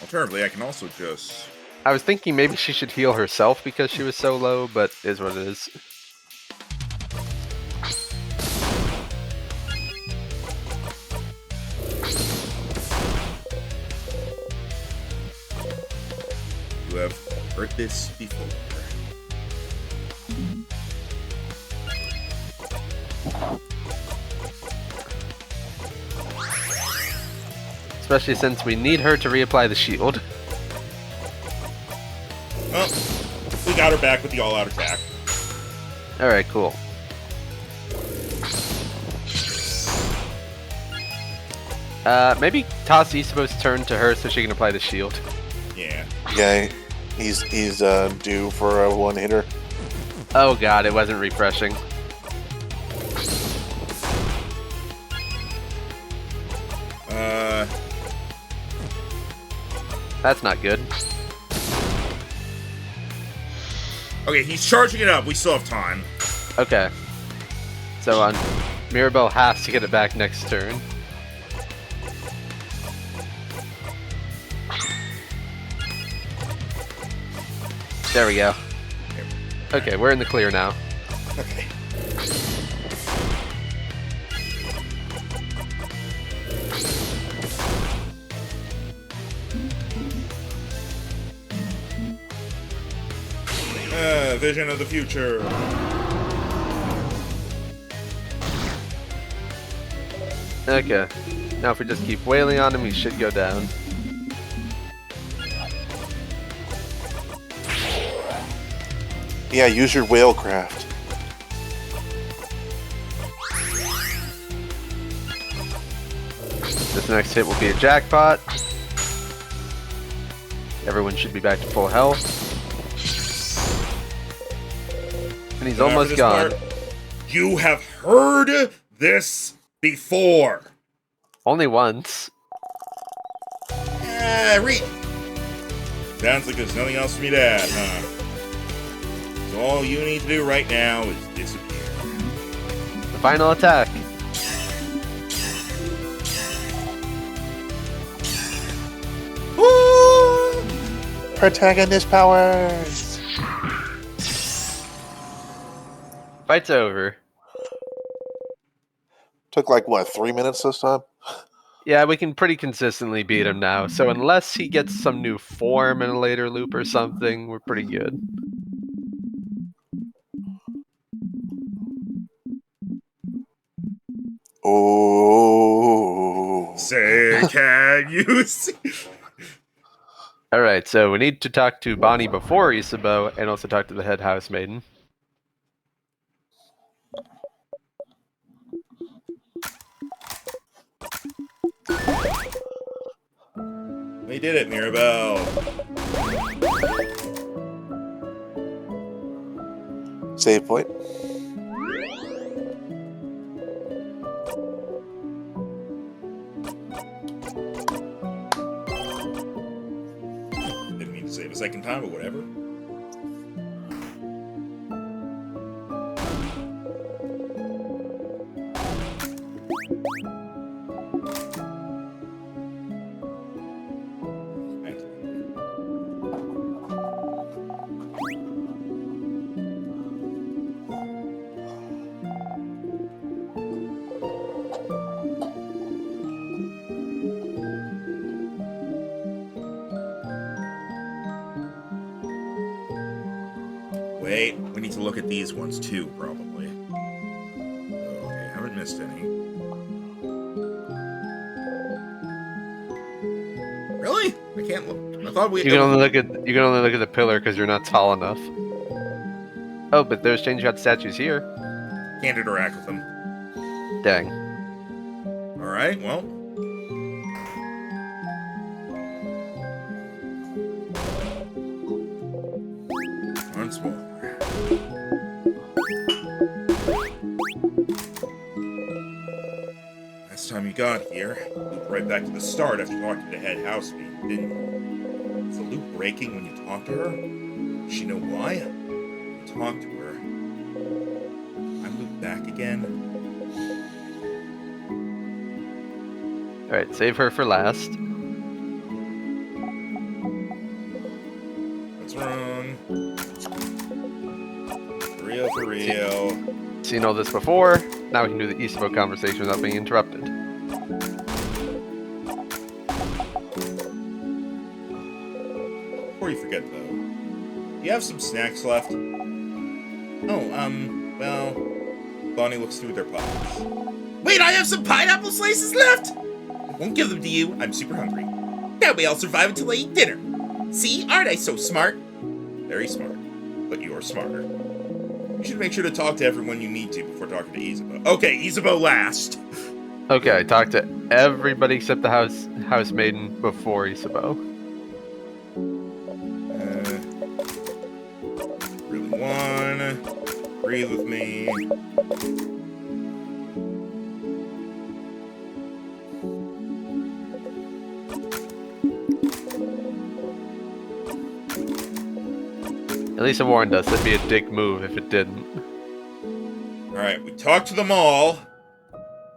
Alternatively, I can also just... I was thinking maybe she should heal herself because she was so low, but is what it is. You have heard this before. Especially since we need her to reapply the shield. Well, we got her back with the all-out attack. Alright, cool. Maybe toss Isabeau's turn to her so she can apply the shield. Yeah. Yeah, he's due for a one-hitter. Oh god, it wasn't refreshing. That's not good. Okay, he's charging it up. We still have time. Okay. So on Mirabelle has to get it back next turn. There we go. Okay, we're in the clear now. Okay. Vision of the future. Okay. Now if we just keep wailing on him, he should go down. Yeah, use your whalecraft. This next hit will be a jackpot. Everyone should be back to full health. And he's almost gone. You have heard this before. Only once. Read. Sounds like there's nothing else for me to add, huh? So all you need to do right now is disappear. The final attack. Woo! Protagonist powers! Fight's over. Took like, what, 3 minutes this time? Yeah, we can pretty consistently beat him now. So unless he gets some new form in a later loop or something, we're pretty good. Oh. Say, can you see? Alright, so we need to talk to Bonnie before Isabeau and also talk to the head housemaiden. We did it, Mirabelle. Save point. Didn't mean to save a second time, but whatever. Wait, we need to look at these ones too, probably. Okay, haven't missed any. Really? I can't look. I thought we. You can only look at the pillar because you're not tall enough. Oh, but there's change out statues here. Can't interact with them. Dang. All right. Well. Once more. Last time you got here, loop right back to the start after talking to head housemaid, didn't you? Is the loop breaking when you talk to her? Does she know why? You talk to her. I loop back again. Alright, save her for last. What's wrong? For real, for real. Seen all this before. Now we can do the Isabeau conversation without being interrupted. Before you forget, though, do you have some snacks left? Oh, well, Bonnie looks through their pockets. Wait, I have some pineapple slices left! I won't give them to you. I'm super hungry. That way I'll survive until I eat dinner. See, aren't I so smart? Very smart. But you're smarter. You should make sure to talk to everyone you need to before talking to Isabeau. Okay, Isabeau last. Okay, talk to everybody except the housemaiden before Isabeau. Really one. Breathe with me. At least it warned us. That'd be a dick move if it didn't. Alright, we talked to them all.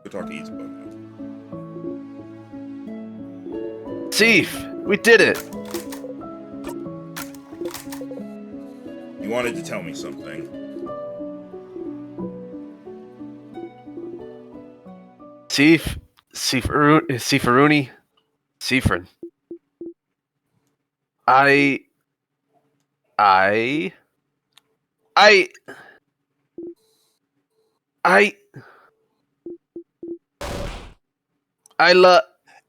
Go talk to Izubo now. Sif, we did it! You wanted to tell me something. Sifruni, Sifrin. I love.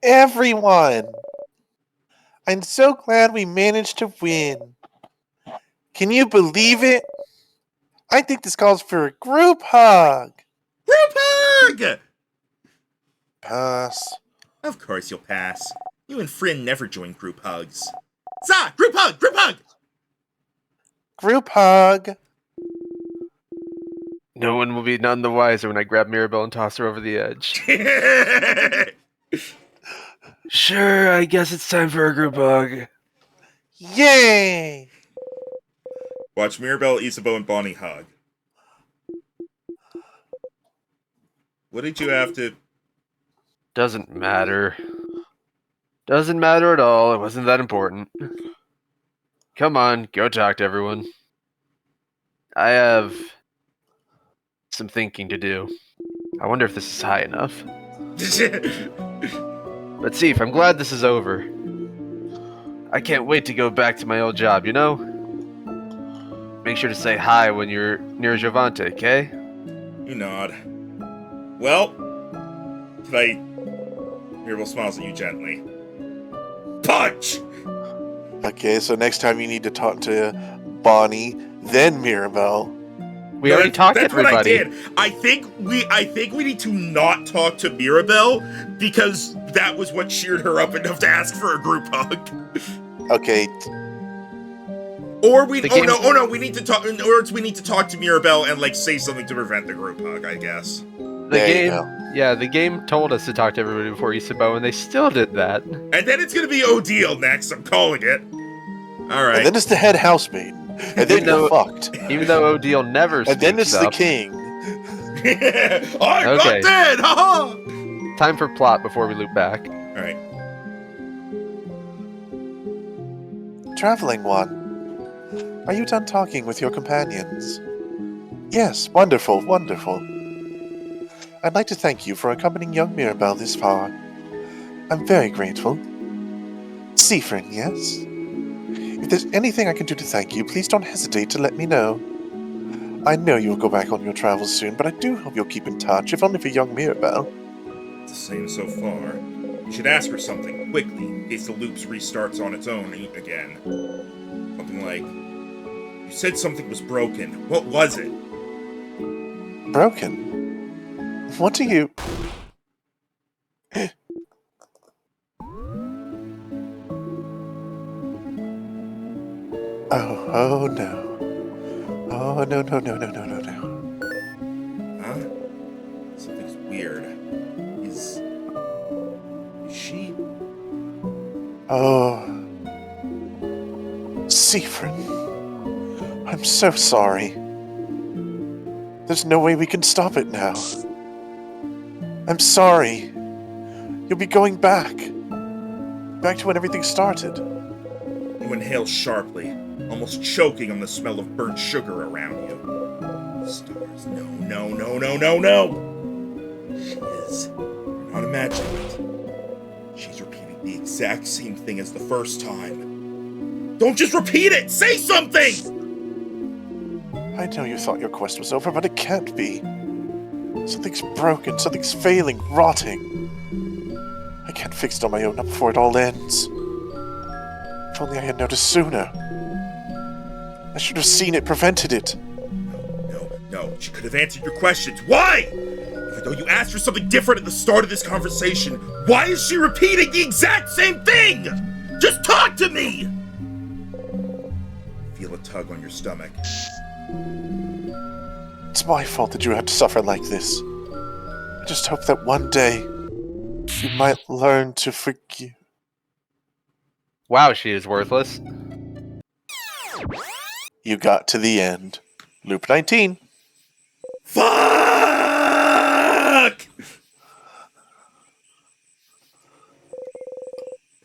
Everyone! I'm so glad we managed to win. Can you believe it? I think this calls for a group hug. Group hug! Pass. Of course you'll pass. You and Fryn never join group hugs. Za! Group hug! Group hug! Group hug. No one will be none the wiser when I grab Mirabelle and toss her over the edge. Sure, I guess it's time for a group hug. Yay! Watch Mirabelle, Isabeau, and Bonnie hug. What did you have to... Doesn't matter. Doesn't matter at all. It wasn't that important. Come on, go talk to everyone. I have some thinking to do. I wonder if this is high enough. But Sif, I'm glad this is over. I can't wait to go back to my old job, you know? Make sure to say hi when you're near Giovante, okay? You nod. Well, Mirabelle smiles at you gently. Punch! Okay, so next time you need to talk to Bonnie, then Mirabelle. We already talked to everybody. That's what I did. I think we need to not talk to Mirabelle because that was what cheered her up enough to ask for a group hug. Okay. Or we need to talk to Mirabelle and like say something to prevent the group hug, I guess. The game told us to talk to everybody before Isabeau, and they still did that. And then it's gonna be Odile next, I'm calling it. Alright. And then it's the head housemaid. And then you're fucked. Even though Odile never speaks And then it's up. the king. I'm not dead! Haha! Time for plot before we loop back. Alright. Traveling one. Are you done talking with your companions? Yes, wonderful, wonderful. I'd like to thank you for accompanying young Mirabelle this far. I'm very grateful. Sifrin, yes? If there's anything I can do to thank you, please don't hesitate to let me know. I know you'll go back on your travels soon, but I do hope you'll keep in touch, if only for young Mirabelle. It's the same so far. You should ask her something, quickly, in case the loops restarts on its own again. Something like, you said something was broken. What was it? Broken? What do you... Oh no. Oh, no. Huh? Something's weird. Is she? Oh. Sifrin. I'm so sorry. There's no way we can stop it now. I'm sorry. You'll be going back. Back to when everything started. You inhale sharply, almost choking on the smell of burnt sugar around you. Stars, no. She is. You're not imagining it. She's repeating the exact same thing as the first time. Don't just repeat it! Say something! I know you thought your quest was over, but it can't be. Something's broken, something's failing, rotting. I can't fix it on my own, not before it all ends. If only I had noticed sooner. I should have seen it, prevented it. No. She could have answered your questions. Why? Even though you asked for something different at the start of this conversation, why is she repeating the exact same thing? Just talk to me! Feel a tug on your stomach. It's my fault that you had to suffer like this. I just hope that one day you might learn to forgive. Wow, she is worthless. You got to the end. Loop 19. Fuck!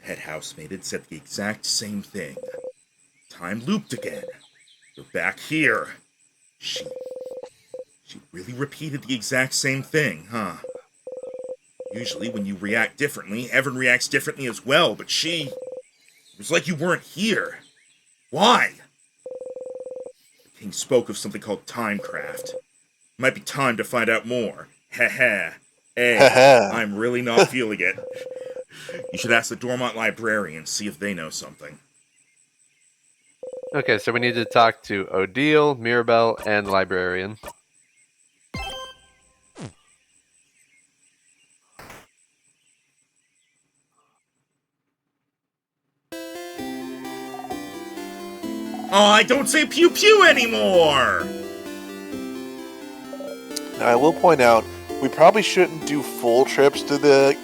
Head housemate had said the exact same thing. Time looped again. We're back here. She really repeated the exact same thing, huh? Usually when you react differently, Evan reacts differently as well, but it was like you weren't here. Why? The king spoke of something called Timecraft. Might be time to find out more. Heh. Hey, I'm really not feeling it. You should ask the Dormont librarian, see if they know something. Okay, so we need to talk to Odile, Mirabelle, and the librarian. Oh, I don't say pew pew anymore! Now, I will point out, we probably shouldn't do full trips to the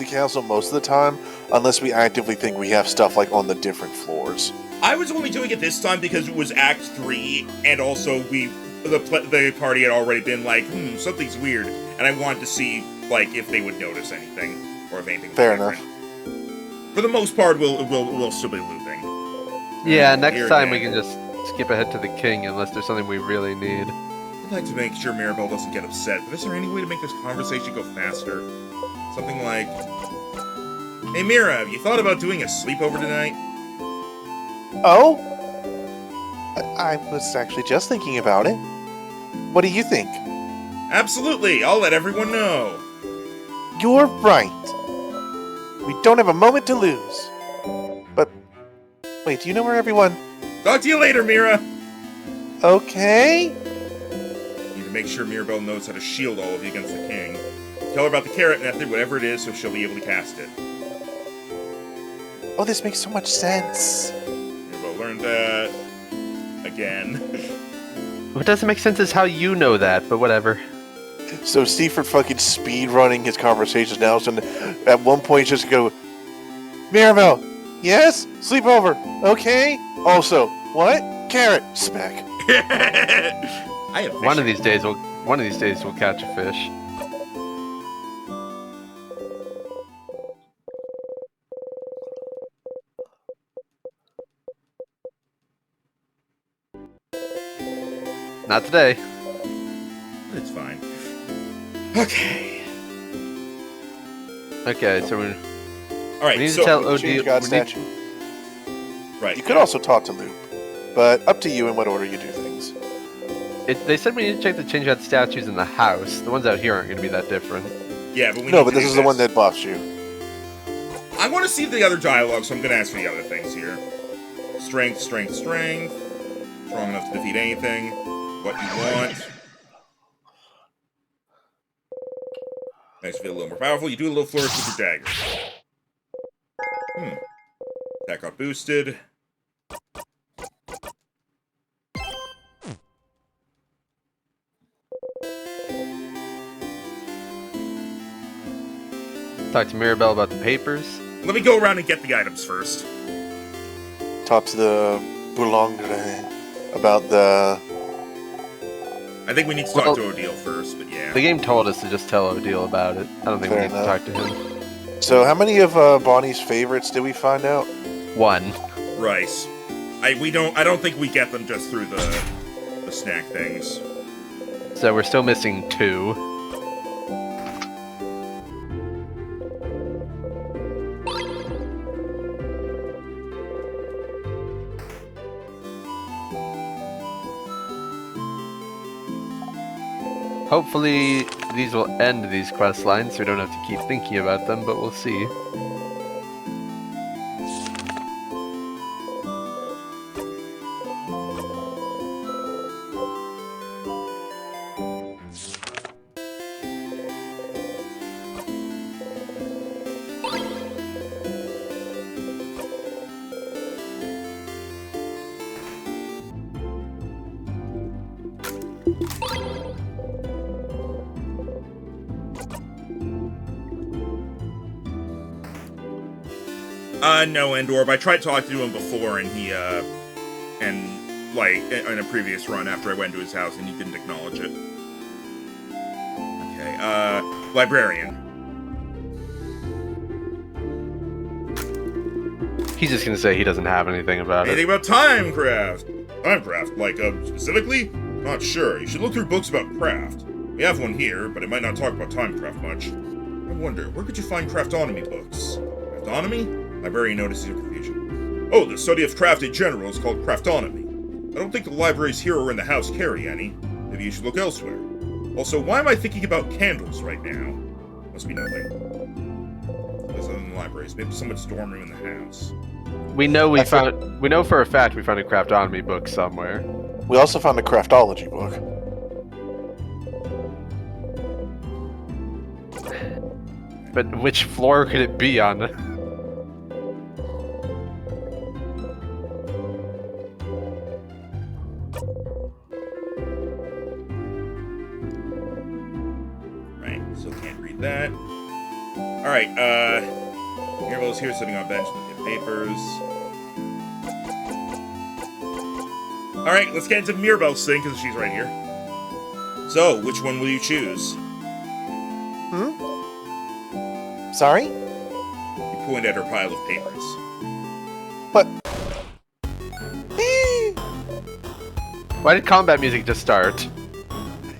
castle most of the time, unless we actively think we have stuff like on the different floors. I was only doing it this time because it was Act 3, and also the party had already been like, something's weird, and I wanted to see, like, if they would notice anything, or if anything was Fair different. enough. For the most part, we'll still be looping. Yeah, next Here time again. we can just skip ahead to the king unless there's something we really need. I'd like to make sure Mirabelle doesn't get upset, but is there any way to make this conversation go faster? Something like, hey Mira, have you thought about doing a sleepover tonight? Oh? I was actually just thinking about it. What do you think? Absolutely, I'll let everyone know. You're right. We don't have a moment to lose. But, wait, do you know where everyone... Talk to you later, Mira! Okay? Need to make sure Mirabelle knows how to shield all of you against the king. Tell her about the carrot method, whatever it is, so she'll be able to cast it. Oh, this makes so much sense. Mirabelle learned that. Again. What doesn't make sense is how you know that, but whatever. So Seaford fucking speed running his conversations now, so at one point just go, Mirabelle, yes? Sleepover, okay? Also, what? Carrot, smack. I have One of these days we'll catch a fish. Not today. It's fine. Okay. Okay, so we Alright, need so... to tell Change Odile. God we need- statue. Right. You could also talk to Loop, but up to you in what order you do things. They said we need to check the change out statues in the house. The ones out here aren't going to be that different. Yeah, but we No, need but to this do is the one that buffs you. I want to see the other dialogue, so I'm going to ask for the other things here. Strength. Strong enough to defeat anything. What you want. Makes you feel a little more powerful. You do a little flourish with your dagger. Attack got boosted. Talk to Mirabelle about the papers. Let me go around and get the items first. Talk to the Boulangre about the... I think we need to talk to Odile first, but yeah. The game told us to just tell Odile about it. I don't think Fair we need enough. to talk to him. So how many of Bonnie's favorites did we find out? One. Rice. I don't think we get them just through the snack things. So we're still missing 2. Hopefully these will end these quest lines so we don't have to keep thinking about them, but we'll see. No, Endorb. I tried talking to him before, and he like, in a previous run after I went to his house and he didn't acknowledge it. Okay, librarian. He's just gonna say he doesn't have anything about Anything it. about Timecraft? Timecraft, like, specifically? Not sure. You should look through books about craft. We have one here, but it might not talk about Timecraft much. I wonder, where could you find Craftonomy books? Craftonomy? Librarian notices your confusion. Oh, the study of craft in general is called Craftonomy. I don't think the libraries here or in the house carry any. Maybe you should look elsewhere. Also, why am I thinking about candles right now? Must be nothing. Other than the libraries. Maybe someone's dorm room in the house. We know we know for a fact we found a Craftonomy book somewhere. We also found a craftology book. But which floor could it be on? Right, so can't read that. Alright, Mirabelle's here sitting on a bench with the papers. Alright, let's get into Mirabelle's thing, because she's right here. So, which one will you choose? Sorry? You point at her pile of papers. What? Why did combat music just start?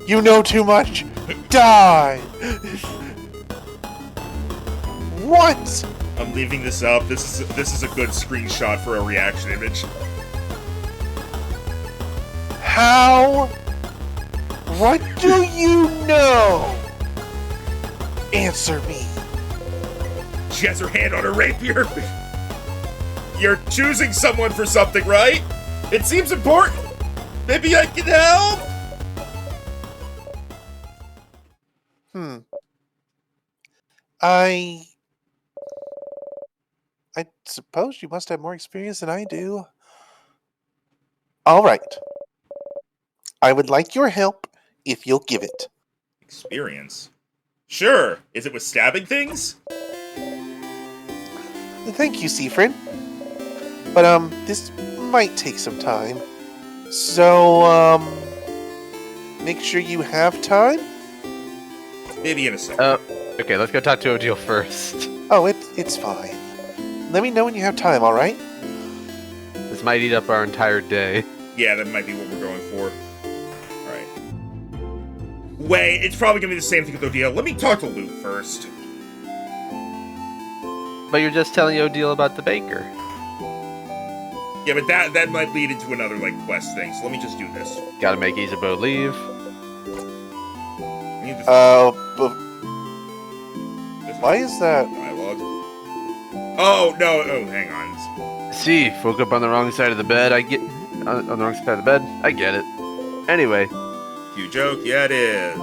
You know too much. Die! What? I'm leaving this up. This is a good screenshot for a reaction image. How? What do you know? Answer me. She has her hand on her rapier. You're choosing someone for something, right? It seems important. Maybe I can help? I suppose you must have more experience than I do. All right. I would like your help if you'll give it. Experience? Sure. Is it with stabbing things? Thank you, Siegfried. But, this might take some time. So, make sure you have time? Maybe in a second. Okay, let's go talk to Odile first. Oh, it's fine. Let me know when you have time, alright? This might eat up our entire day. Yeah, that might be what we're going for. Alright. Wait, it's probably gonna be the same thing with Odile. Let me talk to Luke first. But you're just telling Odile about the baker. Yeah, but that might lead into another, like, quest thing, so let me just do this. Gotta make Isabeau leave. I need this But why is that? dialogue. Oh, no, hang on. See, woke up on the wrong side of the bed. On the wrong side of the bed. I get it. Anyway. Cute joke? Yeah, it is.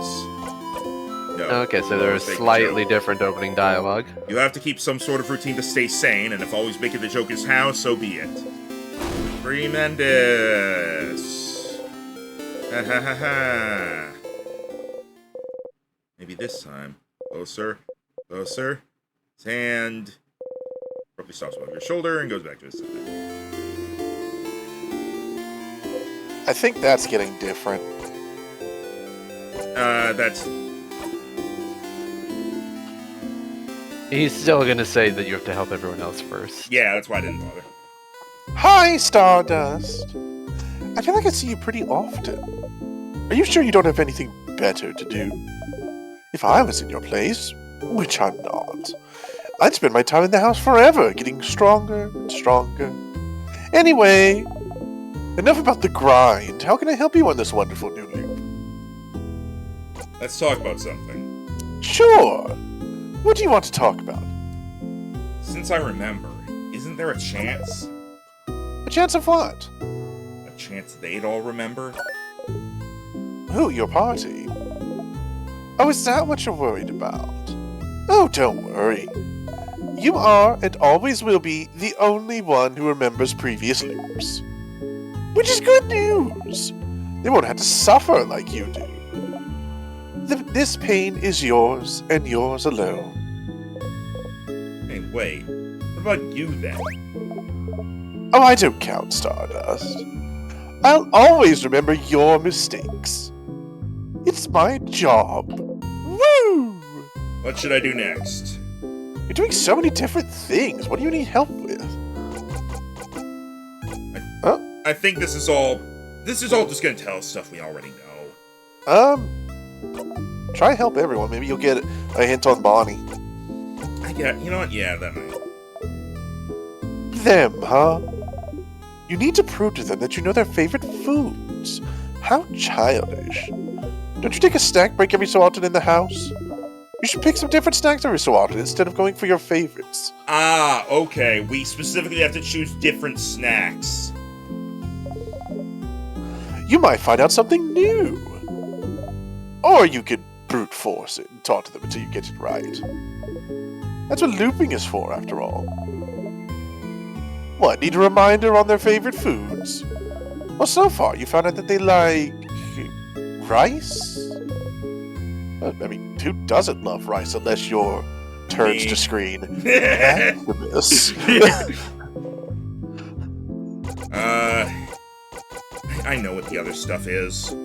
No, Okay, so there's mistake, slightly joke. different opening dialogue. You have to keep some sort of routine to stay sane, and if always making the joke is how, so be it. Tremendous. Ha ha ha ha. Maybe this time. Closer. Closer. His hand abruptly stops above your shoulder and goes back to his side. I think that's getting different. That's... He's still gonna say that you have to help everyone else first. Yeah, that's why I didn't bother. Hi, Stardust. I feel like I see you pretty often. Are you sure you don't have anything better to do? If I was in your place, which I'm not, I'd spend my time in the house forever, getting stronger and stronger. Anyway, enough about the grind. How can I help you on this wonderful new loop? Let's talk about something. Sure. What do you want to talk about? Since I remember, isn't there a chance? A chance of what? A chance they'd all remember? Who, your party? Oh, is that what you're worried about? Oh, don't worry. You are, and always will be, the only one who remembers previous loops. Which is good news! They won't have to suffer like you do. This pain is yours, and yours alone. Hey, wait. What about you, then? Oh, I don't count, Stardust. I'll always remember your mistakes. It's my job. Woo! What should I do next? You're doing so many different things. What do you need help with? I think this is all just gonna tell us stuff we already know. Try help everyone. Maybe you'll get a hint on Bonnie. You know what? Yeah, that might. Them, huh? You need to prove to them that you know their favorite foods. How childish. Don't you take a snack break every so often in the house? You should pick some different snacks every so often instead of going for your favorites. Ah, okay. We specifically have to choose different snacks. You might find out something new. Or you could brute force it and talk to them until you get it right. That's what looping is for, after all. What, need a reminder on their favorite foods? Well, so far you found out that they like... rice? I mean, who doesn't love rice unless your turns Me. to screen? Maximus. I know what the other stuff is.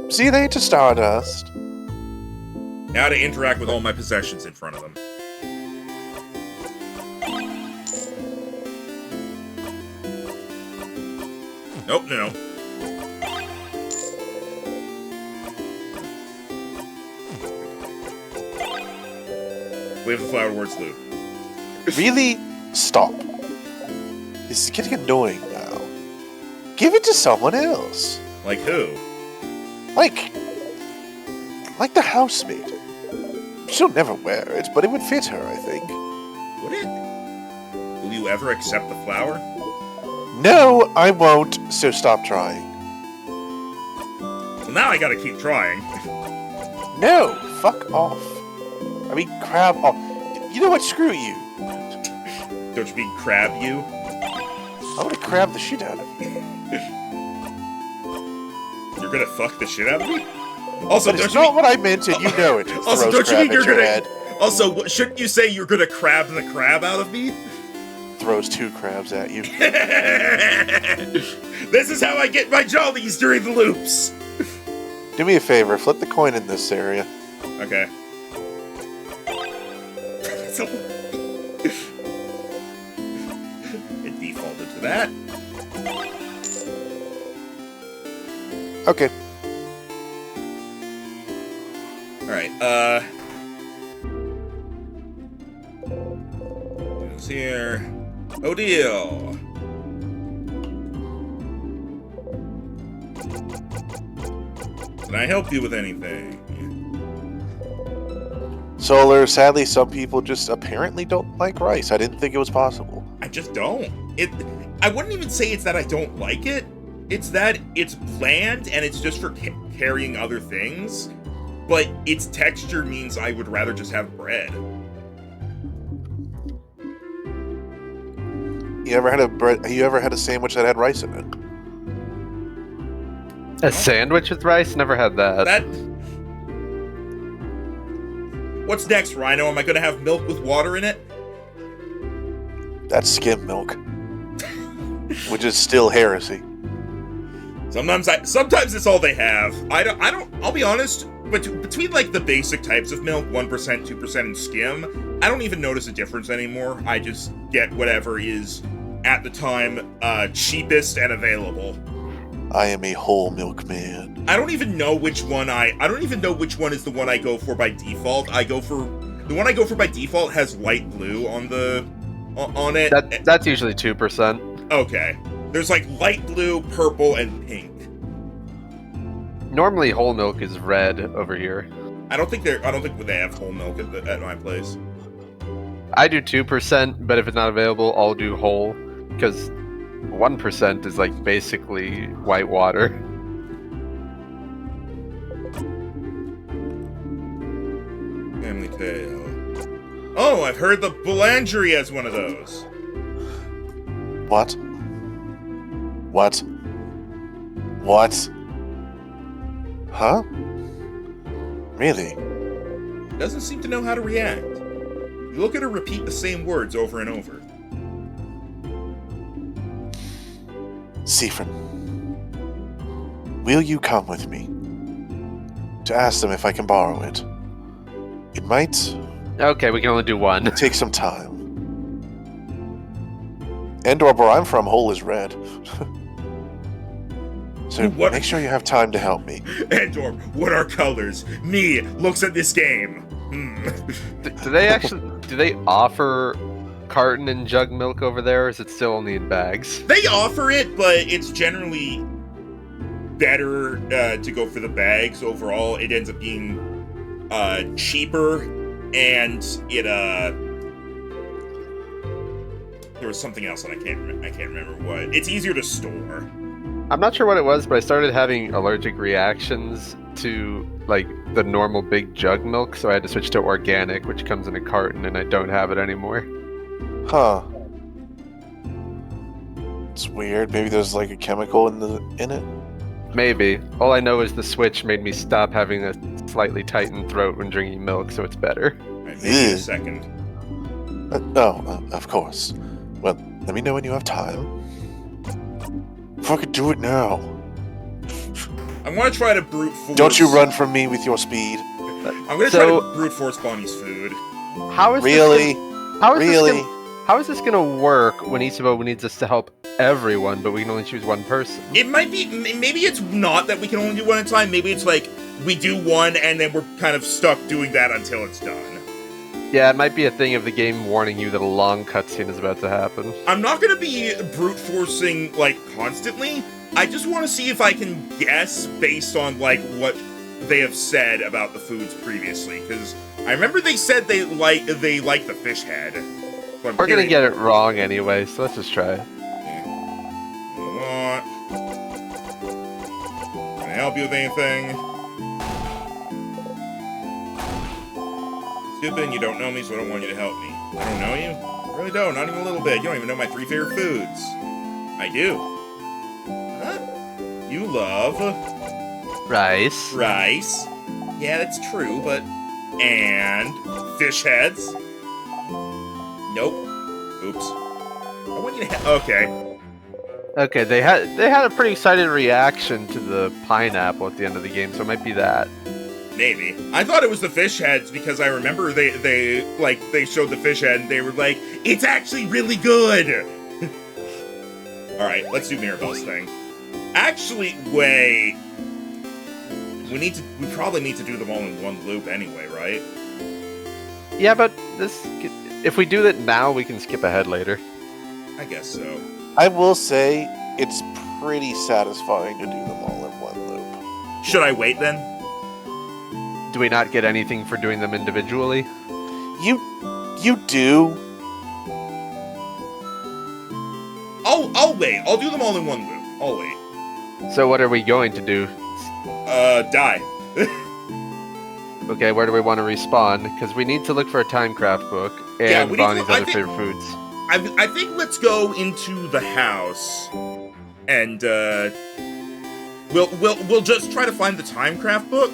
See, they ain't to Stardust. Now to interact with all my possessions in front of them. Nope, no. We have the Flower Words loop. Really? Stop. This is getting annoying now. Give it to someone else. Like who? Like the housemaid. She'll never wear it, but it would fit her, I think. Would it? Will you ever accept the flower? No, I won't, so stop trying. Well, now I gotta keep trying. No, fuck off. I mean, crab off. You know what? Screw you. Don't you mean crab you? I'm gonna crab the shit out of you. You're gonna fuck the shit out of me? Also, But don't it's you not mean... what I meant, and you know it. Just Also, throws don't you crab mean you're at your gonna... head. Also, shouldn't you say you're gonna crab the crab out of me? Throws 2 crabs at you. This is how I get my jollies during the loops. Do me a favor, flip the coin in this area. Okay. It defaulted to that. Okay. Alright, who's here? Odile! Can I help you with anything? Solar, sadly, some people just apparently don't like rice. I didn't think it was possible. I just don't. I wouldn't even say it's that I don't like it. It's that it's bland and it's just for carrying other things. But its texture means I would rather just have bread. You ever had a sandwich that had rice in it? A sandwich with rice? Never had that. What's next, Rhino? Am I gonna have milk with water in it? That's skim milk. Which is still heresy. Sometimes it's all they have. I'll be honest, but between like the basic types of milk, 1%, 2%, and skim, I don't even notice a difference anymore. I just get whatever is at the time cheapest and available. I am a whole milk man. I don't even know which one is the one I go for by default. The one I go for by default has light blue on it. That's usually 2%. Okay. There's like light blue, purple, and pink. Normally whole milk is red over here. I don't think they have whole milk at my place. I do 2%, but if it's not available, I'll do whole, because 1% is like basically white water. Family Tale. Oh, I've heard the Boulangerie has one of those. What? What? What? Huh? Really? Doesn't seem to know how to react. You look at her repeat the same words over and over. Siffrin, will you come with me to ask them if I can borrow it? It might Okay, we can only do one. take some time. Endor, where I'm from, whole is red. So What? make sure you have time to help me. Andor, what are colors? Me looks at this game. Do they offer carton and jug milk over there, or is it still only in bags? They offer it, but it's generally better to go for the bags overall. It ends up being cheaper, and it there was something else that I can't remember what. It's easier to store. I'm not sure what it was, but I started having allergic reactions to like the normal big jug milk, so I had to switch to organic, which comes in a carton, and I don't have it anymore. Huh. It's weird. Maybe there's like a chemical in it. Maybe. All I know is the switch made me stop having a slightly tightened throat when drinking milk, so it's better. Alright, maybe in a second. Of course. Well, let me know when you have time. Fucking do it now. I want to try to brute force. Don't you run from me with your speed. I'm going to try to brute force Bonnie's food. How is Really? How is this gonna work when Isabo needs us to help everyone, but we can only choose one person? It might be, maybe it's not that we can only do one at a time. Maybe it's like we do one and then we're kind of stuck doing that until it's done. Yeah, it might be a thing of the game warning you that a long cutscene is about to happen. I'm not going to be brute forcing like constantly. I just want to see if I can guess based on like what they have said about the foods previously, because I remember they said they like the fish head. So We're gonna get it wrong anyway, so let's just try it. What? Can I help you with anything? Stupid, you don't know me, so I don't want you to help me. I don't know you? I really don't, not even a little bit. You don't even know my 3 favorite foods. I do. Huh? You love... Rice. rice. Yeah, that's true, but... And... fish heads. Nope. Oops. I want you to okay. Okay, they had a pretty excited reaction to the pineapple at the end of the game, so it might be that. Maybe. I thought it was the fish heads because I remember they showed the fish head and they were like, it's actually really good! Alright, let's do Mirabelle's thing. Actually, wait. We probably need to do them all in one loop anyway, right? Yeah, but if we do that now, we can skip ahead later. I guess so. I will say it's pretty satisfying to do them all in one loop. Should I wait then? Do we not get anything for doing them individually? You do. I'll wait. I'll do them all in one loop. I'll wait. So what are we going to do? Die. Okay, where do we want to respawn? Because we need to look for a Timecraft book Yeah, and we need to Bonnie's look- I other think- favorite foods. I think let's go into the house, and we'll just try to find the Timecraft book,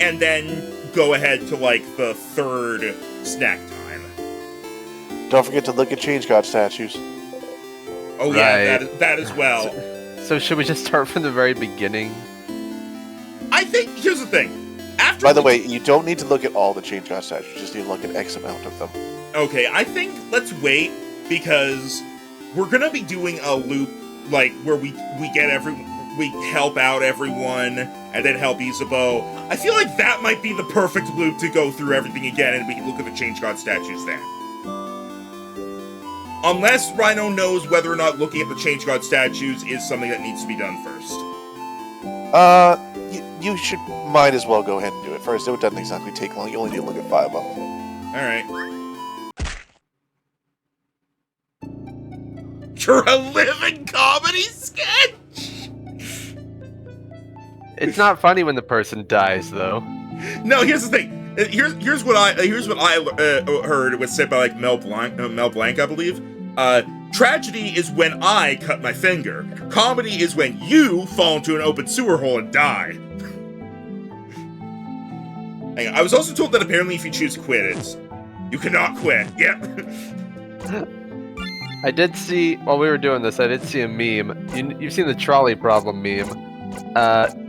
and then go ahead to like the 3rd snack time. Don't forget to look at Change God statues. Oh yeah, Right. that as well. So should we just start from the very beginning? I think here's the thing. After By the way, you don't need to look at all the Change God statues. You just need to look at X amount of them. Okay, I think let's wait because we're gonna be doing a loop like where we help out everyone and then help Isabeau. I feel like that might be the perfect loop to go through everything again and we can look at the Change God statues then. Unless Rhino knows whether or not looking at the Change God statues is something that needs to be done first. You might as well go ahead and do it first. It doesn't exactly take long. You only need to look at 5 of them. Alright. You're a living comedy sketch! It's not funny when the person dies, though. No, here's the thing. Here's what I heard was said by like Mel Blanc, I believe. Tragedy is when I cut my finger. Comedy is when you fall into an open sewer hole and die. I was also told that apparently if you choose quit, you cannot quit. Yep. I did see, while we were doing this, I did see a meme. You've seen the trolley problem meme.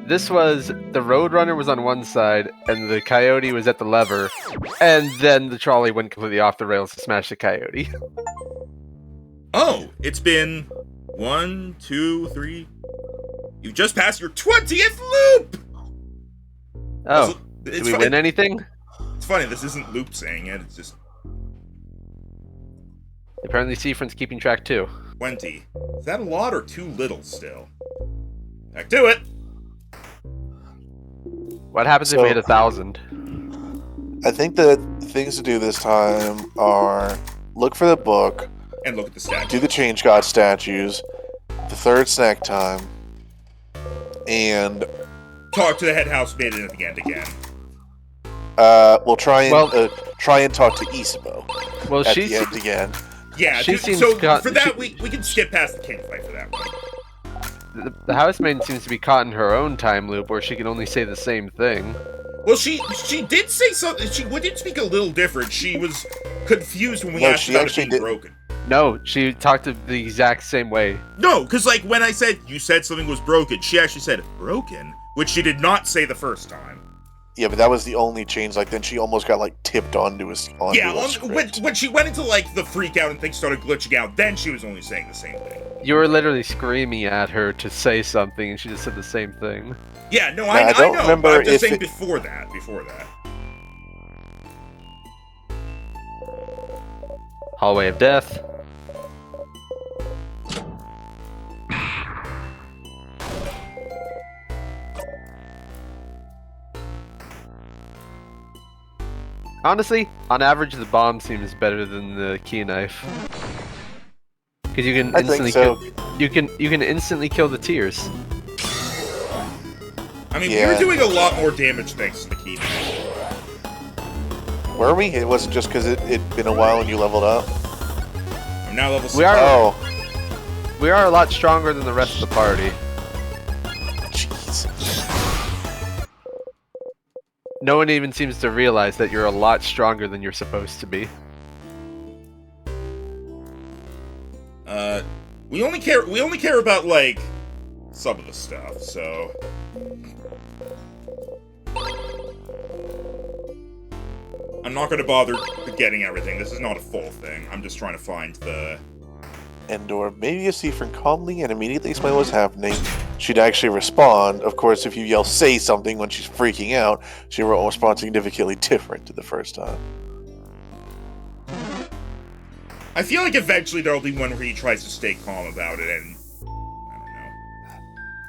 This was, the Roadrunner was on one side, and the Coyote was at the lever, and then the trolley went completely off the rails to smash the Coyote. Oh, it's been 1, 2, 3. You just passed your 20th loop! Oh, did we win anything? It's funny, this isn't Loop saying it, it's just... Apparently Seafron's keeping track too. 20. Is that a lot or too little still? Back to it! What happens if we hit 1,000? I think the things to do this time are look for the book, And look at the stats. do the Change God statues, the third snack time, and Talk to the head housemaiden at the end again. we'll try and talk to Isabeau Well, at the end again. Yeah, She dude, seems so got- for that, she- we can skip past the king fight for that one. the housemaiden seems to be caught in her own time loop where she can only say the same thing. Well, she did say something. She did speak a little different. She was confused when we No, asked she about it actually being did- broken. No, she talked the exact same way. No, because like when I said you said something was broken, she actually said broken, which she did not say the first time. Yeah, but that was the only change. Like, then she almost got, like, tipped onto a script. When she went into like the freak out and things started glitching out, then she was only saying the same thing. You were literally screaming at her to say something, and she just said the same thing. Yeah, no, I I don't know. remember But I'm just if saying it- before that. Hallway of Death. Honestly, on average, the bomb seems better than the key knife. Because you can I think instantly so. you can instantly kill the tears. I mean, we Yeah. were doing a lot more damage thanks to the key. Were we? It wasn't just because it'd been a while and you leveled up? I'm now level 6. We are Oh, we are a lot stronger than the rest of the party. jeez. No one even seems to realize that you're a lot stronger than you're supposed to be. We only care about like some of the stuff, so I'm not gonna bother getting everything. This is not a full thing. I'm just trying to find the... Endor, maybe you see Fern calmly and immediately explain what's happening. She'd actually respond. Of course, if you yell "say something" when she's freaking out, she will respond significantly different to the first time. I feel like eventually there'll be one where he tries to stay calm about it, and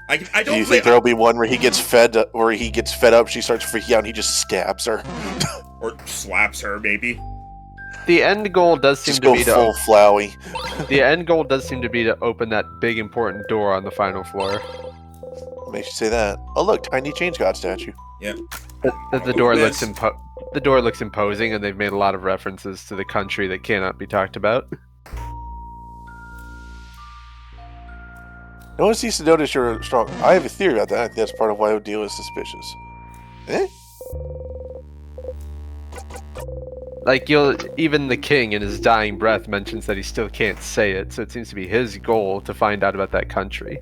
I don't know. I Do don't you think there'll be one where he gets fed up, she starts freaking out, and he just stabs her? or slaps her, maybe. The end goal does seem Just to go be full Flowey. the end goal does seem to be to open that big important door on the final floor. Makes you say that. Oh look, tiny Change God statue. Yep. The door looks imposing, and they've made a lot of references to the country that cannot be talked about. No one seems to notice you're strong. I have a theory about that. I think that's part of why Odile is suspicious. Eh? Like even the king in his dying breath mentions that he still can't say it, so it seems to be his goal to find out about that country.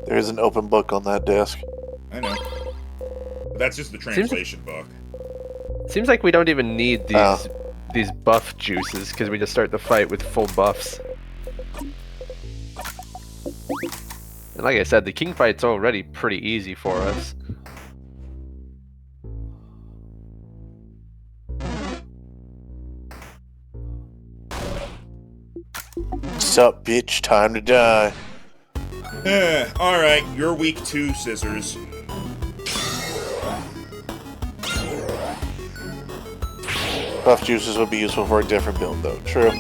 There is an open book on that desk. I know. But that's just the translation book. Seems like we don't even need Oh. these buff juices because we just start the fight with full buffs. And like I said, the king fight's already pretty easy for us. Sup, bitch? Time to die. Alright, you're weak too, Scissors. Buff juices would be useful for a different build, though. True.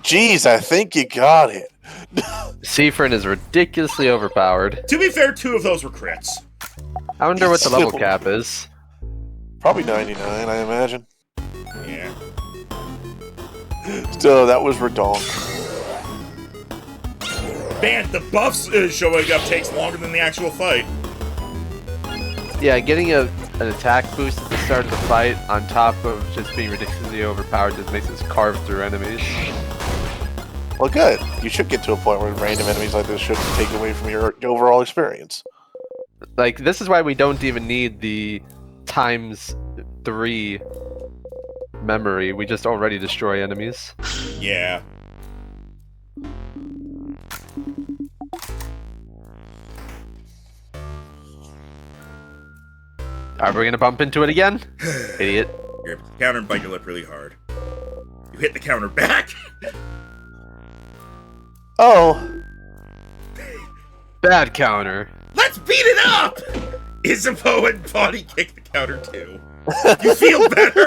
Jeez, I think you got it. Seafrin is ridiculously overpowered. To be fair, 2 of those were crits. I wonder what the level Still- cap is. Probably 99, I imagine. Yeah. Still, that was redonk. Man, the buffs showing up takes longer than the actual fight. Yeah, getting an attack boost at the start of the fight on top of just being ridiculously overpowered just makes us carve through enemies. Well, good. You should get to a point where random enemies like this shouldn't take away from your overall experience. Like, this is why we don't even need the ×3 memory. We just already destroy enemies. Yeah. Are we gonna bump into it again? Idiot. You're able to counter and bite your lip really hard. You hit the counter back. Oh, Bad counter. Let's beat it up! Isabeau and Bonnie kick the counter too. You feel better?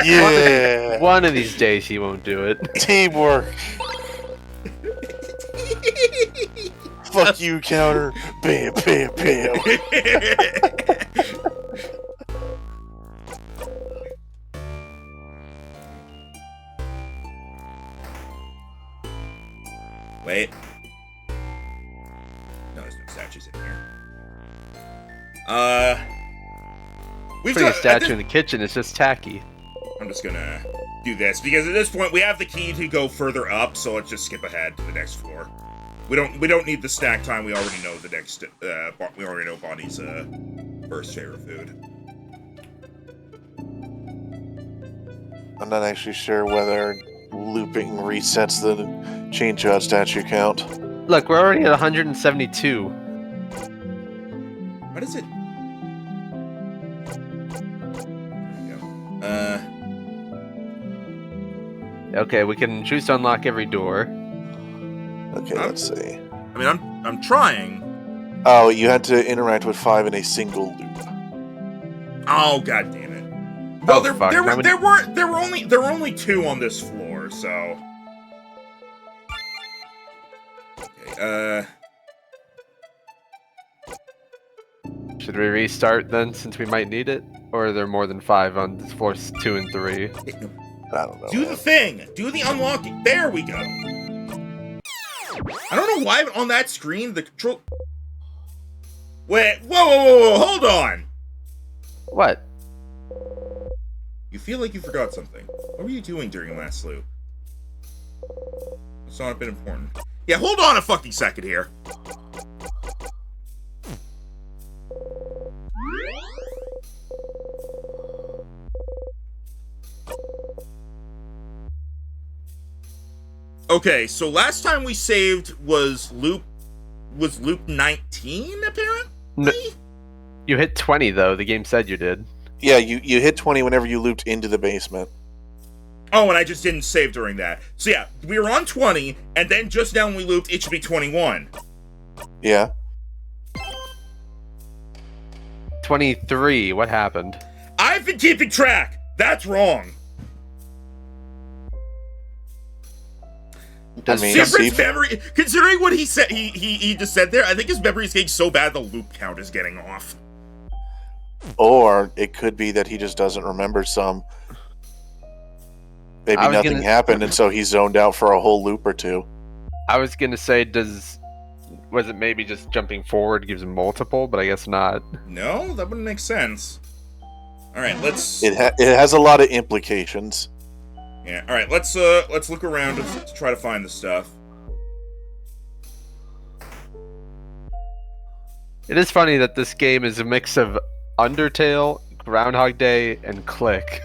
yeah. One of these days he won't do it. Teamwork. Fuck you, counter. Bam, bam, bam. Wait. No, there's no statues in here. We've Putting a got statue in the kitchen is just tacky. I'm just gonna do this because at this point we have the key to go further up, so let's just skip ahead to the next floor. We don't need the snack time. We already know the next. We already know Bonnie's first favorite food. I'm not actually sure whether looping resets the chainshot statue count. Look, we're already at 172. What is it? There we go. Okay, we can choose to unlock every door. Okay, let's see. I mean, I'm trying. Oh, you had to interact with 5 in a single loop. Oh, god damn it. Well, Oh, fuck. there were only 2 on this floor, so. Okay, Should we restart then, since we might need it? Or are there more than 5 on floors 2 and 3? I don't know. do the thing. Do the unlocking. There we go. I don't know why on that screen the control. Wait, whoa, hold on. What? You feel like you forgot something. What were you doing during last loop? It's not been important. Yeah, hold on a fucking second here. Okay, so last time we saved was loop 19, apparently? No. You hit 20 though, the game said you did. Yeah, you hit 20 whenever you looped into the basement. Oh, and I just didn't save during that. So yeah, we were on 20, and then just now when we looped, it should be 21. Yeah. 23, what happened? I've been keeping track! That's wrong! Does I mean, Different see- memory, considering what he said, he just said there, I think his memory is getting so bad the loop count is getting off. Or it could be that he just doesn't remember some. Maybe I was nothing gonna- happened, and so he zoned out for a whole loop or two. I was gonna say, was it maybe just jumping forward gives him multiple, but I guess not. No, that wouldn't make sense. Alright, let's... It has a lot of implications. Yeah, alright, let's look around to try to find the stuff. It is funny that this game is a mix of Undertale, Groundhog Day, and Click.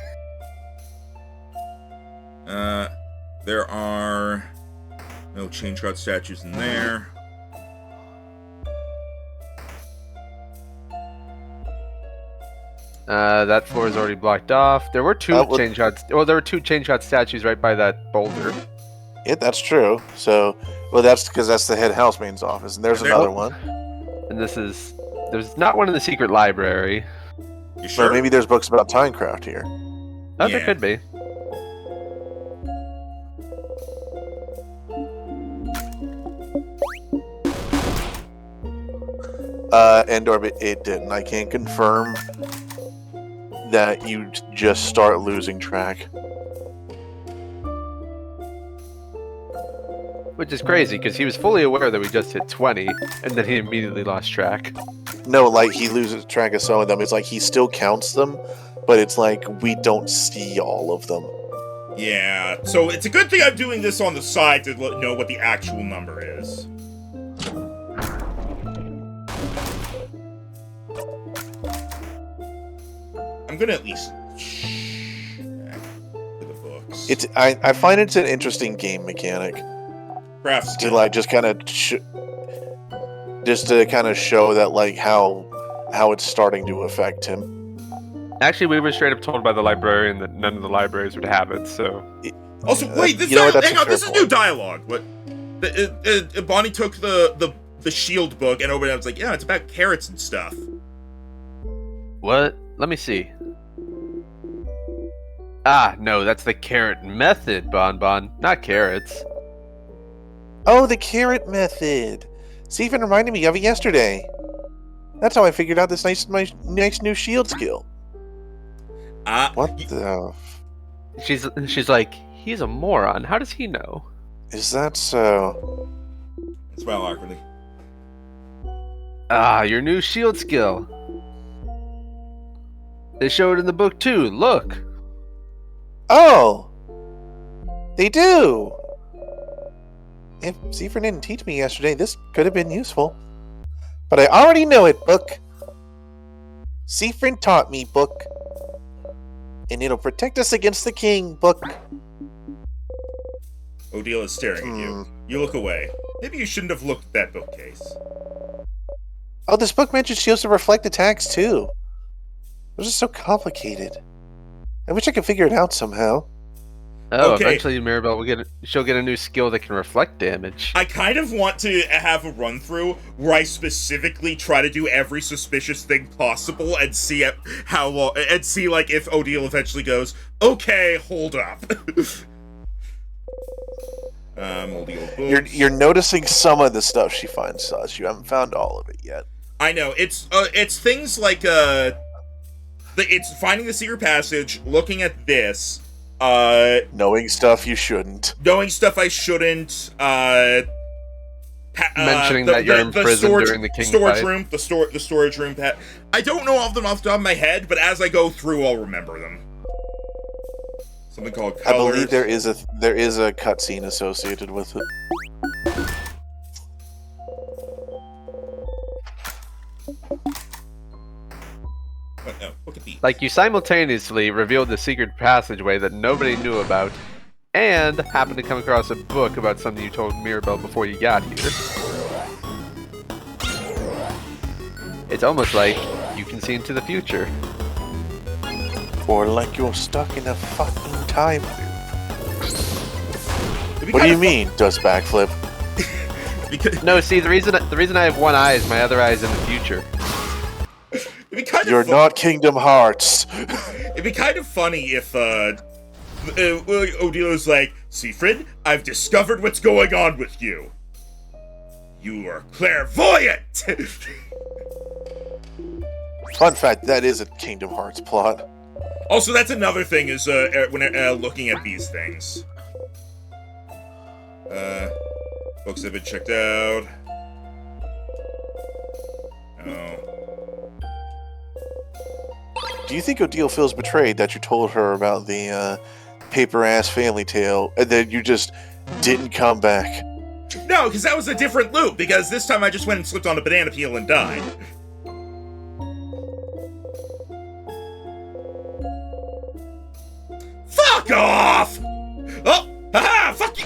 There are no chain shot statues in there. That floor is already blocked off. There were two That would- chain shots. Well, there were 2 chain shot statues right by that boulder. Yeah, that's true. So, well, that's because that's the head housemaid's office, and there's There- another one. And there's not one in the secret library. You sure? But maybe there's books about Timecraft here. Oh, there Yeah. could be. Endor, it didn't. I can confirm that you just start losing track. Which is crazy, because he was fully aware that we just hit 20, and then he immediately lost track. No, like, he loses track of some of them. It's like he still counts them, but it's like we don't see all of them. Yeah, so it's a good thing I'm doing this on the side to know what the actual number is. I'm gonna at least check for the books. I find it's an interesting game mechanic Craft to like just kind of show that like how it's starting to affect him. Actually, we were straight up told by the librarian that none of the libraries would have it, so... Also, wait, this hang on, this is new dialogue. What? Bonnie took the shield book and opened it up. It's like, yeah, it's about carrots and stuff. What? Let me see. Ah, no, that's the carrot method, Bonbon, not carrots. Oh, the carrot method. Stephen reminded me of it yesterday. That's how I figured out this nice new shield skill. What the? She's like, he's a moron. How does he know? Is that so? Smile awkwardly. Ah, your new shield skill. They show it in the book too. Look. Oh, they do. If Zephyr didn't teach me yesterday, this could have been useful. But I already know it, book. Zephyr taught me, book. And it'll protect us against the king, book. Odile is staring at you. You look away. Maybe you shouldn't have looked at that bookcase. Oh, this book mentions shields to reflect attacks, too. Those are so complicated. I wish I could figure it out somehow. Oh, Okay. eventually Mirabelle she'll get a new skill that can reflect damage. I kind of want to have a run through where I specifically try to do every suspicious thing possible and see how long, and see like if Odile eventually goes, okay, hold up. Odile books. You're noticing some of the stuff she finds sus. You haven't found all of it yet. I know it's things like it's finding the secret passage, looking at this, knowing stuff you shouldn't, knowing stuff I shouldn't, mentioning that you're in prison during the king storage fight. room, the storage room. I don't know all of them off the top of my head, but as I go through, I'll remember them. Something called colors. I believe there is a cutscene associated with it. Look at these. Like, you simultaneously revealed the secret passageway that nobody knew about, and happened to come across a book about something you told Mirabelle before you got here. It's almost like you can see into the future. Or like you're stuck in a fucking time loop. What do you mean, does backflip? No, see, the reason I have one eye is my other eye is in the future. You're not Kingdom Hearts. It'd be kind of funny if Odile's like, Siegfried, I've discovered what's going on with you. You are clairvoyant! Fun fact, that is a Kingdom Hearts plot. Also, that's another thing is when looking at these things. Books have been checked out. Oh. Do you think Odile feels betrayed that you told her about the paper-ass family tale and then you just didn't come back? No, because that was a different loop, because this time I just went and slipped on a banana peel and died. Fuck off! Oh, haha, fuck you!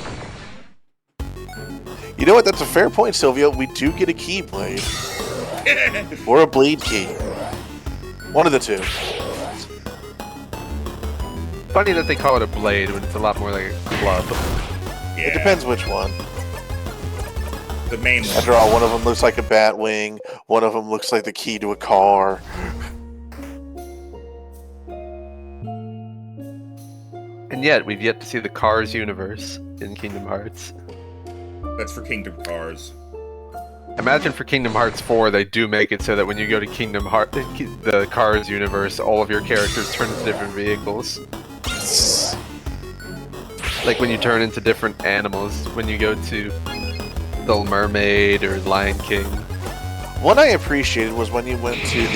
You know what? That's a fair point, Sylvia. We do get a keyblade. Or a blade key. One of the two. Funny that they call it a blade when it's a lot more like a club. Yeah, It depends which one. the main one. After all, one of them looks like a bat wing. One of them looks like the key to a car. And And yet, we've yet to see the Cars universe in Kingdom Hearts. That's for Kingdom Cars. Imagine for Kingdom Hearts 4, they do make it so that when you go to Kingdom Hearts, the Cars universe, all of your characters turn into different vehicles. Like when you turn into different animals, when you go to Little Mermaid or Lion King. What I appreciated was when you went to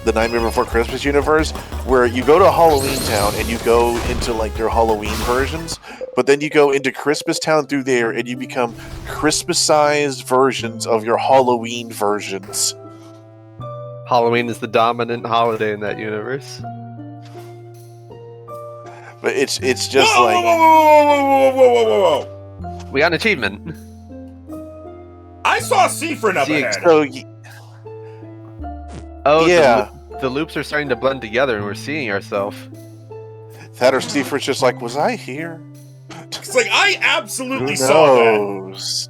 the Nightmare Before Christmas universe, where you go to Halloween Town and you go into like their Halloween versions, but then you go into Christmas Town through there and you become Christmas-sized versions of your Halloween versions. Halloween is the dominant holiday in that universe. But it's just Whoa, like... whoa. We got an achievement. I saw Seafrin up ahead. So, Oh, yeah. The loops are starting to blend together and we're seeing ourselves. that or Stefer's just like, was I here? It's like I absolutely Who saw that. knows?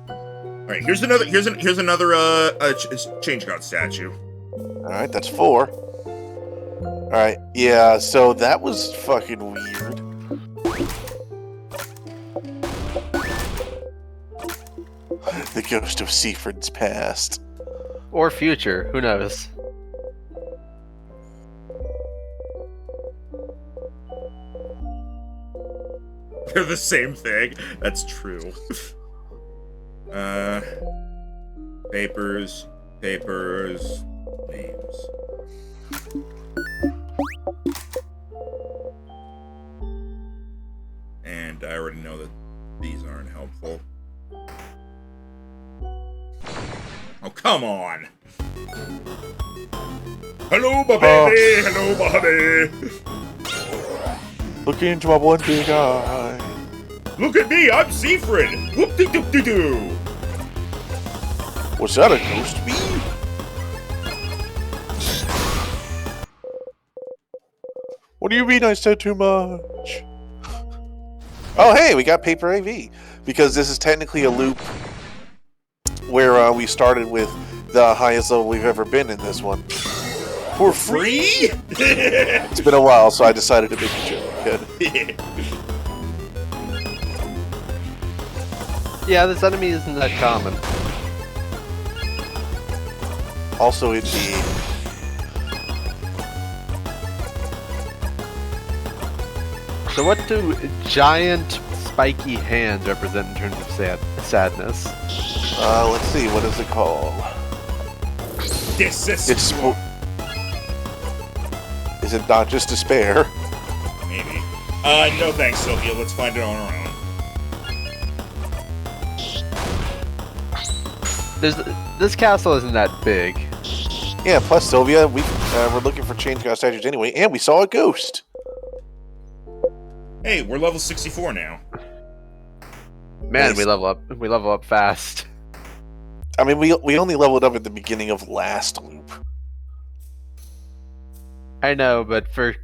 All right, here's another Change God statue. Alright, that's 4. Alright, yeah, so that was fucking weird. The ghost of Seaford's past. Or future, who knows? They're the same thing. That's true. Papers, names. And I already know that these aren't helpful. Oh, come on! Hello, my baby! Hello, my honey! Look into my one big eye. Look at me! I'm Seafrin! Whoop-de-doop-de-doo! Was that a ghost bee? What do you mean I said too much? Oh, hey, we got Paper AV. Because this is technically a loop where we started with the highest level we've ever been in this one. For free? It's been a while, so I decided to make a joke. Good. Yeah, this enemy isn't that common. Also, indeed. So what do giant spiky hands represent in terms of sadness? Let's see, what is it called? Is it not just despair? Maybe. No thanks, Sylvia. Let's find it on our own. This castle isn't that big. Yeah, plus Sylvia, we're looking for Change God statues anyway, and we saw a ghost. Hey, we're level 64 now. Man, Nice. we level up fast. I mean, we only leveled up at the beginning of last loop. I know, but for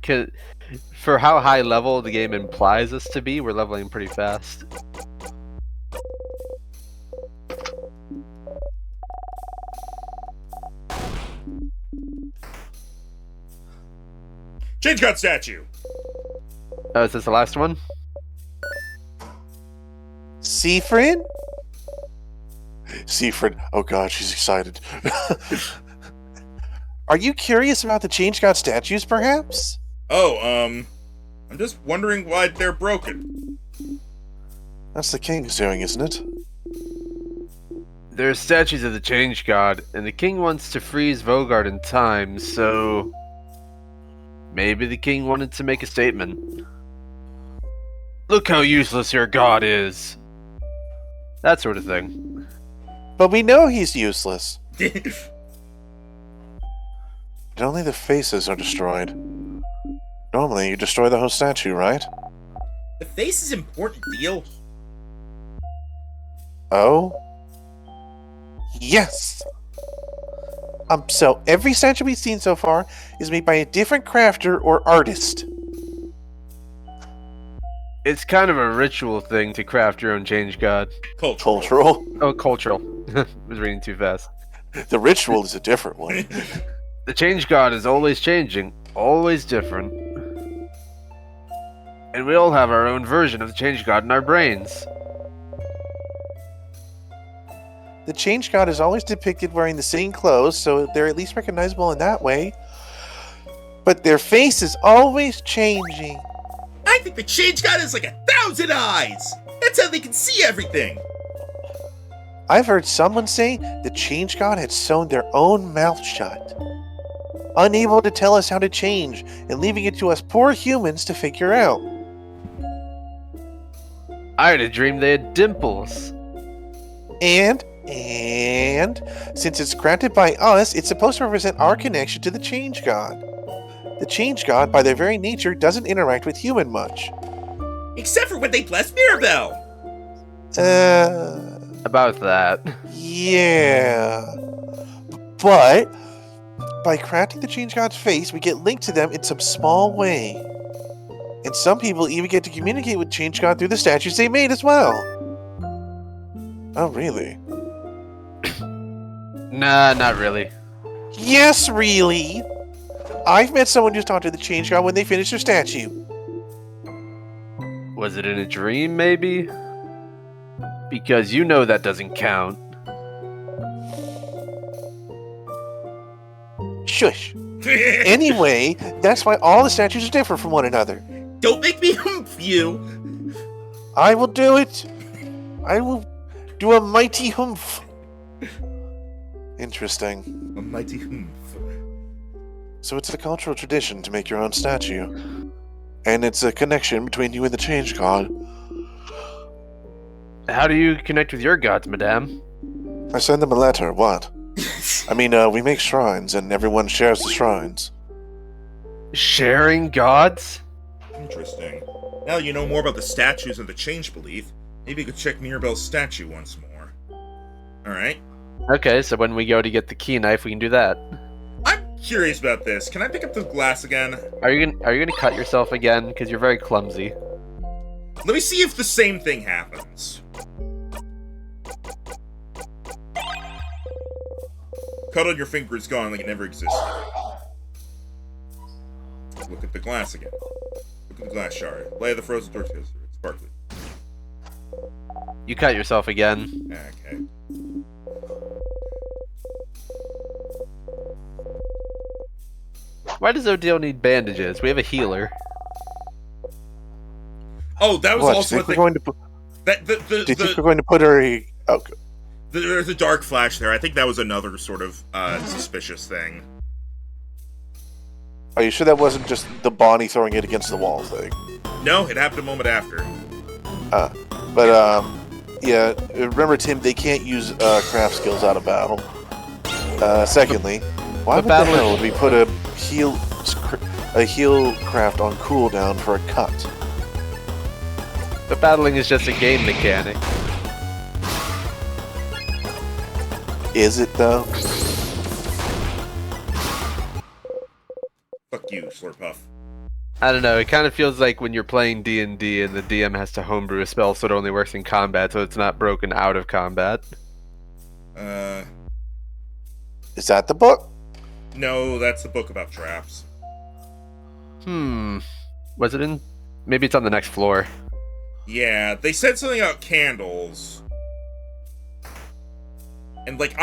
how high level the game implies us to be, we're leveling pretty fast. Change God statue! Oh, is this the last one? Seafrin? Seafrin. Oh god, she's excited. Are you curious about the Change God statues, perhaps? Oh, I'm just wondering why they're broken. That's the king's doing, isn't it? There are statues of the Change God, and the king wants to freeze Vogard in time, so maybe the king wanted to make a statement. Look how useless your god is. That sort of thing. But we know he's useless. Only the faces are destroyed. Normally, you destroy the whole statue, right? The face is important, deal. Oh? Yes! So every statue we've seen so far is made by a different crafter or artist. It's kind of a ritual thing to craft your own Change God. Cultural. Oh, cultural. I was reading too fast. The ritual is a different one. The Change God is always changing, always different. And we all have our own version of the Change God in our brains. The Change God is always depicted wearing the same clothes, so they're at least recognizable in that way. But their face is always changing. I think the Change God has like 1,000 eyes! That's how they can see everything! I've heard someone say the Change God had sewn their own mouth shut, unable to tell us how to change, and leaving it to us poor humans to figure out. I had a dream they had dimples. And since it's granted by us, it's supposed to represent our connection to the Change God. The Change God, by their very nature, doesn't interact with human much. Except for when they bless Mirabelle! About that. Yeah. But by crafting the Change God's face, we get linked to them in some small way. And some people even get to communicate with Change God through the statues they made as well. Oh, really? Nah, not really. Yes, really. I've met someone who's talked to the Change God when they finished their statue. Was it in a dream, maybe? Because you know that doesn't count. Shush. Anyway, that's why all the statues are different from one another. Don't make me humph you! I will do it. I will do a mighty humph. Interesting. A mighty humph. So it's a cultural tradition to make your own statue. And it's a connection between you and the Change God. How do you connect with your gods, madame? I send them a letter, what? I mean, we make shrines, and everyone shares the shrines. Sharing gods? Interesting. Now that you know more about the statues and the change belief, maybe you could check Mirabelle's statue once more. Alright. Okay, so when we go to get the key knife, we can do that. I'm curious about this. Can I pick up the glass again? Are you gonna cut yourself again? Because you're very clumsy. Let me see if the same thing happens. Cut on your finger is gone like it never existed. Look at the glass again. Look at the glass shard. Lay the frozen tortillas. It's sparkly. You cut yourself again. Okay. Why does Odile need bandages? We have a healer. Oh, that was What, also do you a think we're thing. going to put, That do you think we're going to put her... Oh, there's a dark flash there. I think that was another sort of suspicious thing. are you sure that wasn't just the Bonnie throwing it against the wall thing? No, it happened a moment after. Yeah, remember, Tim, they can't use craft skills out of battle. Secondly, why But the battle hell is- would we put a heal craft on cooldown for a cut? But battling is just a game mechanic. Is it, though? Fuck you, Slurpuff. I don't know, it kind of feels like when you're playing D&D and the DM has to homebrew a spell so it only works in combat, so it's not broken out of combat. Is that the book? No, that's the book about traps. Was it in... Maybe it's on the next floor. Yeah, they said something about candles. And, like,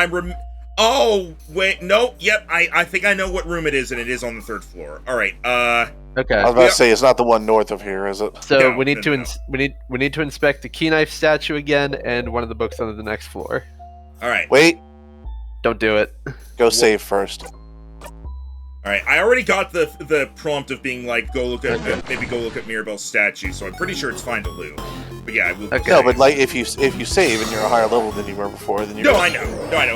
oh, wait, no, yep, I think I know what room it is, and it is on the 3rd floor. Alright, Okay. I was about to say, it's not the one north of here, is it? So No, we need no, to no. we need to inspect the key knife statue again and one of the books on the next floor. alright. Wait, Don't do it. go save first. Alright, I already got the prompt of being like, maybe go look at Mirabelle's statue, so I'm pretty sure it's fine to loot. But yeah, I will. Okay. No, but like if you save and you're a higher level than you were before, then you're No, I know.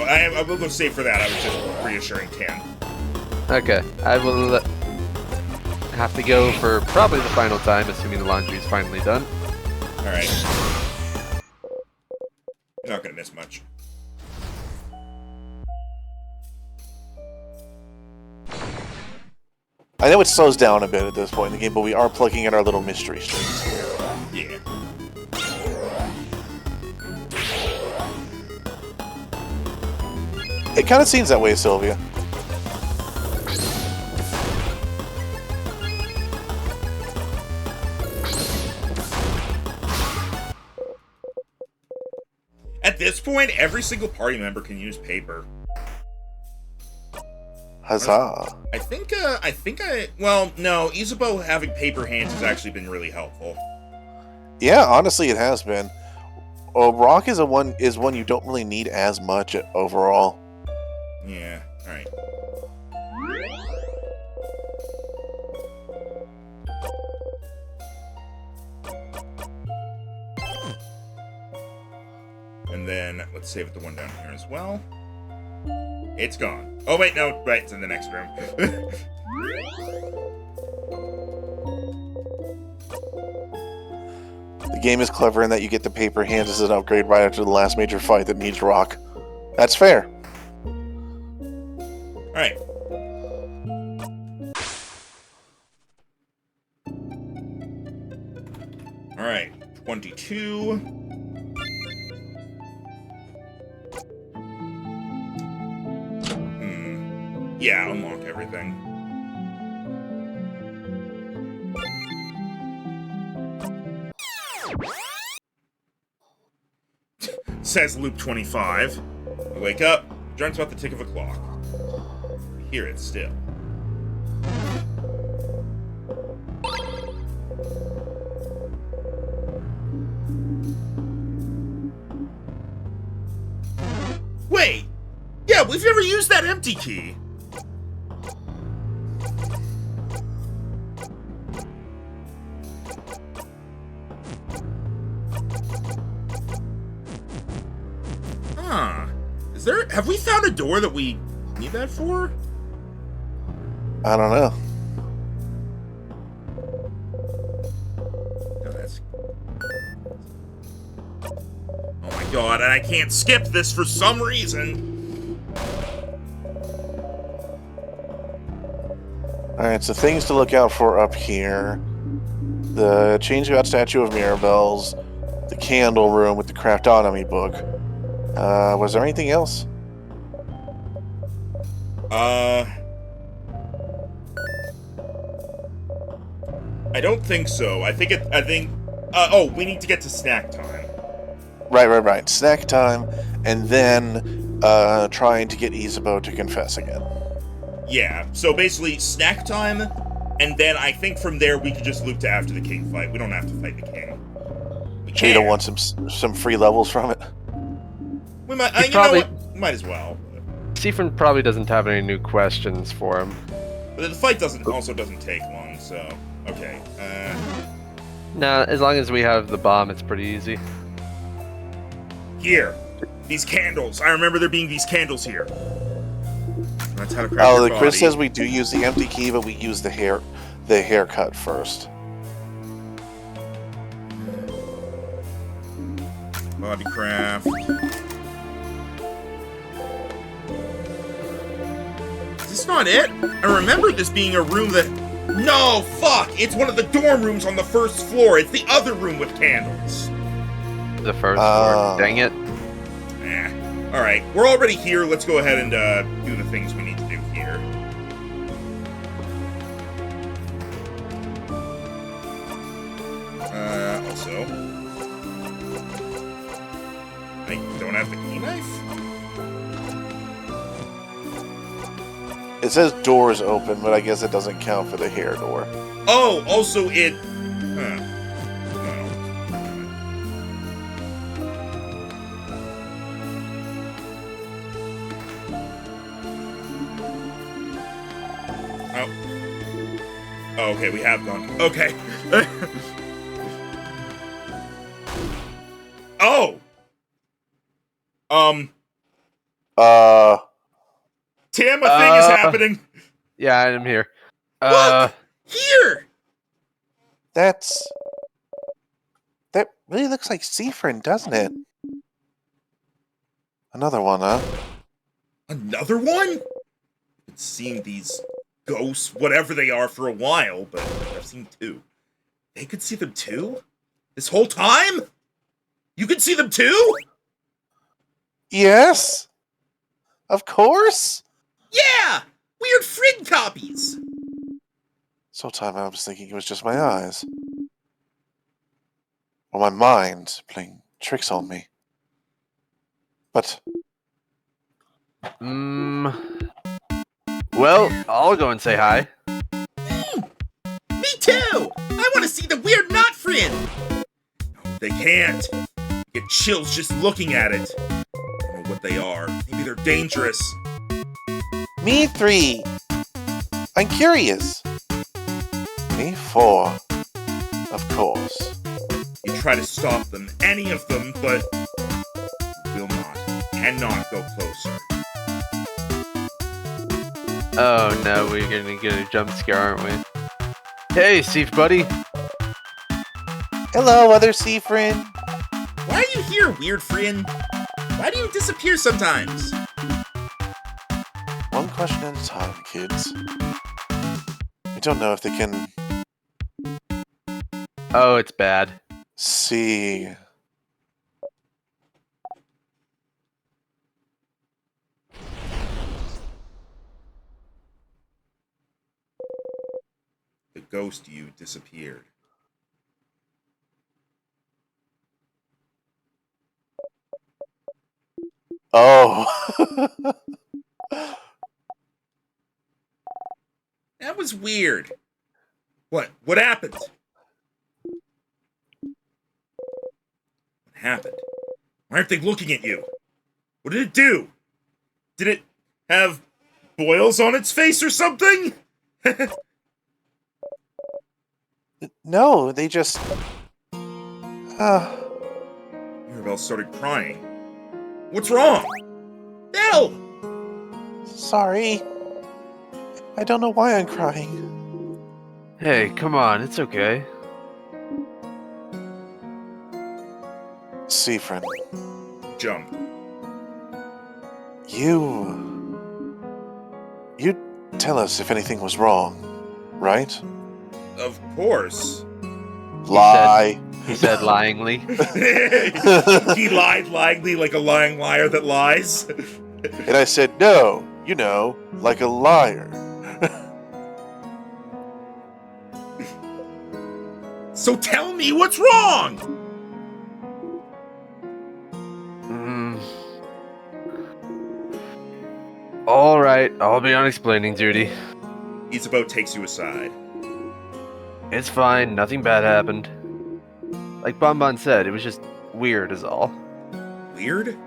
I will go save for that. I was just reassuring Tan. Okay, I will have to go for probably the final time, assuming the laundry is finally done. Alright. You're not gonna miss much. I know it slows down a bit at this point in the game, but we are plugging in our little mystery strings. Yeah. It kind of seems that way, Sylvia. At this point, every single party member can use paper. Huzzah. I think well, no, Isabeau having paper hands has actually been really helpful. Yeah, honestly, it has been. Rock is one you don't really need as much overall. Yeah, alright. And then, let's save the one down here as well. It's gone. Oh, wait, no, right, it's in the next room. The game is clever in that you get the paper hands as an upgrade right after the last major fight that needs rock. That's fair. Alright. Alright, 22. Yeah, unlock everything. Says loop 25. You wake up, dreams about the tick of a clock. You hear it still. Wait! Yeah, we've never used that empty key. Have we found a door that we need that for? I don't know. No, that's... Oh my god, and I can't skip this for some reason. Alright, so things to look out for up here. The Change God Statue of Mirabelle's, the Candle Room with the Craftonomy book. Was there anything else? I don't think so. Oh, we need to get to snack time. Right. Snack time, and then, trying to get Isabeau to confess again. Yeah, so basically, snack time, and then I think from there we could just loop to after the king fight. We don't have to fight the king. Jada wants some free levels from it. We might, you know what? Might as well. Siphon probably doesn't have any new questions for him. But the fight also doesn't take long, so... Okay, Nah, as long as we have the bomb, it's pretty easy. Here! These candles! I remember there being these candles here. That's how to craft your body. Chris says we do use the empty key, but we use the haircut first. Body craft. Is this not it? I remember this being a room that... No, fuck! It's one of the dorm rooms on the first floor. It's the other room with candles. The first floor. Dang it. Alright, we're already here. Let's go ahead and do the things we need to do here. Also... I don't have the key knife? It says doors open, but I guess it doesn't count for the hair door. Oh, also it... Huh. Oh, okay, we have gone. Okay. Oh! Tim, a thing is happening. Yeah, I'm here. Look! Here! That really looks like Siphon, doesn't it? Another one, huh? Another one? I've seen these ghosts, whatever they are, for a while, but I've seen two. They could see them too? This whole time? You could see them too? Yes! Of course! Yeah! Weird frig copies! So time I was thinking it was just my eyes. Or my mind playing tricks on me. But Well, I'll go and say hi. Me too! I want to see the weird knot friend! They can't. Get chills just looking at it. I don't know what they are. Maybe they're dangerous. me 3. I'm curious. Me 4. Of course. You try to stop them, any of them, but will not. Cannot go closer. Oh no, we're gonna get a jump scare, aren't we? Hey, Steve buddy. Hello, other sea friend. Why are you here, weird friend? Why do you disappear sometimes? One question at a time, kids. We don't know if they can Oh, it's bad. see. The ghost you disappeared. Oh. That was weird. What? What happened? What happened? Why aren't they looking at you? What did it do? Did it have boils on its face or something? No, they just. Mirabelle started crying. What's wrong? Belle! Sorry. I don't know why I'm crying. Hey, come on, it's okay. Sea friend, Jump. you tell us if anything was wrong, right? Of course. Lie. He said lyingly. He lied lyingly like a lying liar that lies. And I said, no, like a liar. So tell me what's wrong! Alright, I'll be on explaining duty. Isabeau takes you aside. It's fine, nothing bad happened. Like Bonbon said, it was just weird is all. Weird?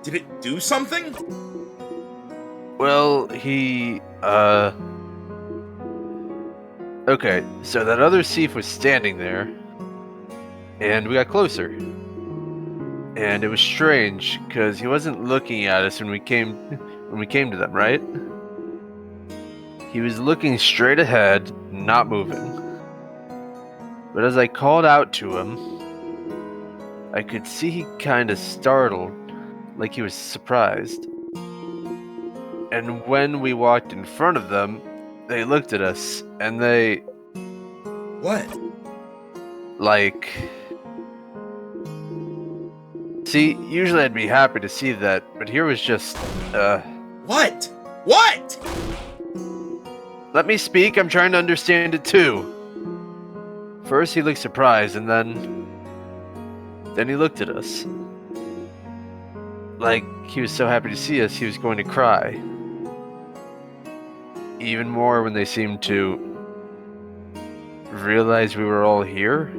Did it do something? Well, he, Okay, so that other Seif was standing there, and we got closer. And it was strange, because he wasn't looking at us when we came to them, right? He was looking straight ahead, not moving. But as I called out to him, I could see he kinda startled, like he was surprised. And when we walked in front of them, they looked at us, and they... What? like... See, usually I'd be happy to see that, but here was just, What? What? Let me speak, I'm trying to understand it too. First he looked surprised, and then he looked at us. Like he was so happy to see us, he was going to cry. Even more when they seemed to realize we were all here.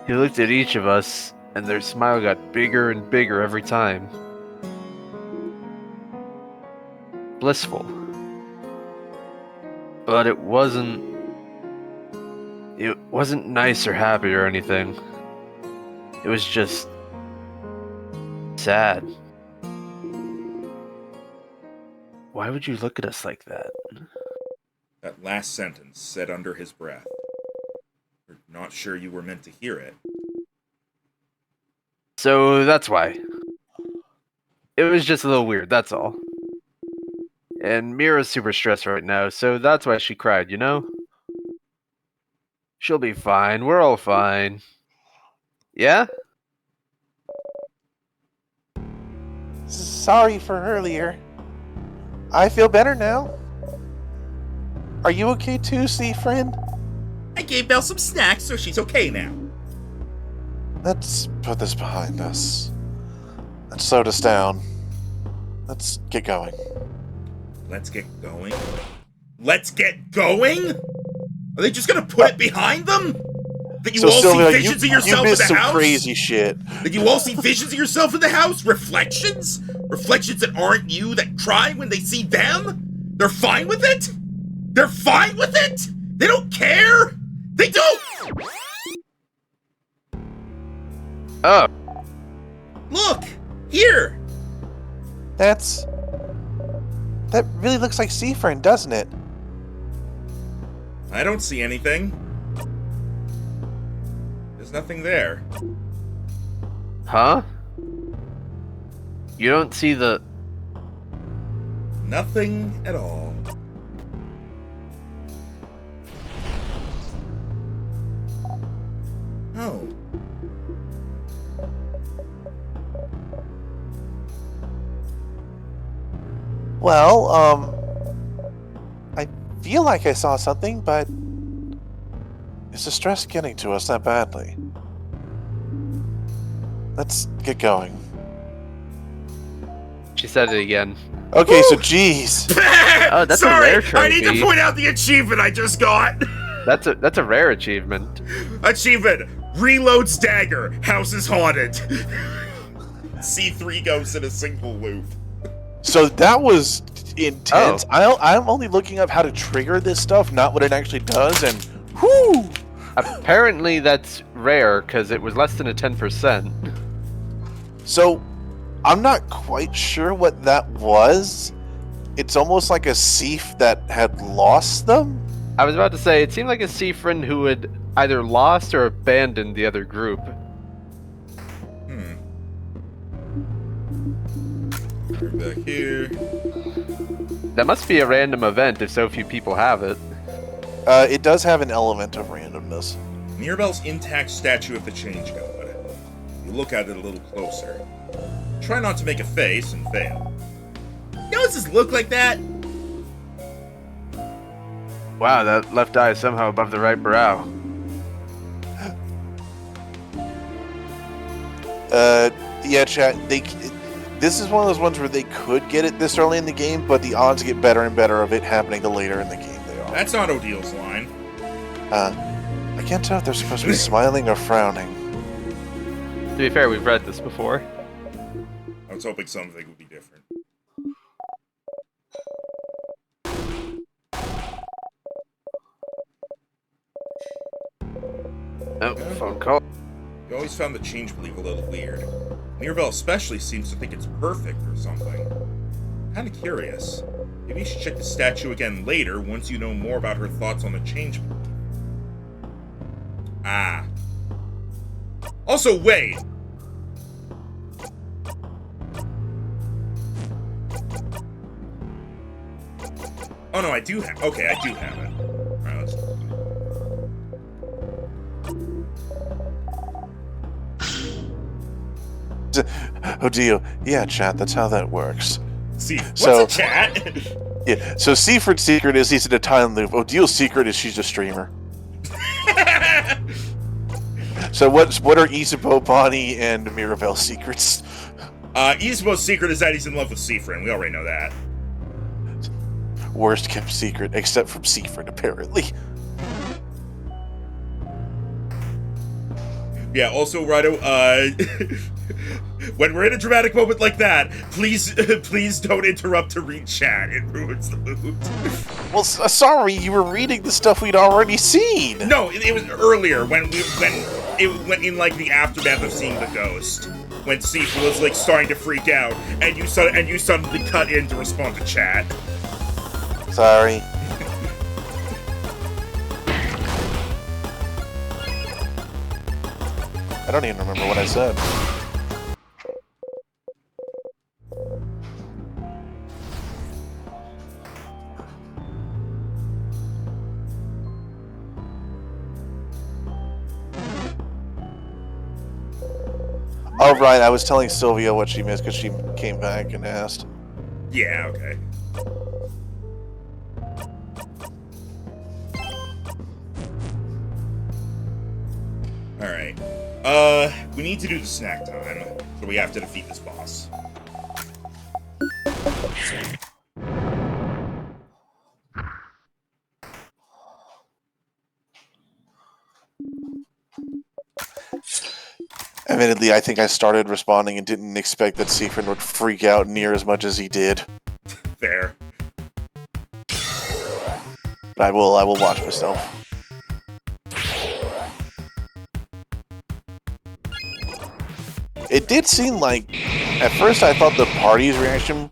He looked at each of us, and their smile got bigger and bigger every time. Blissful. But it wasn't nice or happy or anything. It was just sad. Why would you look at us like that? That last sentence said under his breath. You're not sure you were meant to hear it. So that's why. It was just a little weird, that's all. And Mira's super stressed right now, so that's why she cried, you know? She'll be fine, we're all fine. Yeah? Sorry for earlier. I feel better now. Are you okay too, sea friend? I gave Belle some snacks, so she's okay now. Let's put this behind us. That slowed us down. Let's get going. Let's get going? Let's get going? Are they just gonna put it behind them? That you all Sylvia, see visions of yourself you in missed the some house? crazy shit. That you all see visions of yourself in the house? Reflections? Reflections that aren't you, that cry when they see them? They're fine with it? They're fine with it? They don't care? They don't! Oh, Look! Here! That really looks like Seafriend, doesn't it? I don't see anything. There's nothing there. huh? You don't see the... Nothing at all. Oh. Well, I feel like I saw something, but is the stress getting to us that badly? Let's get going. She said it again. Okay, so geez. Oh, that's a Sorry, rare I need to trophy. point out the achievement I just got. That's a rare achievement. Achievement: Reloads dagger. House is haunted. See 3 ghosts in a single loop. So that was intense. I'm only looking up how to trigger this stuff, not what it actually does, and whoo! Apparently that's rare because it was less than a 10%. So I'm not quite sure what that was. It's almost like a Seaf that had lost them. I was about to say, it seemed like a sea friend who had either lost or abandoned the other group. We're back here. That must be a random event if so few people have it. It does have an element of randomness. Mirabelle's intact statue of the Change God. You look at it a little closer. Try not to make a face and fail. Noses look like that. Wow, that left eye is somehow above the right brow. Yeah, chat. This is one of those ones where they could get it this early in the game, but the odds get better and better of it happening the later in the game they are. That's not Odil's line. I can't tell if they're supposed to be smiling or frowning. To be fair, we've read this before. I was hoping something would be different. Oh, phone call. You always found the change belief a little weird. Mirabelle especially seems to think it's perfect or something. Kinda curious. Maybe you should check the statue again later once you know more about her thoughts on the change belief. Ah. Also, wait! Oh no, I do have. Okay, I do have it. Alright, let's. Odile, yeah, chat, that's how that works. See, what's So- a chat? Yeah, so Seaford's secret is he's in a time loop. Odile's secret is she's a streamer. So what are Isabeau, Bonnie, and Mirabelle's secrets? Isabeau's secret is that he's in love with Seafriend. We already know that. Worst kept secret, except from Seaford, apparently. Yeah, also, Rhino, when we're in a dramatic moment like that, please don't interrupt to read chat. It ruins the mood. Well, sorry, you were reading the stuff we'd already seen. No, it was earlier when it went in like the aftermath of seeing the ghost, when Seafriend was like starting to freak out, and you suddenly cut in to respond to chat. Sorry. I don't even remember what I said. Oh, right, I was telling Sylvia what she missed because she came back and asked. Yeah, okay. Alright. We need to do the snack time, so we have to defeat this boss. Admittedly, I think I started responding and didn't expect that Siegfried would freak out near as much as he did. Fair. But I will watch myself. It did seem like, at first I thought the party's reaction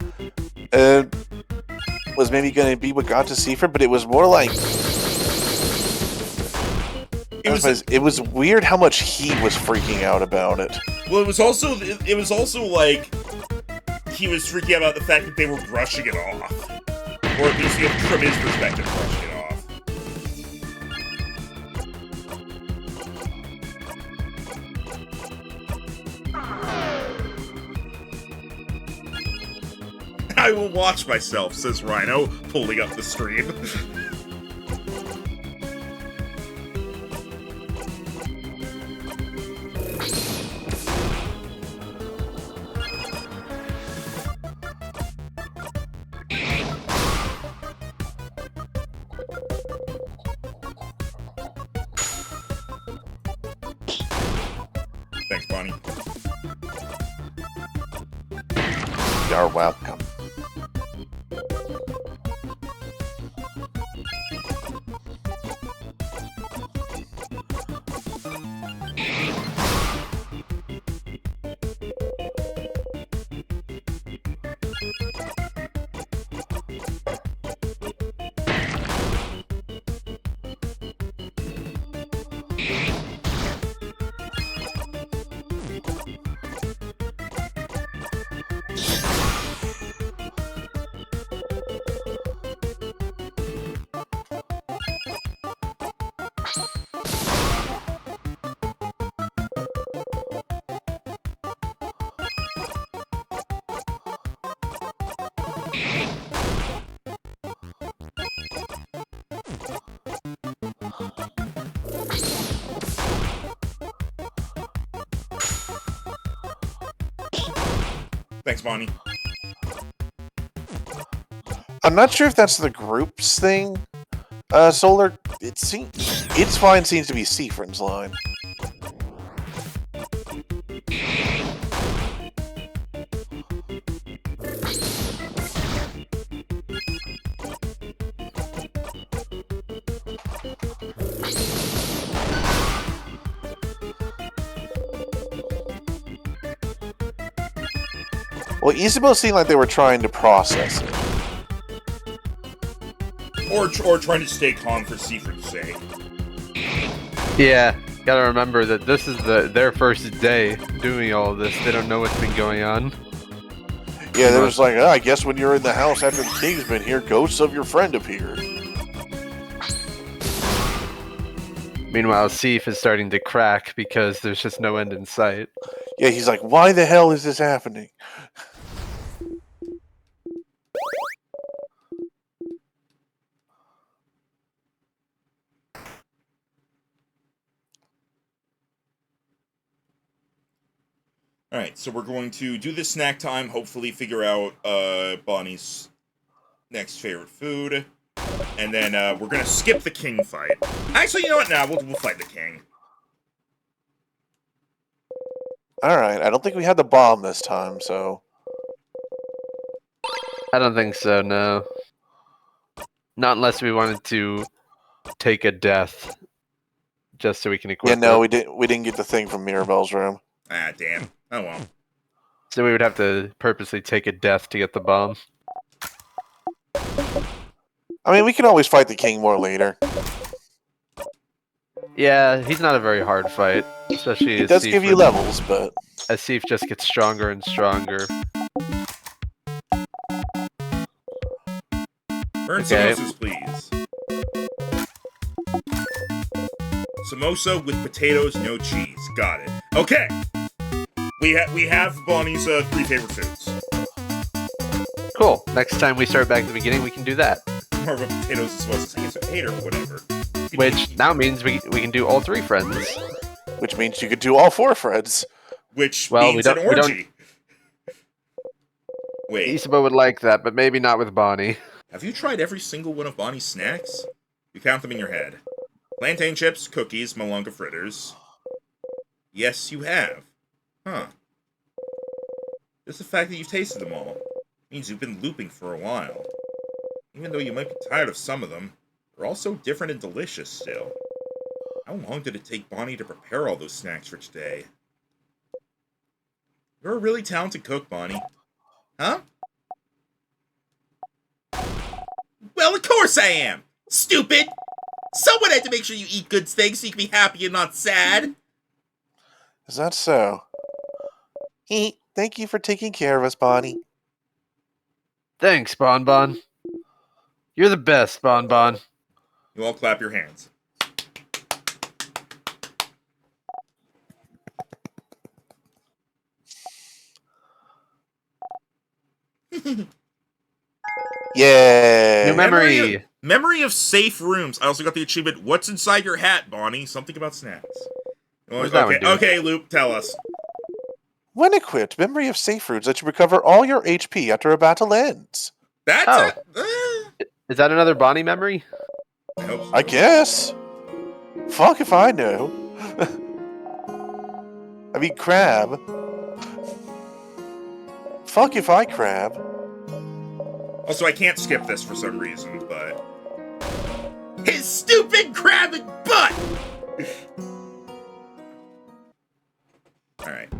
was maybe going to be what got to Siegfried, but it was more like... It was weird how much he was freaking out about it. Well, it was also like he was freaking out about the fact that they were brushing it off, or at least from his perspective, brushing it off. I will watch myself, says Rhino, pulling up the stream. Thanks, Bonnie. You're welcome. Thanks, Bonnie. I'm not sure if that's the groups thing. Solar, it's fine seems to be Siegfried's line. Well, Isabel seemed like they were trying to process it. Or trying to stay calm for Siegfried's sake. Yeah, gotta remember that this is their first day doing all of this. They don't know what's been going on. Yeah, they was like, oh, I guess when you're in the house after the king's been here, ghosts of your friend appear. Meanwhile, Sif is starting to crack because there's just no end in sight. Yeah, he's like, why the hell is this happening? Alright, so we're going to do this snack time, hopefully figure out Bonnie's next favorite food, and then we're going to skip the king fight. Actually, you know what? Now we'll fight the king. Alright, I don't think we had the bomb this time, so... I don't think so, no. Not unless we wanted to take a death, just so we can equip Yeah, no, it. we didn't get the thing from Mirabelle's room. Ah, damn. Oh well. So we would have to purposely take a death to get the bomb. I mean, we can always fight the king more later. Yeah, he's not a very hard fight, especially It as does Sif give you levels, but... as Sif just gets stronger and stronger. Burn Okay. samosas, please. Samosa with potatoes, no cheese. Got it. Okay. We have Bonnie's 3 favorite foods. Cool. Next time we start back at the beginning, we can do that. Or with potatoes and samosas. I guess I hate her, whatever. Which now means we can do all 3 friends. Which means you could do all 4 friends. Which Well, means we an don't- we don't- orgy. Wait, Isabel would like that, but maybe not with Bonnie. have you tried every single one of Bonnie's snacks? You count them in your head. Plantain chips, cookies, malunga fritters. Yes, you have. Huh. Just the fact that you've tasted them all means you've been looping for a while. Even though you might be tired of some of them, they're all so different and delicious still. How long did it take Bonnie to prepare all those snacks for today? You're a really talented cook, Bonnie. Huh? Well, of course I am! Stupid! Someone had to make sure you eat good things so you can be happy and not sad. Is that so? Thank you for taking care of us, Bonnie. Thanks, Bon Bon. You're the best, Bon Bon. You all clap your hands. Yeah. New memory. Memory of safe rooms. I also got the achievement, what's inside your hat, Bonnie? Something about snacks. What does that one do? Okay, Loop, tell us. When equipped, memory of safe routes lets you recover all your HP after a battle ends. That's Is that another Bonnie memory? I hope so. I guess. Fuck if I know. I mean, crab. Fuck if I crab. Also, I can't skip this for some reason, but... His stupid crabbing butt! Alright,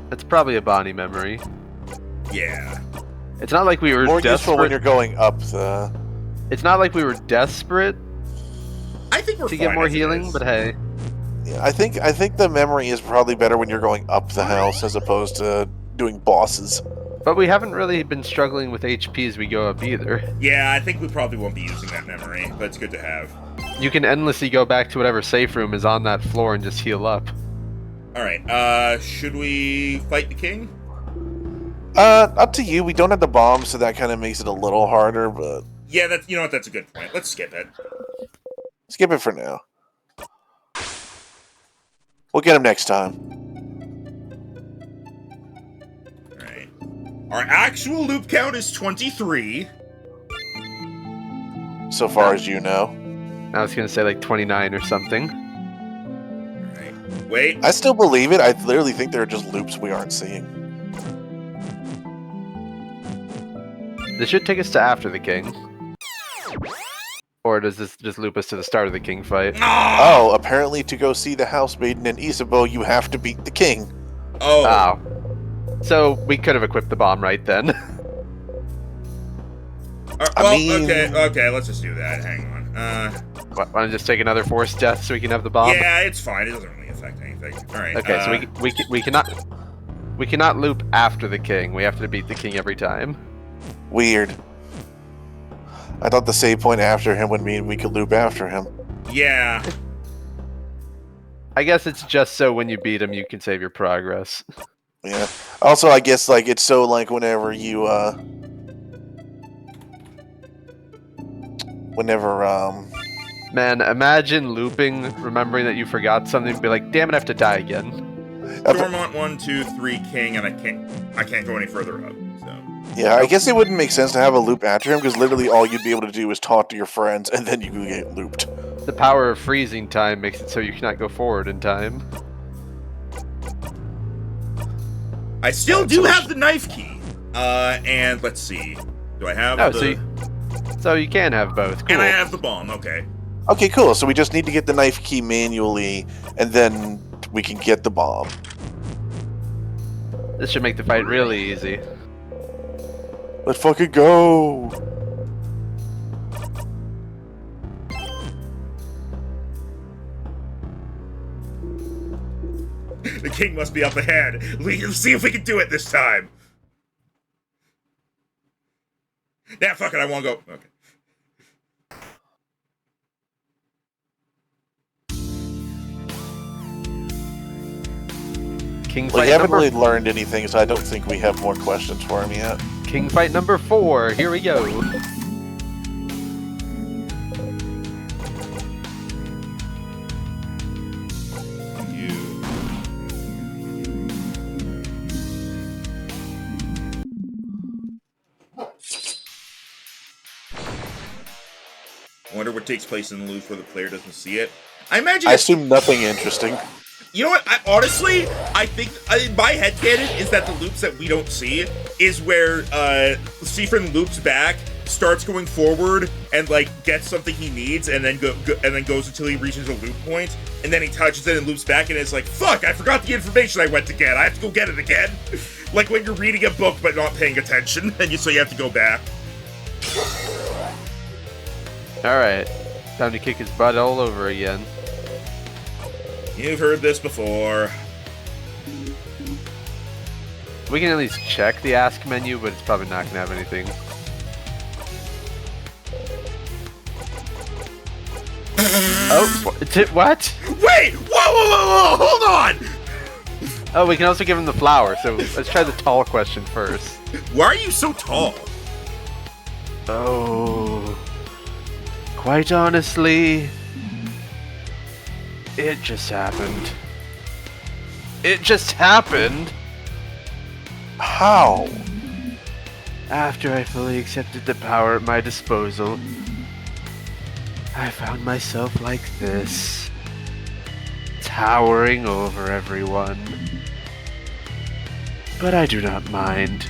That's probably a Bonnie memory. yeah. It's not like we were More useful when desperate. you're going up the... It's not like we were desperate I think we're to fine get more as it healing, is. but hey. Yeah, I think the memory is probably better when you're going up the house as opposed to doing bosses. But we haven't really been struggling with HP as we go up either. Yeah, I think we probably won't be using that memory, but it's good to have. You can endlessly go back to whatever safe room is on that floor and just heal up. Alright, should we fight the king? Up to you. We don't have the bomb, so that kind of makes it a little harder, but Yeah, that's, you know what, that's a good point. Let's skip it. skip it for now. We'll get him next time. Alright. Our actual loop count is 23. So far as you know. I was gonna say like 29 or something. Alright. Wait. I still believe it. I literally think there are just loops we aren't seeing. This should take us to after the king. Or does this just loop us to the start of the king fight? Oh! Oh, apparently to go see the house maiden in Isabeau, you have to beat the king. Oh. Oh. So we could have equipped the bomb right then. Well, mean- okay, let's just do that. Hang on. Why don't you just take another forced death so we can have the bomb? Yeah, it's fine. It doesn't really affect anything. Alright. Okay, so we cannot loop after the king. We have to beat the king every time. Weird. I thought the save point after him would mean we could loop after him. Yeah. I guess it's just so when you beat him, you can save your progress. Yeah. Also, I guess like it's so like whenever you Man, imagine looping, remembering that you forgot something, and be like, "Damn it, I have to die again." Dormont 1, 2, 3, king, and I can't go any further up. So. Yeah, I guess it wouldn't make sense to have a loop after him because literally all you'd be able to do is talk to your friends and then you could get looped. The power of freezing time makes it so you cannot go forward in time. I still do have the knife key. And let's see. Do I have Oh, the... so you can have both. Cool. And I have the bomb, okay. Okay, cool. So we just need to get the knife key manually and then we can get the bomb. This should make the fight really easy. Let's fucking go! The king must be up ahead. Let's see if we can do it this time. Nah, fuck it, I won't go. Okay. King Well, fight you haven't number really learned anything, so I don't think we have more questions for him yet. King fight number 4. Here we go. wonder what takes place in the loops where the player doesn't see it. I imagine. I assume nothing interesting. You know what? I think my headcanon is that the loops that we don't see is where Siffrin loops back, starts going forward, and like gets something he needs, and then goes until he reaches a loop point, and then he touches it and loops back, and it's like, fuck! I forgot the information I went to get. I have to go get it again. Like when you're reading a book but not paying attention, and so you have to go back. All right, time to kick his butt all over again. You've heard this before. We can at least check the ask menu, but it's probably not gonna have anything. Oh, what? Wait! Whoa! Hold on! Oh, we can also give him the flower, so let's try the tall question first. Why are you so tall? Oh, quite honestly, it just happened. It just happened! How? After I fully accepted the power at my disposal, I found myself like this, towering over everyone. But I do not mind.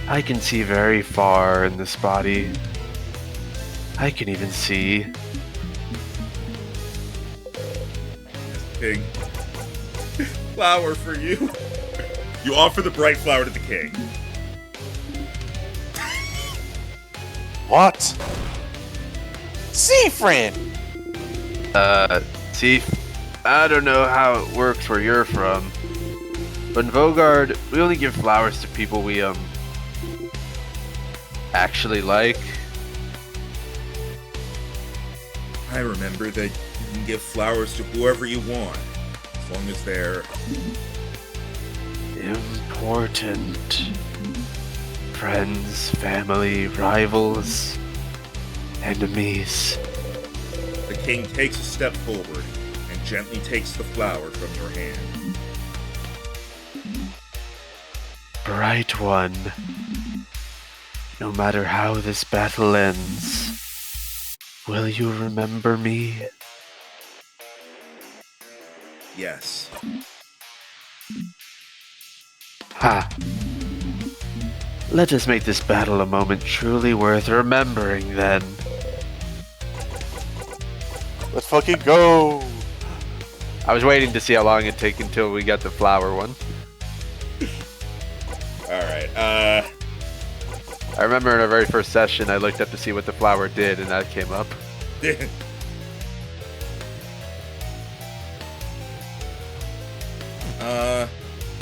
I can see very far in this body. I can even see. King. Flower for you. You offer the bright flower to the king. What? Siffrin! See, I don't know how it works where you're from, but in Vogard, we only give flowers to people we, actually like. I remember that you can give flowers to whoever you want, as long as they're important. Friends, family, rivals, enemies. The king takes a step forward and gently takes the flower from your hand. Bright one, no matter how this battle ends, will you remember me? Yes. Ha! Let us make this battle a moment truly worth remembering, then. Let's fucking go! I was waiting to see how long it'd take until we got the flower one. Alright, I remember in our very first session, I looked up to see what the flower did, and that came up.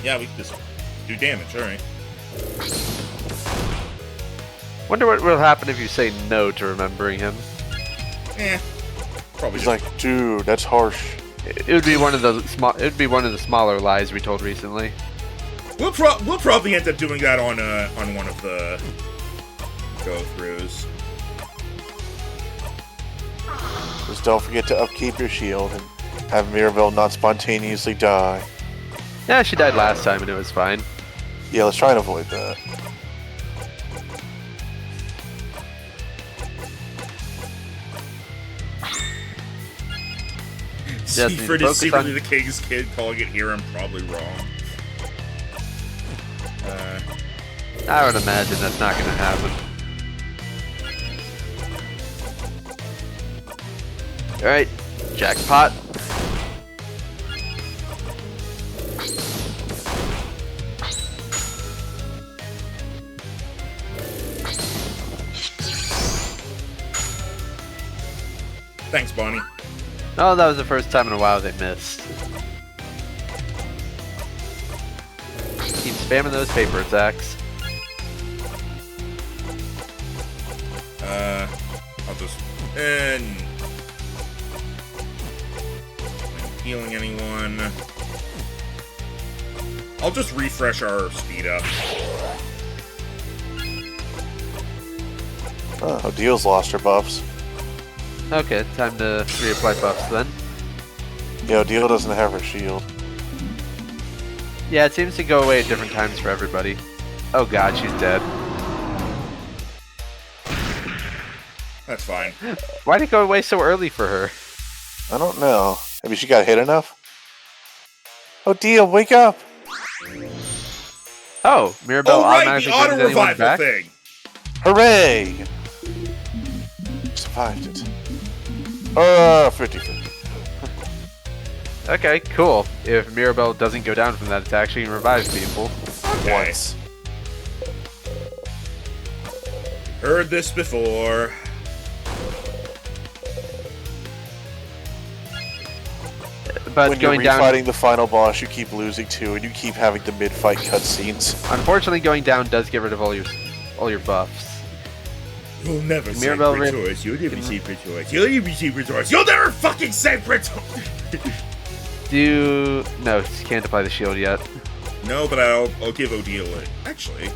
Yeah, we can just do damage, alright. Wonder what will happen if you say no to remembering him. Probably He's just like, dude, that's harsh. It would be one of the smaller lies we told recently. We'll probably end up doing that on one of the go-throughs. Just don't forget to upkeep your shield and have Mirabelle not spontaneously die. Yeah, she died last time and it was fine. Yeah, let's try and avoid that. Siffrin is secretly the king's kid, calling it here. I'm probably wrong. I would imagine that's not gonna happen. Alright, jackpot. Thanks, Bonnie. Oh, that was the first time in a while they missed. Keep spamming those paper attacks. I'll just... And... healing anyone. I'll just refresh our speed up. Oh, Deal's lost her buffs. Okay, time to reapply buffs then. Yo, Deal doesn't have her shield. Yeah, it seems to go away at different times for everybody. Oh god, she's dead. That's fine. Why did it go away so early for her? I don't know. Maybe she got hit enough? Oh, Dio, wake up! Oh, Mirabelle Oh, right, the automatically brings anyone auto-revival back? thing. Hooray! Survived it. 50-50. Okay, cool. If Mirabelle doesn't go down from that attack, she can revive people. Okay. Once. Heard this before. But When you're going down, refighting the final boss, you keep losing too, and you keep having the mid-fight cutscenes. unfortunately, going down does get rid of all your buffs. You'll never Mirabelle save Rejoice. You'll never save Rejoice. You'll never save Rejoice. You'll never fucking save Rejoice. No, she can't apply the shield yet. No, but I'll give Odile it. Actually,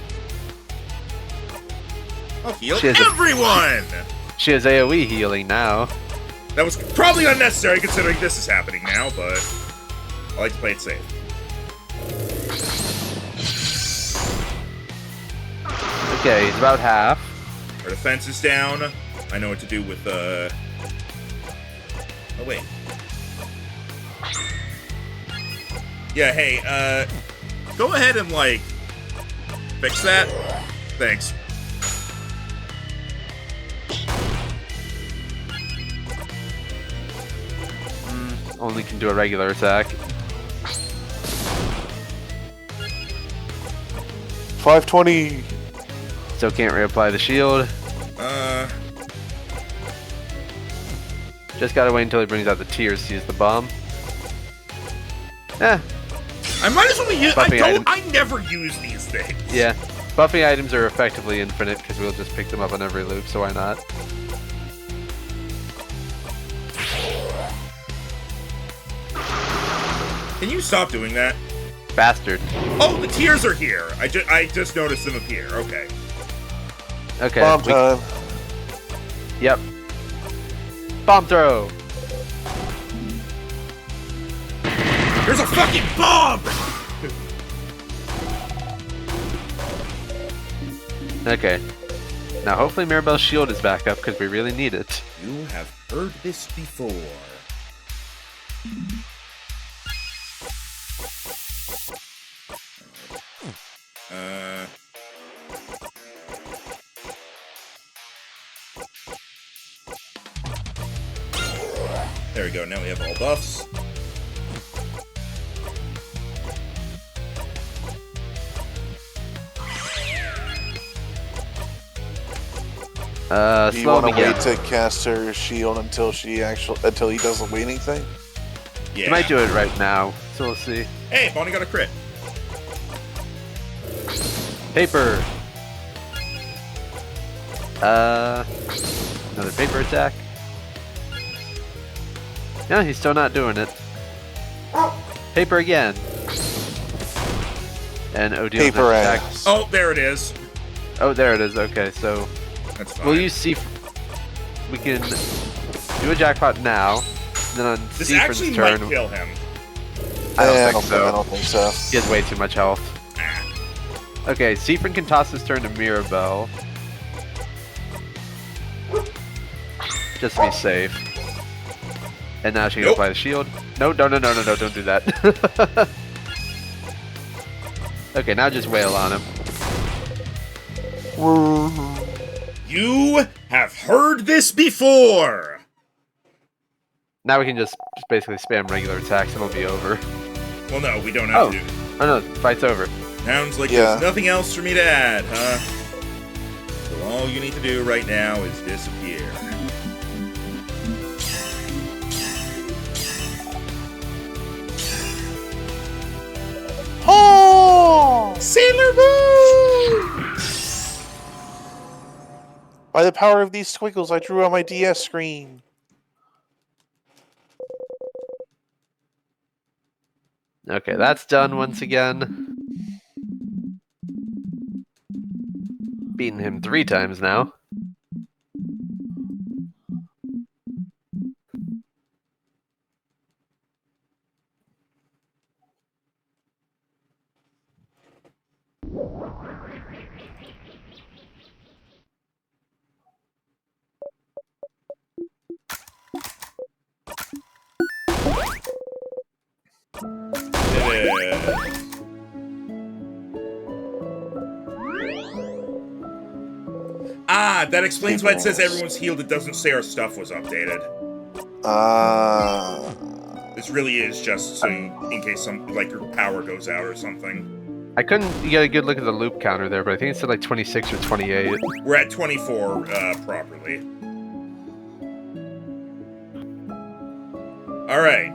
I'll heal She has everyone. She has AoE healing now. That was probably unnecessary considering this is happening now, but I like to play it safe. Okay, he's about half. Our defense is down. I know what to do with Oh wait. Yeah, hey, go ahead and like fix that. Thanks. Only can do a regular attack. 520. Still can't reapply the shield. Just gotta wait until he brings out the tears to use the bomb. Eh, I might as well use. Buffing item. I never use these things. yeah. Buffing items are effectively infinite because we'll just pick them up on every loop, so why not? Can you stop doing that? Bastard. Oh, the tears are here. I just noticed them appear. Okay. Okay. Bomb time. Yep. Bomb throw. There's a fucking bomb. Okay. Now hopefully Mirabelle's shield is back up because we really need it. You have heard this before. There we go, now we have all buffs. Do you Slow want him to again. wait to cast her shield until he doesn't win anything? Yeah. He might do it right now, so we'll see. Hey, Bonnie got a crit. Paper. Another paper attack. Yeah, he's still not doing it. Paper again. And Odile Paper attack. ass. Oh, there it is. Oh, there it is. Okay, so That's fine. we'll use C. We can do a jackpot now. Then on This Seafron's actually turn, might kill him. I don't I think so. don't think so. He has way too much health. Ah. Okay, Seafron can toss his turn to Mirabelle. Just to be safe. And now she can Nope. apply the shield. No, don't do that. Okay, now just wail on him. You have heard this before. Now we can just basically spam regular attacks and it'll be over. Well, no, we don't have Oh. to do. Oh no, fight's over. Sounds like Yeah. there's nothing else for me to add, huh? So all you need to do right now is disappear. Oh! Sailor Moon! By the power of these squiggles, I drew on my DS screen. Okay, that's done once again. Beaten him 3 times now. Ah, that explains why it says everyone's healed. It doesn't say our stuff was updated. This really is just so in case your power goes out or something. I couldn't get a good look at the loop counter there, but I think it said like 26 or 28. We're at 24 properly. All right.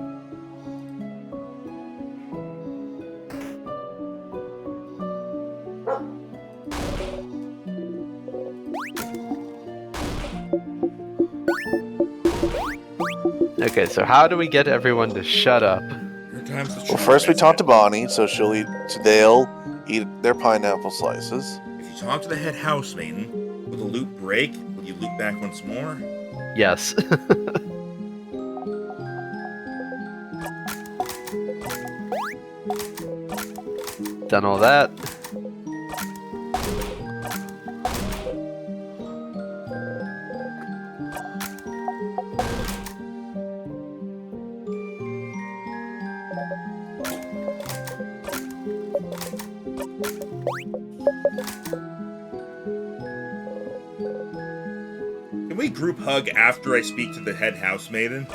Okay, so how do we get everyone to shut up? Well, first we talk to Bonnie, so they'll eat their pineapple slices. If you talk to the head housemaiden, will the loop break? Will you loop back once more? Yes. Done all that. Can we group hug after I speak to the head housemaiden?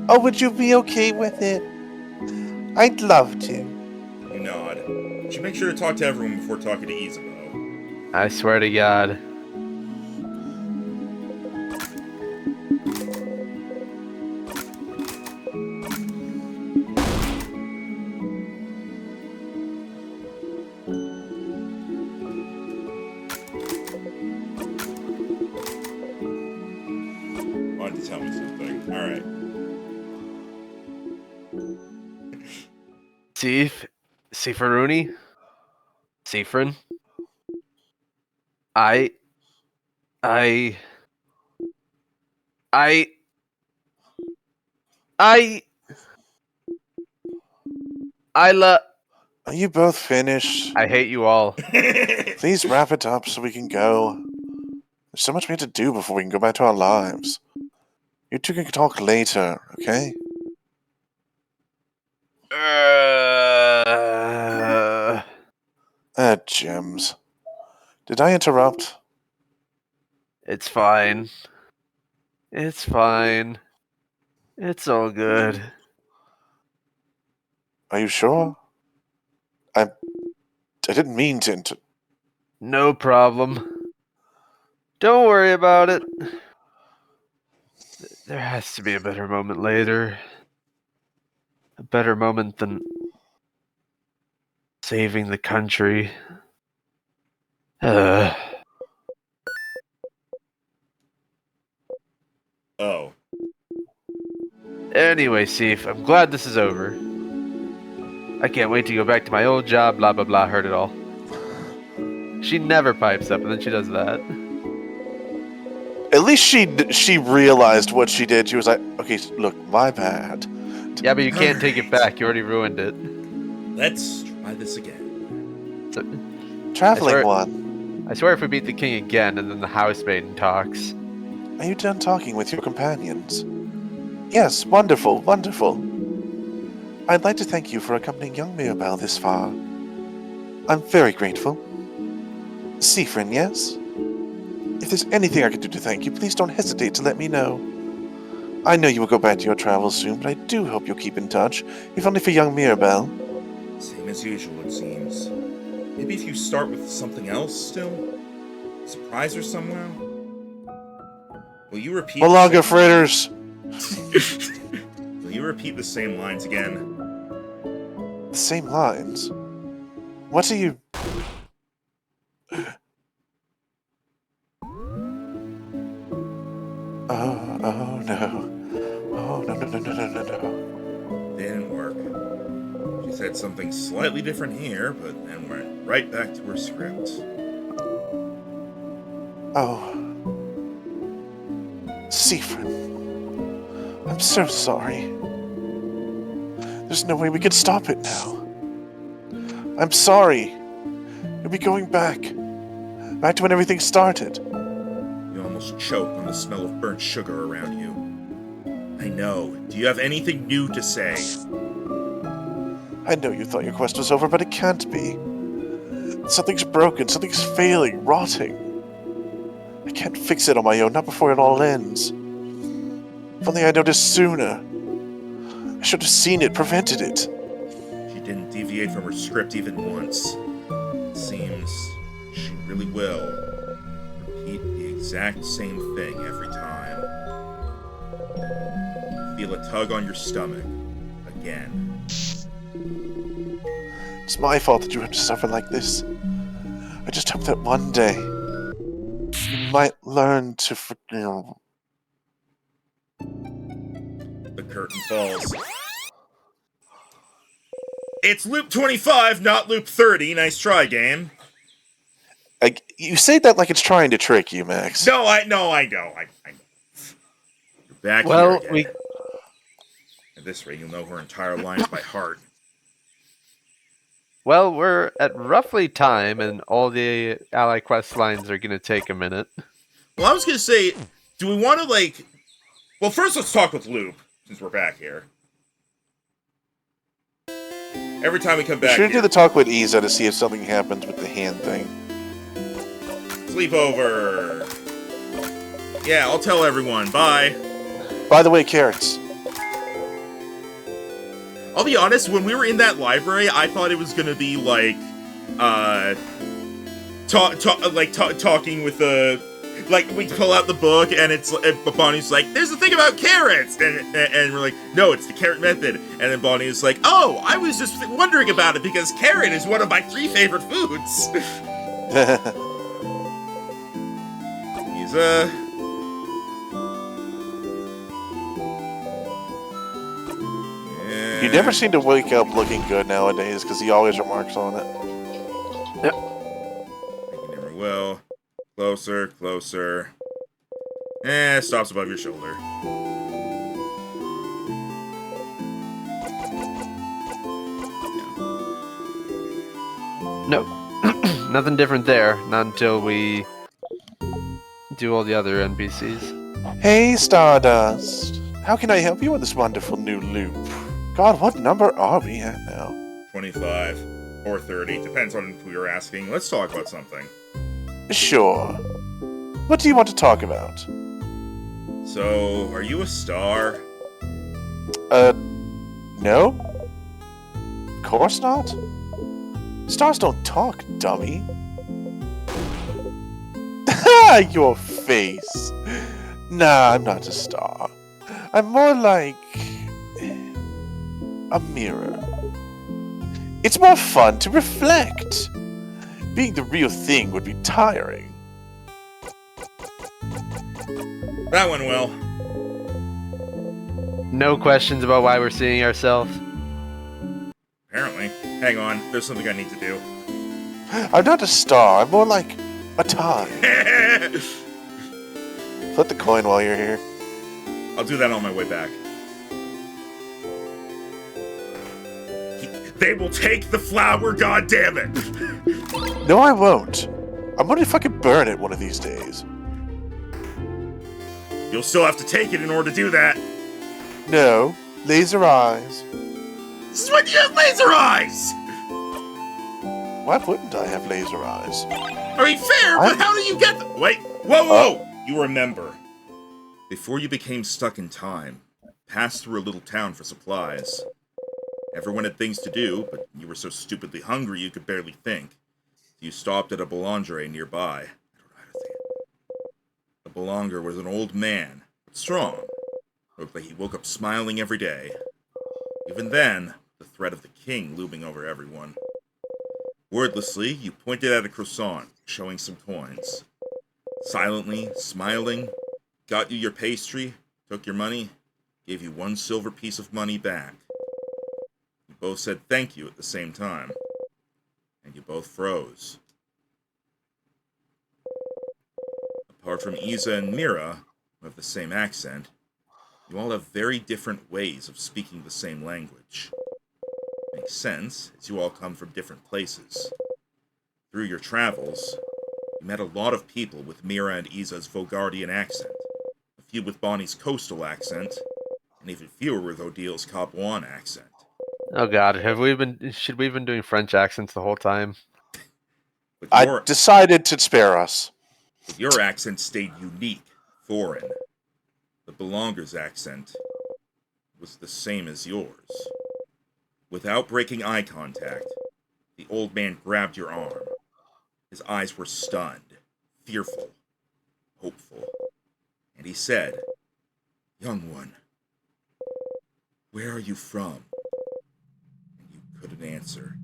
Oh, would you be okay with it? I'd love to. You nod. Should make sure to talk to everyone before talking to Isabeau. I swear to God. Wanted to tell me something. Alright. Seafaruni? Seafrin? Are you both finished? I hate you all. Please wrap it up so we can go. There's so much we have to do before we can go back to our lives. You two can talk later, okay? Gems. Did I interrupt? It's fine. It's fine. It's all good. Are you sure? I didn't mean to No problem. Don't worry about it. There has to be a better moment later. A better moment than saving the country. Oh. Anyway, Seif, I'm glad this is over. I can't wait to go back to my old job, blah blah blah, heard it all. She never pipes up, and then she does that. At least she realized what she did. She was like, okay, look, my bad. Yeah, but you can't take it back. You already ruined it. Let's try this again. Traveling one. I swear if we beat the king again and then the housemaiden talks. Are you done talking with your companions? Yes, wonderful, wonderful. I'd like to thank you for accompanying young Mirabelle this far. I'm very grateful. Seafrin, yes? If there's anything I can do to thank you, please don't hesitate to let me know. I know you will go back to your travels soon, but I do hope you'll keep in touch, if only for young Mirabelle. Same as usual, it seems. Maybe if you start with something else still? Surprise her somehow? Will you repeat... Malaga fritters! Will you repeat the same lines again? The same lines? What are you... Oh no. Oh, no. Didn't work. She said something slightly different here, but then went right back to her script. Oh. Seafrin. I'm so sorry. There's no way we could stop it now. I'm sorry. You'll be going back. Back to when everything started. You almost choked on the smell of burnt sugar around you. I know. Do you have anything new to say? I know you thought your quest was over, but it can't be. Something's broken, something's failing, rotting. I can't fix it on my own, not before it all ends. If only I noticed sooner. I should have seen it, prevented it. She didn't deviate from her script even once. It seems she really will repeat the exact same thing every time. Feel a tug on your stomach. Again. It's my fault that you have to suffer like this. I just hope that one day you might learn to forgive. The curtain falls. It's loop 25, not loop 30. Nice try, game. You say that like it's trying to trick you, Max. No, I know. You're back Well, here again. At this rate, you'll know her entire lines by heart. Well, we're at roughly time, and all the ally quest lines are going to take a minute. Well, I was going to say, do we want to, like... Well, first let's talk with Loop, since we're back here. Every time we come back Should here... do the talk with Isa to see if something happens with the hand thing. Sleepover! Yeah, I'll tell everyone. Bye. By the way, carrots. I'll be honest, when we were in that library, I thought it was going to be, like, talking with the... Like, we pull out the book, and it's Bonnie's like, there's a thing about carrots! And we're like, no, it's the carrot method. And then Bonnie is like, oh, I was just wondering about it, because carrot is one of my 3 favorite foods. He's, Yeah. You never seem to wake up looking good nowadays, because he always remarks on it. Yep. You never will. Closer, closer. Stops above your shoulder. No, nothing different there. Not until we do all the other NPCs. Hey, Stardust. How can I help you with this wonderful new loop? God, what number are we at now? 25 or 30, depends on who you're asking. Let's talk about something. Sure. What do you want to talk about? So, are you a star? No? Of course not. Stars don't talk, dummy. Ha! Your face. Nah, I'm not a star. I'm more like... a mirror. It's more fun to reflect. Being the real thing would be tiring. That went well. No questions about why we're seeing ourselves? Apparently. Hang on, there's something I need to do. I'm not a star. I'm more like a time. Flip the coin while you're here. I'll do that on my way back. They will take the flower, goddammit! No, I won't. I'm gonna fucking burn it one of these days. You'll still have to take it in order to do that. No, laser eyes. This is when you have laser eyes! Why wouldn't I have laser eyes? I mean, fair, but how do you get them? Wait, whoa! You remember. Before you became stuck in time, passed through a little town for supplies. Everyone had things to do, but you were so stupidly hungry you could barely think. You stopped at a boulangerie nearby. I don't know how to say it. The boulanger was an old man, but strong. Looked like he woke up smiling every day. Even then, the threat of the king looming over everyone. Wordlessly, you pointed at a croissant, showing some coins. Silently, smiling, got you your pastry, took your money, gave you 1 silver piece of money back. You both said thank you at the same time. And you both froze. Apart from Isa and Mira, who have the same accent, you all have very different ways of speaking the same language. Makes sense, as you all come from different places. Through your travels, you met a lot of people with Mira and Isa's Vogardian accent, a few with Bonnie's coastal accent, and even fewer with Odil's Capuan accent. Oh god, should we have been doing French accents the whole time? But I decided to spare us. But your accent stayed unique, foreign. The Belonger's accent was the same as yours. Without breaking eye contact, the old man grabbed your arm. His eyes were stunned, fearful, hopeful. And he said, "Young one, where are you from?" And you couldn't answer.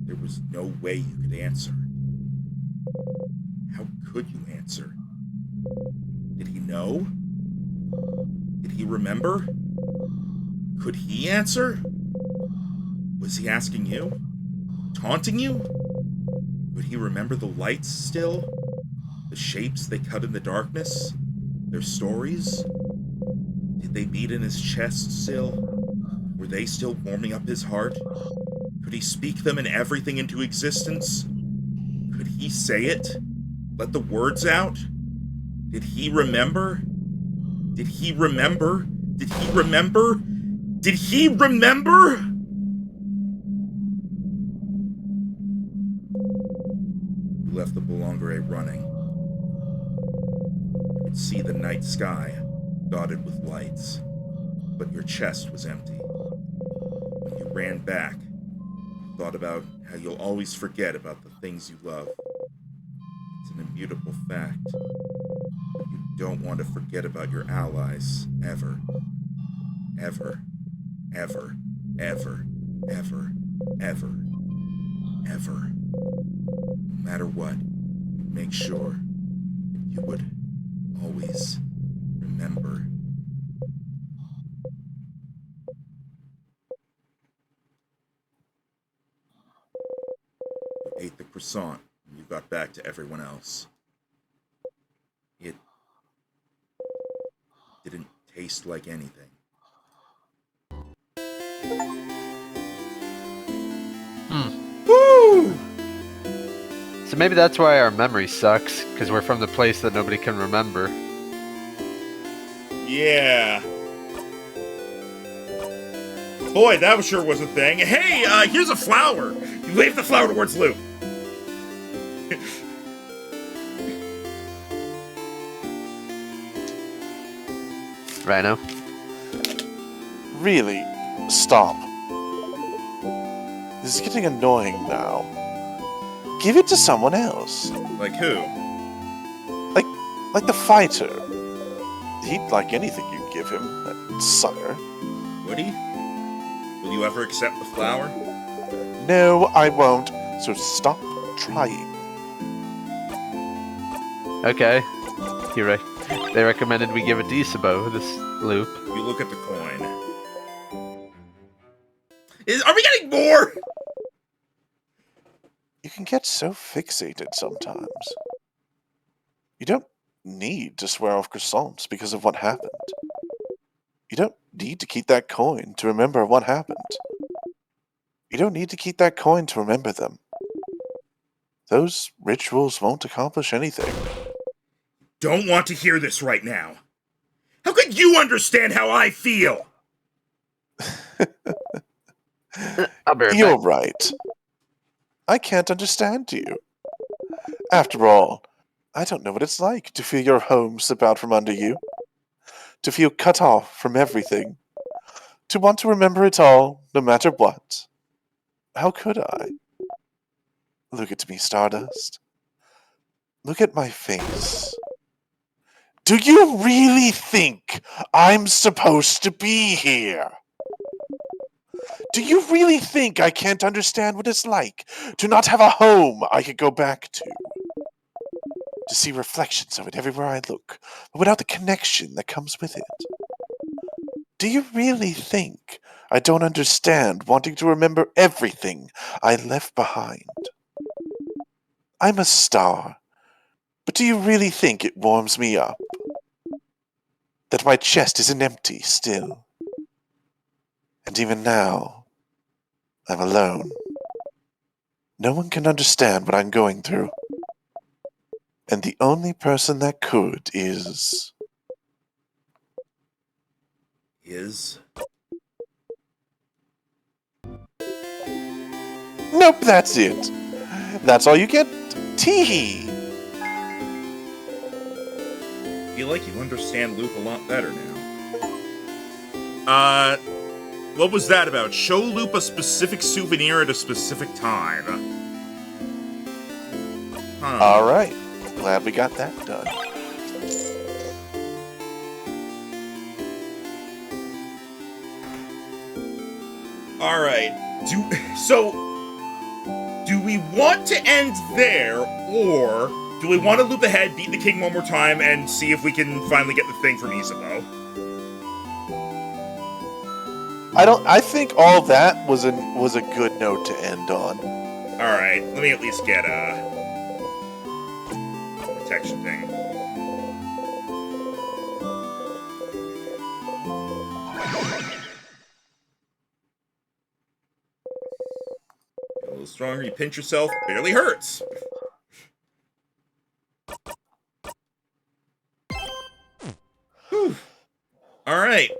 There was no way you could answer. How could you answer? Did he know? Did he remember? Could he answer? Was he asking you? Taunting you? Could he remember the lights still? The shapes they cut in the darkness? Their stories? Did they beat in his chest still? Were they still warming up his heart? Could he speak them and everything into existence? Could he say it? Let the words out? Did he remember? Did he remember? Did he remember? Did he remember? You left the Bolangare running. You could see the night sky, dotted with lights, but your chest was empty. When you ran back, you thought about how you'll always forget about the things you love. It's an immutable fact. But you don't want to forget about your allies, ever. Ever. Ever. Ever. Ever. Ever. Ever. No matter what, make sure that you would always remember. You ate the croissant when you got back to everyone else. It didn't taste like anything. Woo! So maybe that's why our memory sucks, because we're from the place that nobody can remember. Yeah. Boy, that sure was a thing. Hey, here's a flower. You wave the flower towards Luke. Rhino? Really? Stop. This is getting annoying now. Give it to someone else. Like who? Like the fighter. He'd like anything you give him, that sucker. Would he? Will you ever accept the flower? No, I won't. So stop trying. Okay. They recommended we give it to Isabeau this loop. You look at the coin. Are we getting more? You can get so fixated sometimes. You don't need to swear off croissants because of what happened. You don't need to keep that coin to remember what happened. You don't need to keep that coin to remember them. Those rituals won't accomplish anything. Don't want to hear this right now. How could you understand how I feel? I'll be right You're back. right. I can't understand you. After all, I don't know what it's like to feel your home slip out from under you. To feel cut off from everything. To want to remember it all, no matter what. How could I? Look at me, Stardust. Look at my face. Do you really think I'm supposed to be here? Do you really think I can't understand what it's like to not have a home I could go back to? To see reflections of it everywhere I look, but without the connection that comes with it? Do you really think I don't understand wanting to remember everything I left behind? I'm a star, but do you really think it warms me up? That my chest isn't empty still? And even now, I'm alone. No one can understand what I'm going through. And the only person that could is... Nope, that's it. That's all you get. Teehee. feel like you understand Loop a lot better now. What was that about? Show Loop a specific souvenir at a specific time. Huh. All right. Glad we got that done. All right. Do we want to end there, or do we want to loop ahead, beat the king one more time, and see if we can finally get the thing from Isabeau? I think all that was a good note to end on. All right. Let me at least get a protection thing. A little stronger. You pinch yourself. Barely hurts. Whew. All right.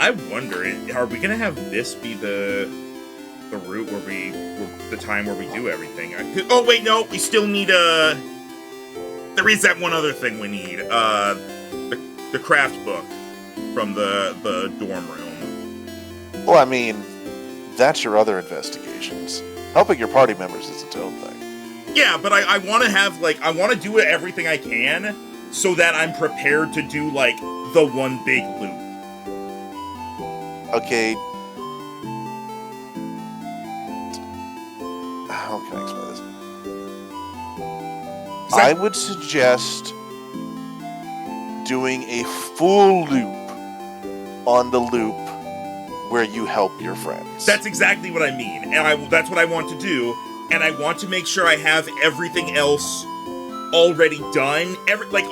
I wonder, are we gonna have this be the route the time where we do everything? Oh wait, no, we still need there is that one other thing we need. The craft book from the dorm room. Well, I mean, that's your other investigations. Helping your party members is its own thing. Yeah, but I want to have, like, I want to do everything I can so that I'm prepared to do, like, the one big loop. Okay. How can I explain this? I would suggest doing a full loop on the loop where you help your friends. That's exactly what I mean, and that's what I want to do, and I want to make sure I have everything else already done,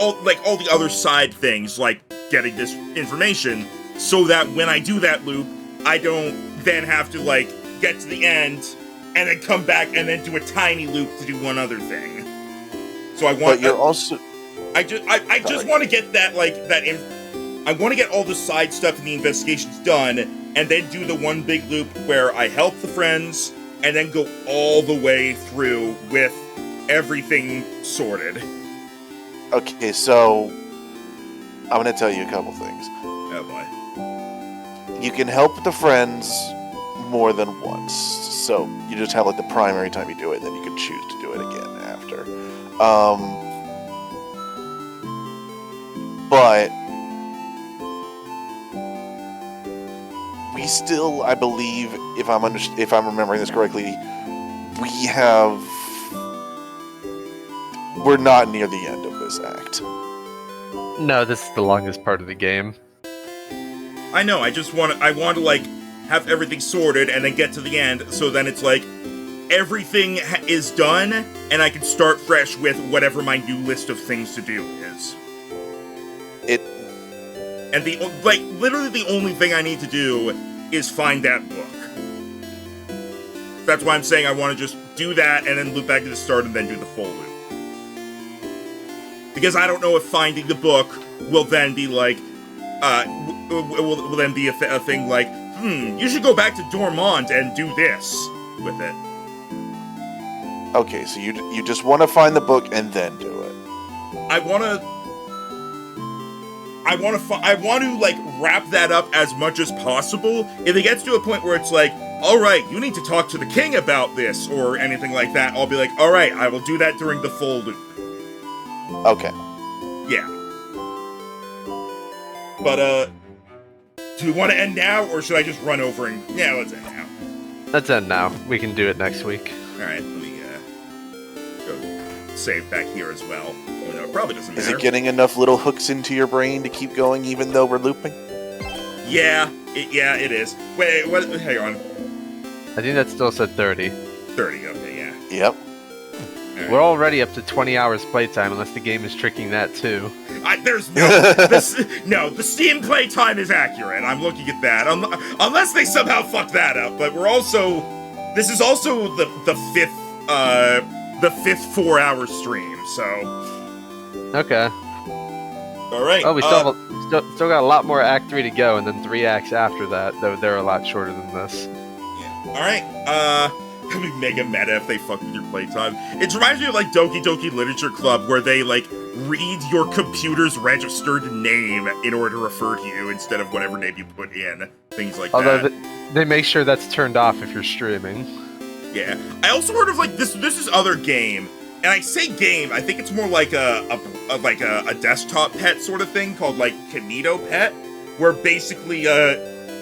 all the other side things, like getting this information, so that when I do that loop, I don't then have to, like, get to the end and then come back and then do a tiny loop to do one other thing. So I want. But you're also. I just want to get that, like, I want to get all the side stuff and the investigations done, and then do the one big loop where I help the friends, and then go all the way through with everything sorted. Okay, so I'm going to tell you a couple things. Oh boy. You can help the friends more than once. So you just have, like, the primary time you do it, and then you can choose to do it again after. But we still, I believe, if I'm remembering this correctly, we're not near the end of this act. No, this is the longest part of the game. I know, I want to, like, have everything sorted and then get to the end, so then it's like, everything is done, and I can start fresh with whatever my new list of things to do is. And literally the only thing I need to do is find that book. That's why I'm saying I want to just do that and then loop back to the start and then do the full loop. Because I don't know if finding the book will then be like, will then be a thing like, you should go back to Dormont and do this with it. Okay, so you just want to find the book and then do it. I want to, like, wrap that up as much as possible. If it gets to a point where it's like, alright, you need to talk to the king about this, or anything like that, I'll be like, alright, I will do that during the full loop. Okay. Yeah. But, do we want to end now, or should I just run over and... Yeah, let's end now. Let's end now. We can do it next week. Alright, let me, go save back here as well. Even though it probably doesn't matter. Is it getting enough little hooks into your brain to keep going even though we're looping? Yeah, it is. Wait, what? Hang on. I think that still said 30. 30, okay, yeah. Yep. Right. We're already up to 20 hours playtime, unless the game is tricking that too. There's no... no, the Steam playtime is accurate. I'm looking at that. Unless they somehow fuck that up. But we're also... This is also the fifth 4-hour stream, so... Okay. Alright. Oh, we still got a lot more Act 3 to go, and then 3 acts after that, though they're a lot shorter than this. Yeah. Alright, That'd be mega meta if they fuck with your playtime. It reminds me of like Doki Doki Literature Club, where they like read your computer's registered name in order to refer to you instead of whatever name you put in. Things like Although that. they make sure that's turned off if you're streaming. Yeah. I also heard of like this other game, and I say game, I think it's more like a desktop pet sort of thing called like Kanito Pet, where basically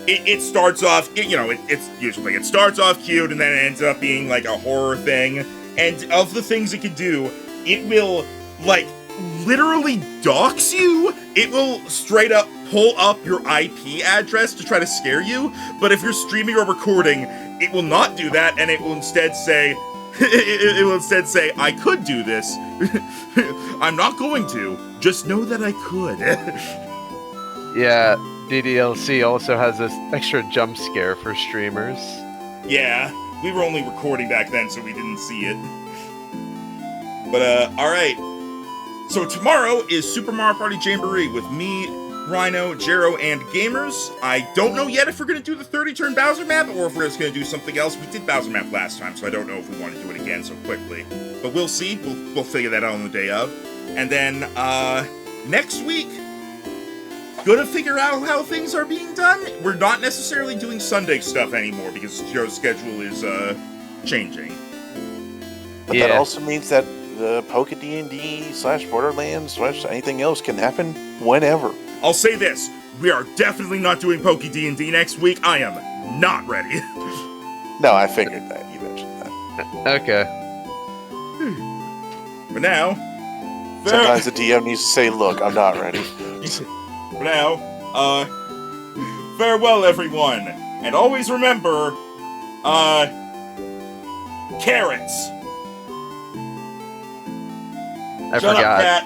it starts off, it's usually it starts off cute and then it ends up being like a horror thing. And of the things it can do, it will like literally dox you. It will straight up pull up your IP address to try to scare you. But if you're streaming or recording, it will not do that, and it will instead say, I could do this. I'm not going to. Just know that I could. Yeah, DDLC also has this extra jump scare for streamers. Yeah, we were only recording back then, so we didn't see it. But, alright. So tomorrow is Super Mario Party Jamboree with me, Rhino, Jero, and Gamers. I don't know yet if we're going to do the 30-turn Bowser map, or if we're just going to do something else. We did Bowser map last time, so I don't know if we want to do it again so quickly. But we'll see. We'll figure that out on the day of. And then, next week, gonna figure out how things are being done. We're not necessarily doing Sunday stuff anymore, because Joe's schedule is, changing. But that also means that the Poke D&D / Borderlands / anything else can happen whenever. I'll say this, we are definitely not doing Poke D&D next week. I am not ready. No, I figured that. You mentioned that. Okay. For now... Sometimes the DM needs to say, look, I'm not ready. For now, farewell everyone. And always remember, carrots. I Shut forgot. up, Cat.